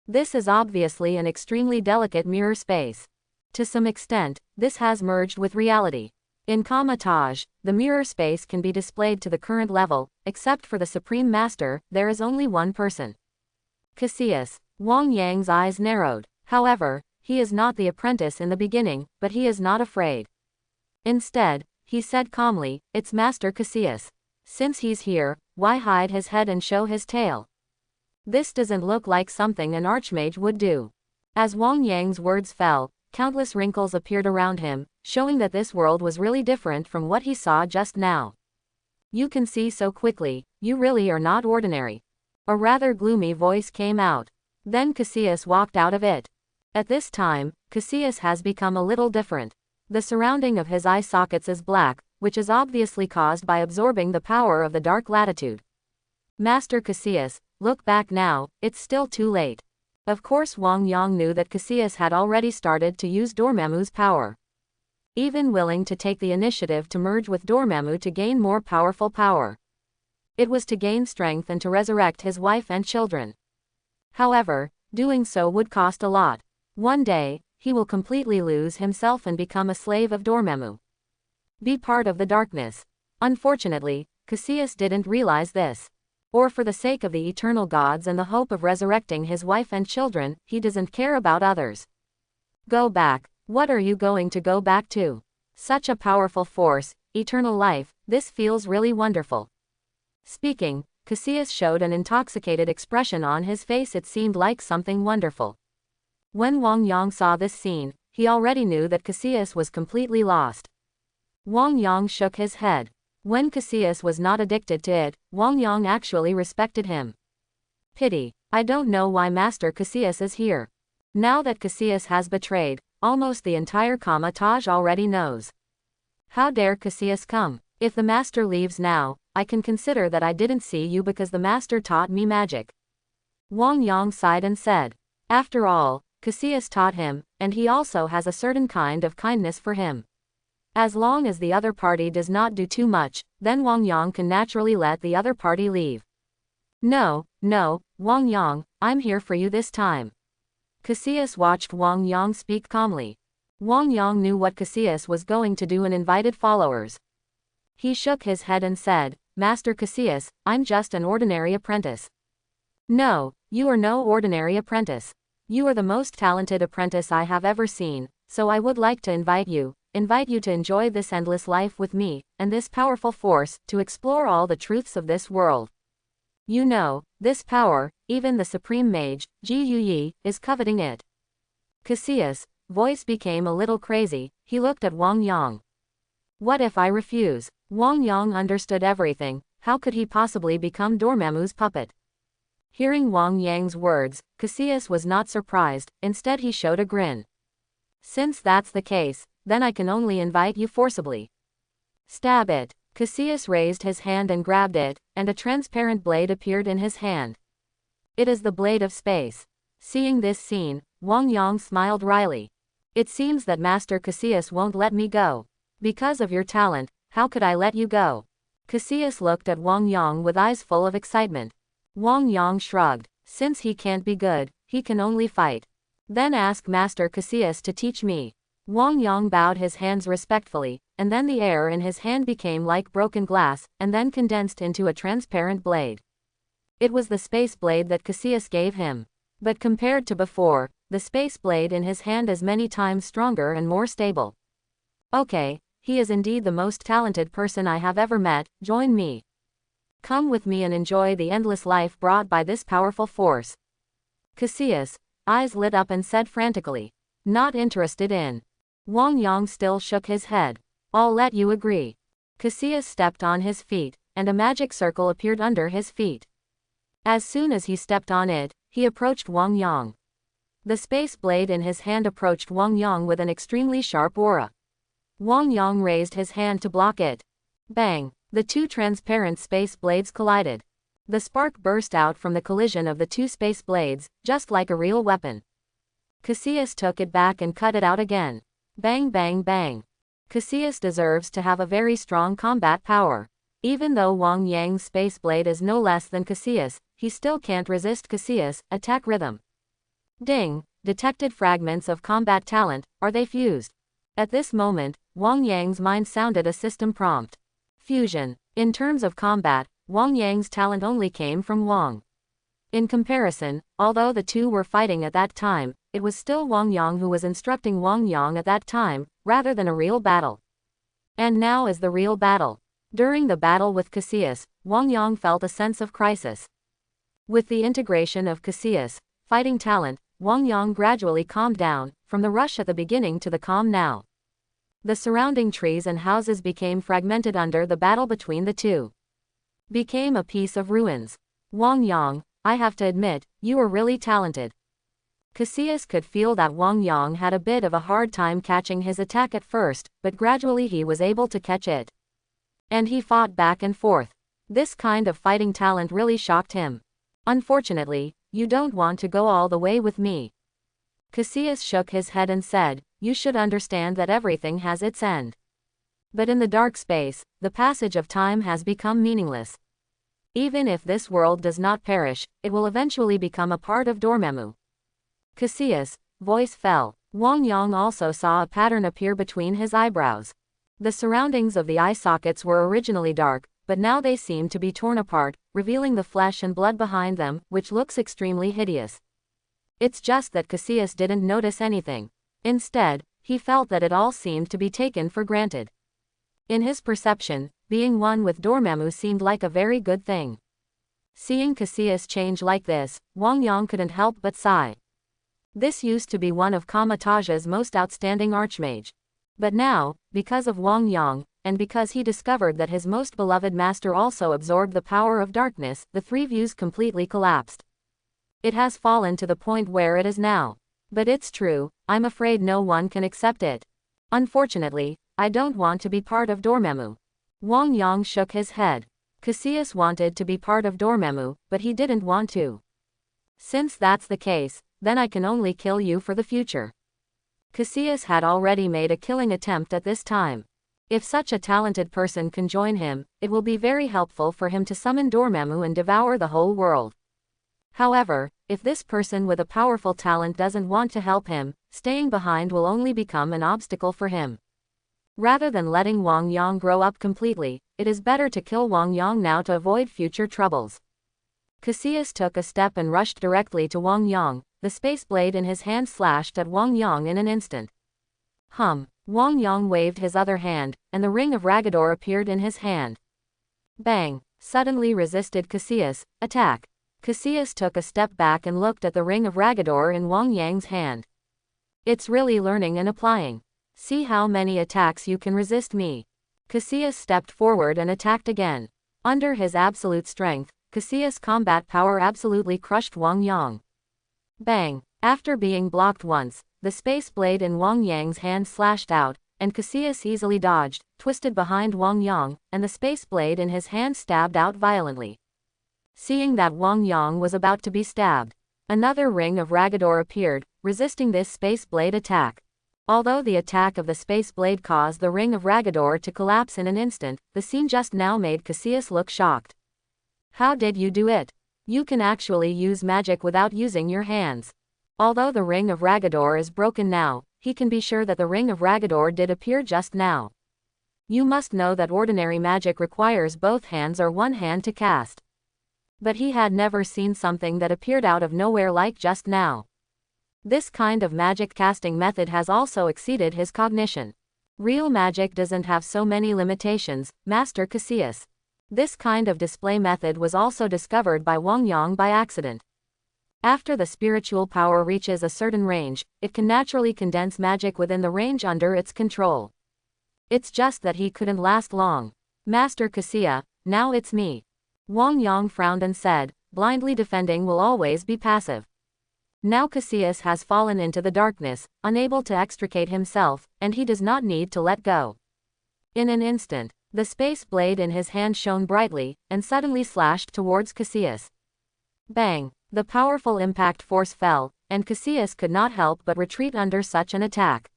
This is obviously an extremely delicate mirror space. To some extent, this has merged with reality. In Kamatage, the mirror space can be displayed to the current level, except for the Supreme Master, there is only one person. Cassius. Wang Yang's eyes narrowed. However, he is not the apprentice in the beginning, but he is not afraid. Instead, he said calmly, "It's Master Cassius. Since he's here, why hide his head and show his tail? This doesn't look like something an archmage would do." As Wang Yang's words fell, countless wrinkles appeared around him, showing that this world was really different from what he saw just now. "You can see so quickly, you really are not ordinary." A rather gloomy voice came out. Then Cassius walked out of it. At this time, Cassius has become a little different. The surrounding of his eye sockets is black, which is obviously caused by absorbing the power of the dark latitude. Master Cassius, look back now, it's still too late. Of course Wang Yang knew that Cassius had already started to use Dormammu's power. Even willing to take the initiative to merge with Dormammu to gain more powerful power. It was to gain strength and to resurrect his wife and children. However, doing so would cost a lot. One day, he will completely lose himself and become a slave of Dormammu. Be part of the darkness. Unfortunately, Cassius didn't realize this. Or for the sake of the eternal gods and the hope of resurrecting his wife and children, he doesn't care about others. Go back. What are you going to go back to? Such a powerful force, eternal life, this feels really wonderful. Speaking, Cassius showed an intoxicated expression on his face. It seemed like something wonderful. When Wang Yang saw this scene, he already knew that Cassius was completely lost. Wang Yang shook his head. When Cassius was not addicted to it, Wang Yang actually respected him. Pity. I don't know why Master Cassius is here. Now that Cassius has betrayed, almost the entire Kamatage already knows. How dare Cassius come? If the Master leaves now, I can consider that I didn't see you because the Master taught me magic. Wang Yang sighed and said. After all, Cassius taught him, and he also has a certain kind of kindness for him. As long as the other party does not do too much, then Wang Yang can naturally let the other party leave. No, Wang Yang, I'm here for you this time. Cassius watched Wang Yang speak calmly. Wang Yang knew what Cassius was going to do and invited followers. He shook his head and said, Master Cassius, I'm just an ordinary apprentice. No, you are no ordinary apprentice. You are the most talented apprentice I have ever seen, so I would like to invite you to enjoy this endless life with me, and this powerful force, to explore all the truths of this world. You know, this power, even the Supreme Mage, Ji Yi, is coveting it. Cassius' voice became a little crazy. He looked at Wang Yang. What if I refuse? Wang Yang understood everything. How could he possibly become Dormammu's puppet? Hearing Wang Yang's words, Cassius was not surprised, instead he showed a grin. Since that's the case, then I can only invite you forcibly. Stab it. Cassius raised his hand and grabbed it, and a transparent blade appeared in his hand. It is the blade of space. Seeing this scene, Wang Yang smiled wryly. It seems that Master Cassius won't let me go. Because of your talent, how could I let you go? Cassius looked at Wang Yang with eyes full of excitement. Wang Yang shrugged. Since he can't be good, he can only fight. Then ask Master Cassius to teach me. Wang Yang bowed his hands respectfully, and then the air in his hand became like broken glass, and then condensed into a transparent blade. It was the space blade that Cassius gave him. But compared to before, the space blade in his hand is many times stronger and more stable. Okay, he is indeed the most talented person I have ever met. Join me. Come with me and enjoy the endless life brought by this powerful force. Cassius, eyes lit up and said frantically. Not interested in. Wang Yang still shook his head. I'll let you agree. Cassius stepped on his feet, and a magic circle appeared under his feet. As soon as he stepped on it, he approached Wang Yang. The space blade in his hand approached Wang Yang with an extremely sharp aura. Wang Yang raised his hand to block it. Bang! The two transparent space blades collided. The spark burst out from the collision of the two space blades, just like a real weapon. Cassius took it back and cut it out again. Bang bang bang. Cassius deserves to have a very strong combat power. Even though Wang Yang's space blade is no less than Cassius, he still can't resist Cassius' attack rhythm. Ding! Detected fragments of combat talent, are they fused? At this moment, Wang Yang's mind sounded a system prompt. Fusion. In terms of combat, Wang Yang's talent only came from Wang. In comparison, although the two were fighting at that time, it was still Wang Yang who was instructing Wang Yang at that time, rather than a real battle. And now is the real battle. During the battle with Cassius, Wang Yang felt a sense of crisis. With the integration of Cassius' fighting talent, Wang Yang gradually calmed down, from the rush at the beginning to the calm now. The surrounding trees and houses became fragmented under the battle between the two. Became a piece of ruins. Wang Yang, I have to admit, you are really talented. Cassius could feel that Wang Yang had a bit of a hard time catching his attack at first, but gradually he was able to catch it. And he fought back and forth. This kind of fighting talent really shocked him. Unfortunately, you don't want to go all the way with me. Cassius shook his head and said, you should understand that everything has its end. But in the dark space, the passage of time has become meaningless. Even if this world does not perish, it will eventually become a part of Dormammu. Cassius' voice fell. Wang Yang also saw a pattern appear between his eyebrows. The surroundings of the eye sockets were originally dark, but now they seem to be torn apart, revealing the flesh and blood behind them, which looks extremely hideous. It's just that Cassius didn't notice anything. Instead, he felt that it all seemed to be taken for granted. In his perception, being one with Dormammu seemed like a very good thing. Seeing Cassius change like this, Wang Yang couldn't help but sigh. This used to be one of Kamataja's most outstanding archmage. But now, because of Wang Yang, and because he discovered that his most beloved master also absorbed the power of darkness, the three views completely collapsed. It has fallen to the point where it is now. But it's true, I'm afraid no one can accept it. Unfortunately, I don't want to be part of Dormammu. Wang Yang shook his head. Cassius wanted to be part of Dormammu, but he didn't want to. Since that's the case, then I can only kill you for the future. Cassius had already made a killing attempt at this time. If such a talented person can join him, it will be very helpful for him to summon Dormammu and devour the whole world. However, if this person with a powerful talent doesn't want to help him, staying behind will only become an obstacle for him. Rather than letting Wang Yang grow up completely, it is better to kill Wang Yang now to avoid future troubles. Cassius took a step and rushed directly to Wang Yang. The space blade in his hand slashed at Wang Yang in an instant. Wang Yang waved his other hand, and the ring of Ragador appeared in his hand. Bang! Suddenly resisted Cassius' attack. Cassius took a step back and looked at the ring of Ragador in Wang Yang's hand. It's really learning and applying. See how many attacks you can resist me. Cassius stepped forward and attacked again. Under his absolute strength, Cassius' combat power absolutely crushed Wang Yang. Bang! After being blocked once, the space blade in Wang Yang's hand slashed out, and Cassius easily dodged, twisted behind Wang Yang, and the space blade in his hand stabbed out violently. Seeing that Wang Yang was about to be stabbed, another ring of Ragador appeared, resisting this space blade attack. Although the attack of the space blade caused the ring of Ragador to collapse in an instant, the scene just now made Cassius look shocked. How did you do it? You can actually use magic without using your hands. Although the ring of Ragador is broken now, he can be sure that the ring of Ragador did appear just now. You must know that ordinary magic requires both hands or one hand to cast. But he had never seen something that appeared out of nowhere like just now. This kind of magic casting method has also exceeded his cognition. Real magic doesn't have so many limitations, Master Cassius. This kind of display method was also discovered by Wang Yang by accident. After the spiritual power reaches a certain range, it can naturally condense magic within the range under its control. It's just that he couldn't last long. Master Cassius, now it's me. Wang Yang frowned and said, blindly defending will always be passive. Now Cassius has fallen into the darkness, unable to extricate himself, and he does not need to let go. In an instant, the space blade in his hand shone brightly, and suddenly slashed towards Cassius. Bang! The powerful impact force fell, and Cassius could not help but retreat under such an attack.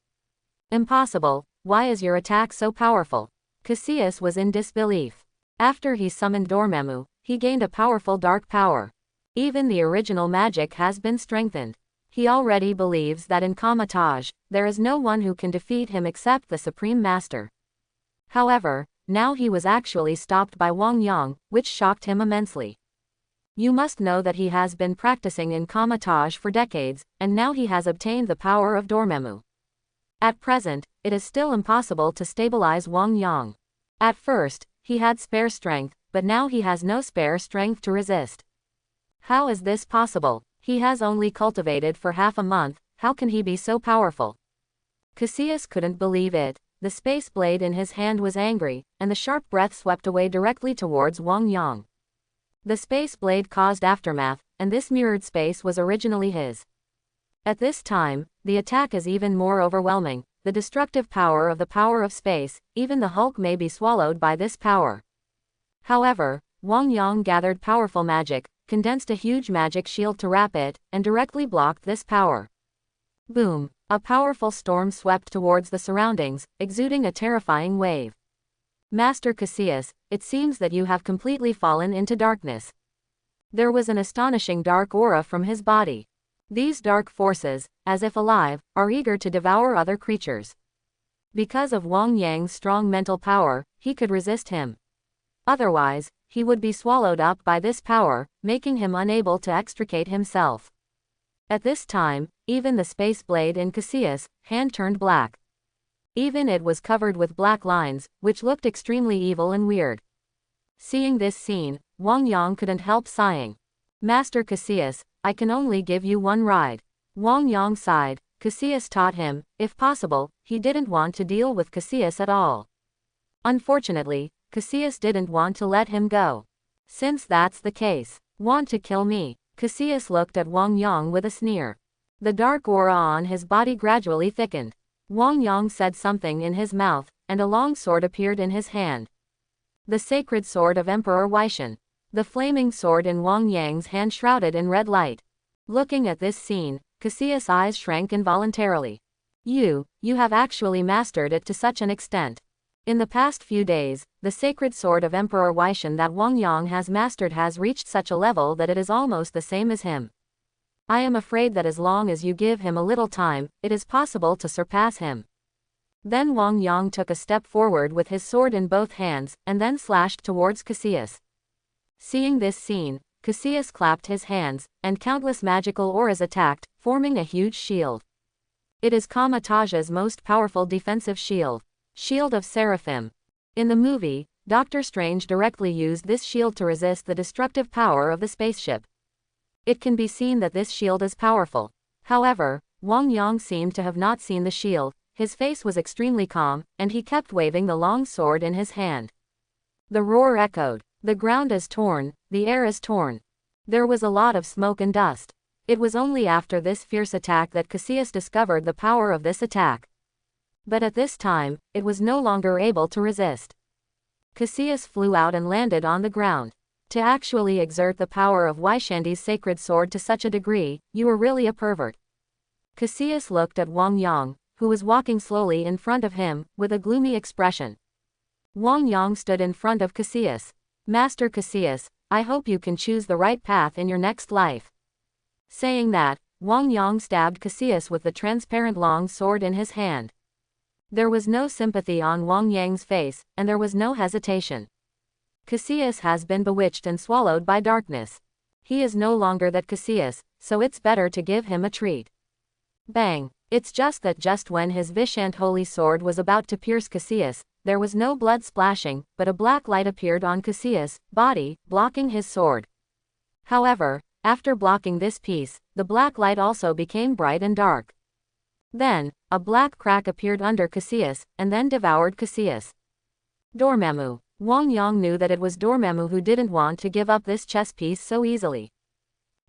Impossible, why is your attack so powerful? Cassius was in disbelief. After he summoned Dormammu, he gained a powerful dark power. Even the original magic has been strengthened. He already believes that in Kamatage, there is no one who can defeat him except the Supreme Master. However, now he was actually stopped by Wang Yang, which shocked him immensely. You must know that he has been practicing in Kamatage for decades, and now he has obtained the power of Dormammu. At present, it is still impossible to stabilize Wang Yang. At first, he had spare strength, but now he has no spare strength to resist. How is this possible? He has only cultivated for half a month, how can he be so powerful? Cassius couldn't believe it. The space blade in his hand was angry, and the sharp breath swept away directly towards Wang Yang. The space blade caused aftermath, and this mirrored space was originally his. At this time, the attack is even more overwhelming, the destructive power of space, even the Hulk may be swallowed by this power. However, Wang Yang gathered powerful magic, condensed a huge magic shield to wrap it, and directly blocked this power. Boom! A powerful storm swept towards the surroundings, exuding a terrifying wave. Master Cassius, it seems that you have completely fallen into darkness. There was an astonishing dark aura from his body. These dark forces, as if alive, are eager to devour other creatures. Because of Wang Yang's strong mental power, he could resist him. Otherwise, he would be swallowed up by this power, making him unable to extricate himself. At this time, even the space blade in Cassius' hand turned black. Even it was covered with black lines, which looked extremely evil and weird. Seeing this scene, Wang Yang couldn't help sighing. Master Cassius, I can only give you one ride. Wang Yang sighed. Cassius taught him, if possible, he didn't want to deal with Cassius at all. Unfortunately, Cassius didn't want to let him go. Since that's the case, want to kill me? Cassius looked at Wang Yang with a sneer. The dark aura on his body gradually thickened. Wang Yang said something in his mouth, and a long sword appeared in his hand. The sacred sword of Emperor Weishan. The flaming sword in Wang Yang's hand shrouded in red light. Looking at this scene, Cassius' eyes shrank involuntarily. You have actually mastered it to such an extent. In the past few days, the sacred sword of Emperor Weishan that Wang Yang has mastered has reached such a level that it is almost the same as him. I am afraid that as long as you give him a little time, it is possible to surpass him. Then Wang Yang took a step forward with his sword in both hands, and then slashed towards Cassius. Seeing this scene, Cassius clapped his hands, and countless magical auras attacked, forming a huge shield. It is Kamatage's most powerful defensive shield. Shield of Seraphim. In the movie, Doctor Strange directly used this shield to resist the destructive power of the spaceship. It can be seen that this shield is powerful. However, Wang Yang seemed to have not seen the shield, his face was extremely calm, and he kept waving the long sword in his hand. The roar echoed. The ground is torn, the air is torn. There was a lot of smoke and dust. It was only after this fierce attack that Cassius discovered the power of this attack. But at this time, it was no longer able to resist. Cassius flew out and landed on the ground. To actually exert the power of Waishandi's sacred sword to such a degree, you were really a pervert. Cassius looked at Wang Yang, who was walking slowly in front of him, with a gloomy expression. Wang Yang stood in front of Cassius. Master Cassius, I hope you can choose the right path in your next life. Saying that, Wang Yang stabbed Cassius with the transparent long sword in his hand. There was no sympathy on Wang Yang's face, and there was no hesitation. Cassius has been bewitched and swallowed by darkness. He is no longer that Cassius, so it's better to give him a treat. Bang! It's just that just when his Vishant holy sword was about to pierce Cassius, there was no blood splashing, but a black light appeared on Cassius' body, blocking his sword. However, after blocking this piece, the black light also became bright and dark. Then, a black crack appeared under Cassius, and then devoured Cassius. Dormammu. Wang Yang knew that it was Dormammu who didn't want to give up this chess piece so easily.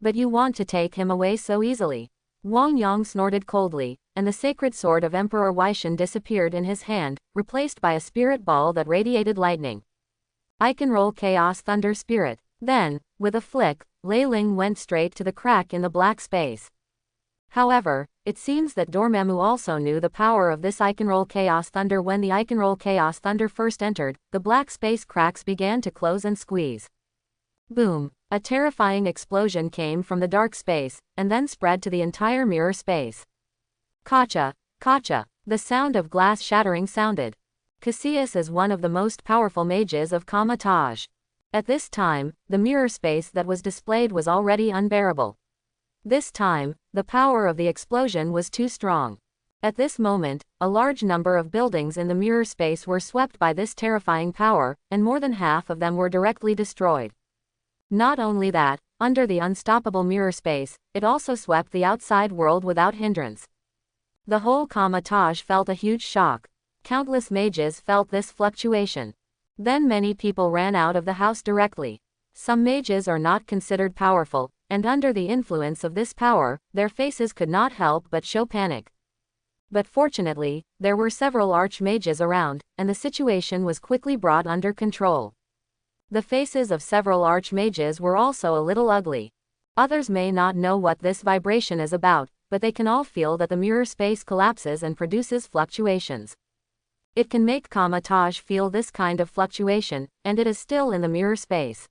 But you want to take him away so easily? Wang Yang snorted coldly, and the sacred sword of Emperor Waishan disappeared in his hand, replaced by a spirit ball that radiated lightning. I can roll Chaos Thunder Spirit. Then, with a flick, Lei Ling went straight to the crack in the black space. However, it seems that Dormammu also knew the power of this Iconroll Chaos Thunder. When the Iconroll Chaos Thunder first entered, the black space cracks began to close and squeeze. Boom! A terrifying explosion came from the dark space, and then spread to the entire mirror space. Kacha! Kacha! The sound of glass shattering sounded. Cassius is one of the most powerful mages of Kamatage. At this time, the mirror space that was displayed was already unbearable. This time, the power of the explosion was too strong. At this moment, a large number of buildings in the mirror space were swept by this terrifying power, and more than half of them were directly destroyed. Not only that, under the unstoppable mirror space, it also swept the outside world without hindrance. The whole Kamatage felt a huge shock. Countless mages felt this fluctuation. Then many people ran out of the house directly. Some mages are not considered powerful, and under the influence of this power, their faces could not help but show panic. But fortunately, there were several archmages around, and the situation was quickly brought under control. The faces of several archmages were also a little ugly. Others may not know what this vibration is about, but they can all feel that the mirror space collapses and produces fluctuations. It can make Kamatage feel this kind of fluctuation, and it is still in the mirror space.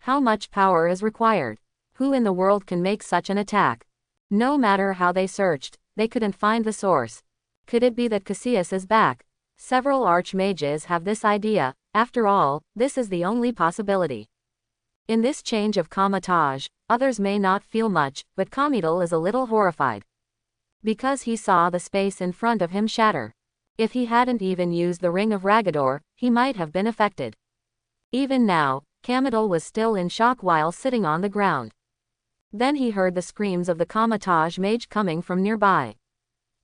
How much power is required? Who in the world can make such an attack? No matter how they searched, they couldn't find the source. Could it be that Cassius is back? Several archmages have this idea. After all, this is the only possibility. In this change of Kamatage, others may not feel much, but Kamidal is a little horrified. Because he saw the space in front of him shatter. If he hadn't even used the Ring of Ragador, he might have been affected. Even now, Kamidal was still in shock while sitting on the ground. Then he heard the screams of the Kamatage mage coming from nearby.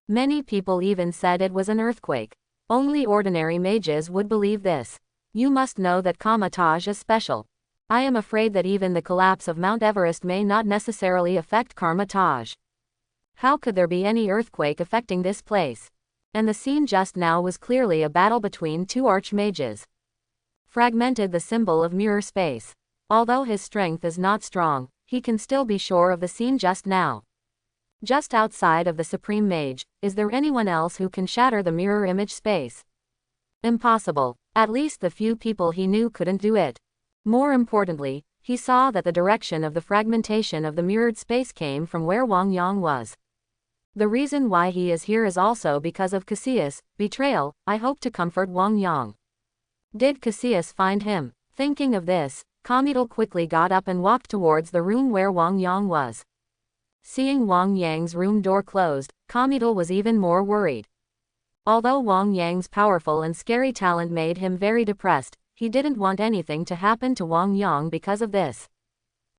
Many people even said it was an earthquake. Only ordinary mages would believe this. You must know that Kamatage is special. I am afraid that even the collapse of Mount Everest may not necessarily affect Kamatage. How could there be any earthquake affecting this place? And the scene just now was clearly a battle between two archmages. Fragmented the symbol of mirror space. Although his strength is not strong, he can still be sure of the scene just now. Just outside of the Supreme Mage, is there anyone else who can shatter the mirror image space? Impossible. At least the few people he knew couldn't do it. More importantly, he saw that the direction of the fragmentation of the mirrored space came from where Wang Yang was. The reason why he is here is also because of Cassius' betrayal. I hope to comfort Wang Yang. Did Cassius find him? Thinking of this, Kamidal quickly got up and walked towards the room where Wang Yang was. Seeing Wang Yang's room door closed, Kamidal was even more worried. Although Wang Yang's powerful and scary talent made him very depressed, he didn't want anything to happen to Wang Yang because of this.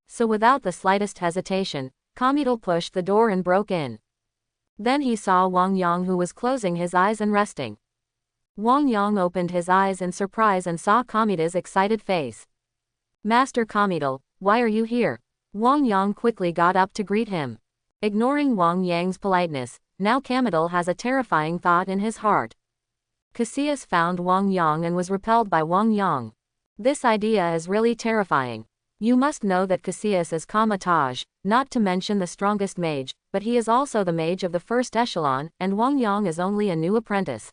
So without the slightest hesitation, Kamidal pushed the door and broke in. Then he saw Wang Yang, who was closing his eyes and resting. Wang Yang opened his eyes in surprise and saw Kamidal's excited face. Master Kamidal, why are you here? Wang Yang quickly got up to greet him. Ignoring Wang Yang's politeness, now Kamidal has a terrifying thought in his heart. Cassius found Wang Yang and was repelled by Wang Yang. This idea is really terrifying. You must know that Cassius is Kamatage, not to mention the strongest mage, but he is also the mage of the first echelon, and Wang Yang is only a new apprentice.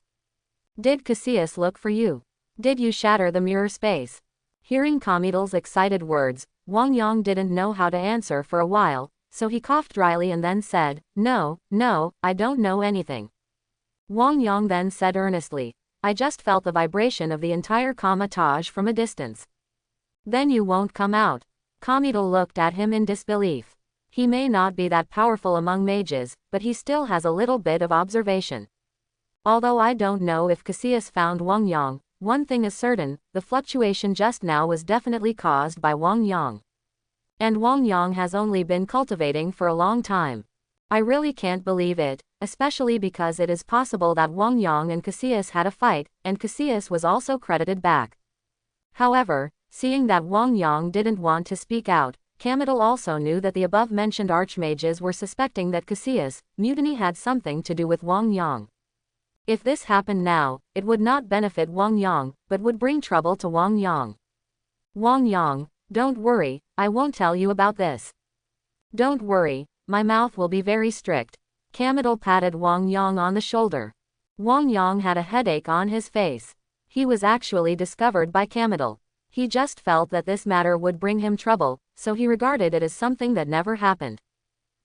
Did Cassius look for you? Did you shatter the mirror space? Hearing Kamidal's excited words, Wang Yang didn't know how to answer for a while, so he coughed dryly and then said, No, I don't know anything. Wang Yang then said earnestly, I just felt the vibration of the entire Kamatage from a distance. Then you won't come out. Kamidal looked at him in disbelief. He may not be that powerful among mages, but he still has a little bit of observation. Although I don't know if Cassius found Wang Yang, one thing is certain, the fluctuation just now was definitely caused by Wang Yang. And Wang Yang has only been cultivating for a long time. I really can't believe it, especially because it is possible that Wang Yang and Cassius had a fight, and Cassius was also credited back. However, seeing that Wang Yang didn't want to speak out, Kamidal also knew that the above-mentioned archmages were suspecting that Cassius' mutiny had something to do with Wang Yang. If this happened now, it would not benefit Wang Yang, but would bring trouble to Wang Yang. Wang Yang, don't worry, I won't tell you about this. Don't worry, my mouth will be very strict. Kamidal patted Wang Yang on the shoulder. Wang Yang had a headache on his face. He was actually discovered by Kamidal. He just felt that this matter would bring him trouble, so he regarded it as something that never happened.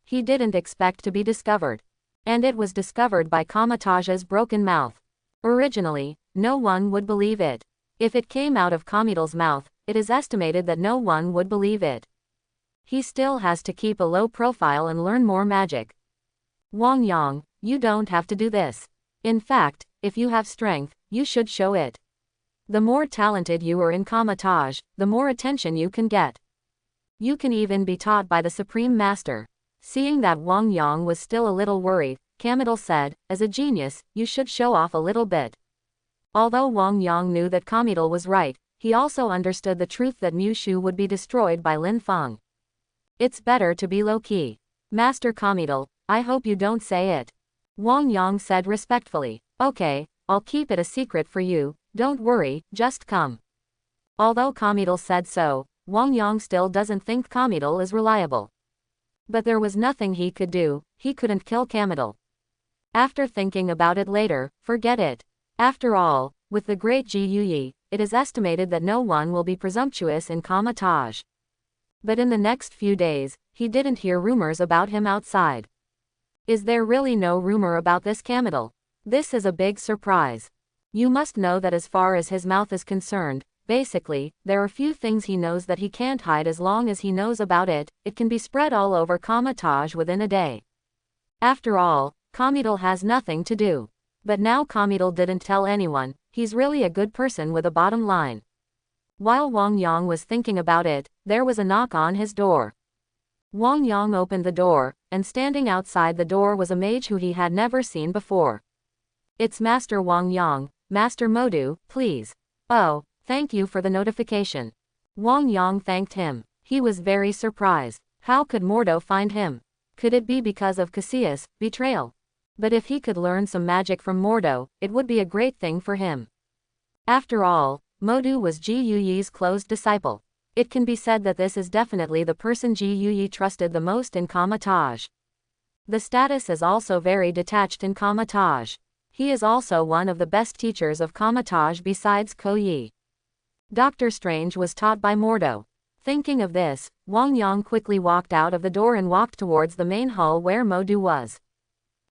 He didn't expect to be discovered. And it was discovered by Kamatage's broken mouth. Originally, no one would believe it. If it came out of Kamidal's mouth, it is estimated that no one would believe it. He still has to keep a low profile and learn more magic. Wang Yang, you don't have to do this. In fact, if you have strength, you should show it. The more talented you are in Kamatage, the more attention you can get. You can even be taught by the Supreme Master. Seeing that Wang Yang was still a little worried, Kamidal said, as a genius, you should show off a little bit. Although Wang Yang knew that Kamidal was right, he also understood the truth that Mushu would be destroyed by Lin Feng. It's better to be low-key. Master Kamidal, I hope you don't say it. Wang Yang said respectfully. Okay, I'll keep it a secret for you, don't worry, just come. Although Kamidal said so, Wang Yang still doesn't think Kamidal is reliable. But there was nothing he could do, he couldn't kill Kamidal. After thinking about it later, forget it. After all, with the great Ji Yuyi, it is estimated that no one will be presumptuous in Kamatage. But in the next few days, he didn't hear rumors about him outside. Is there really no rumor about this Kamidal? This is a big surprise. You must know that as far as his mouth is concerned, basically, there are few things he knows that he can't hide. As long as he knows about it, it can be spread all over Kamatage within a day. After all, Kamidal has nothing to do. But now Kamidal didn't tell anyone, he's really a good person with a bottom line. While Wang Yang was thinking about it, there was a knock on his door. Wang Yang opened the door, and standing outside the door was a mage who he had never seen before. It's Master Wang Yang. Master Modu, please. Oh, thank you for the notification. Wang Yang thanked him. He was very surprised. How could Mordo find him? Could it be because of Cassius' betrayal? But if he could learn some magic from Mordo, it would be a great thing for him. After all, Modu was Ji Yuyi's close disciple. It can be said that this is definitely the person Ji Yuyi trusted the most in Kamatage. The status is also very detached in Kamatage. He is also one of the best teachers of Kamatage besides Koyi. Doctor Strange was taught by Mordo. Thinking of this, Wang Yang quickly walked out of the door and walked towards the main hall where Modu was.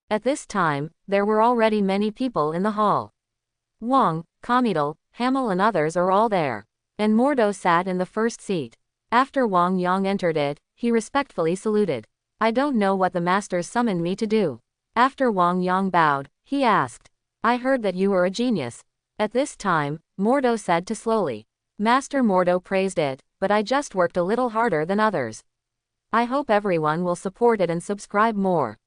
At this time, there were already many people in the hall. Wang, Kamidal, Hamel and others are all there. And Mordo sat in the first seat. After Wang Yang entered it, he respectfully saluted. I don't know what the masters summoned me to do. After Wang Yang bowed, he asked. I heard that you were a genius. At this time, Mordo said slowly. Master Mordo praised it, but I just worked a little harder than others. I hope everyone will support it and subscribe more.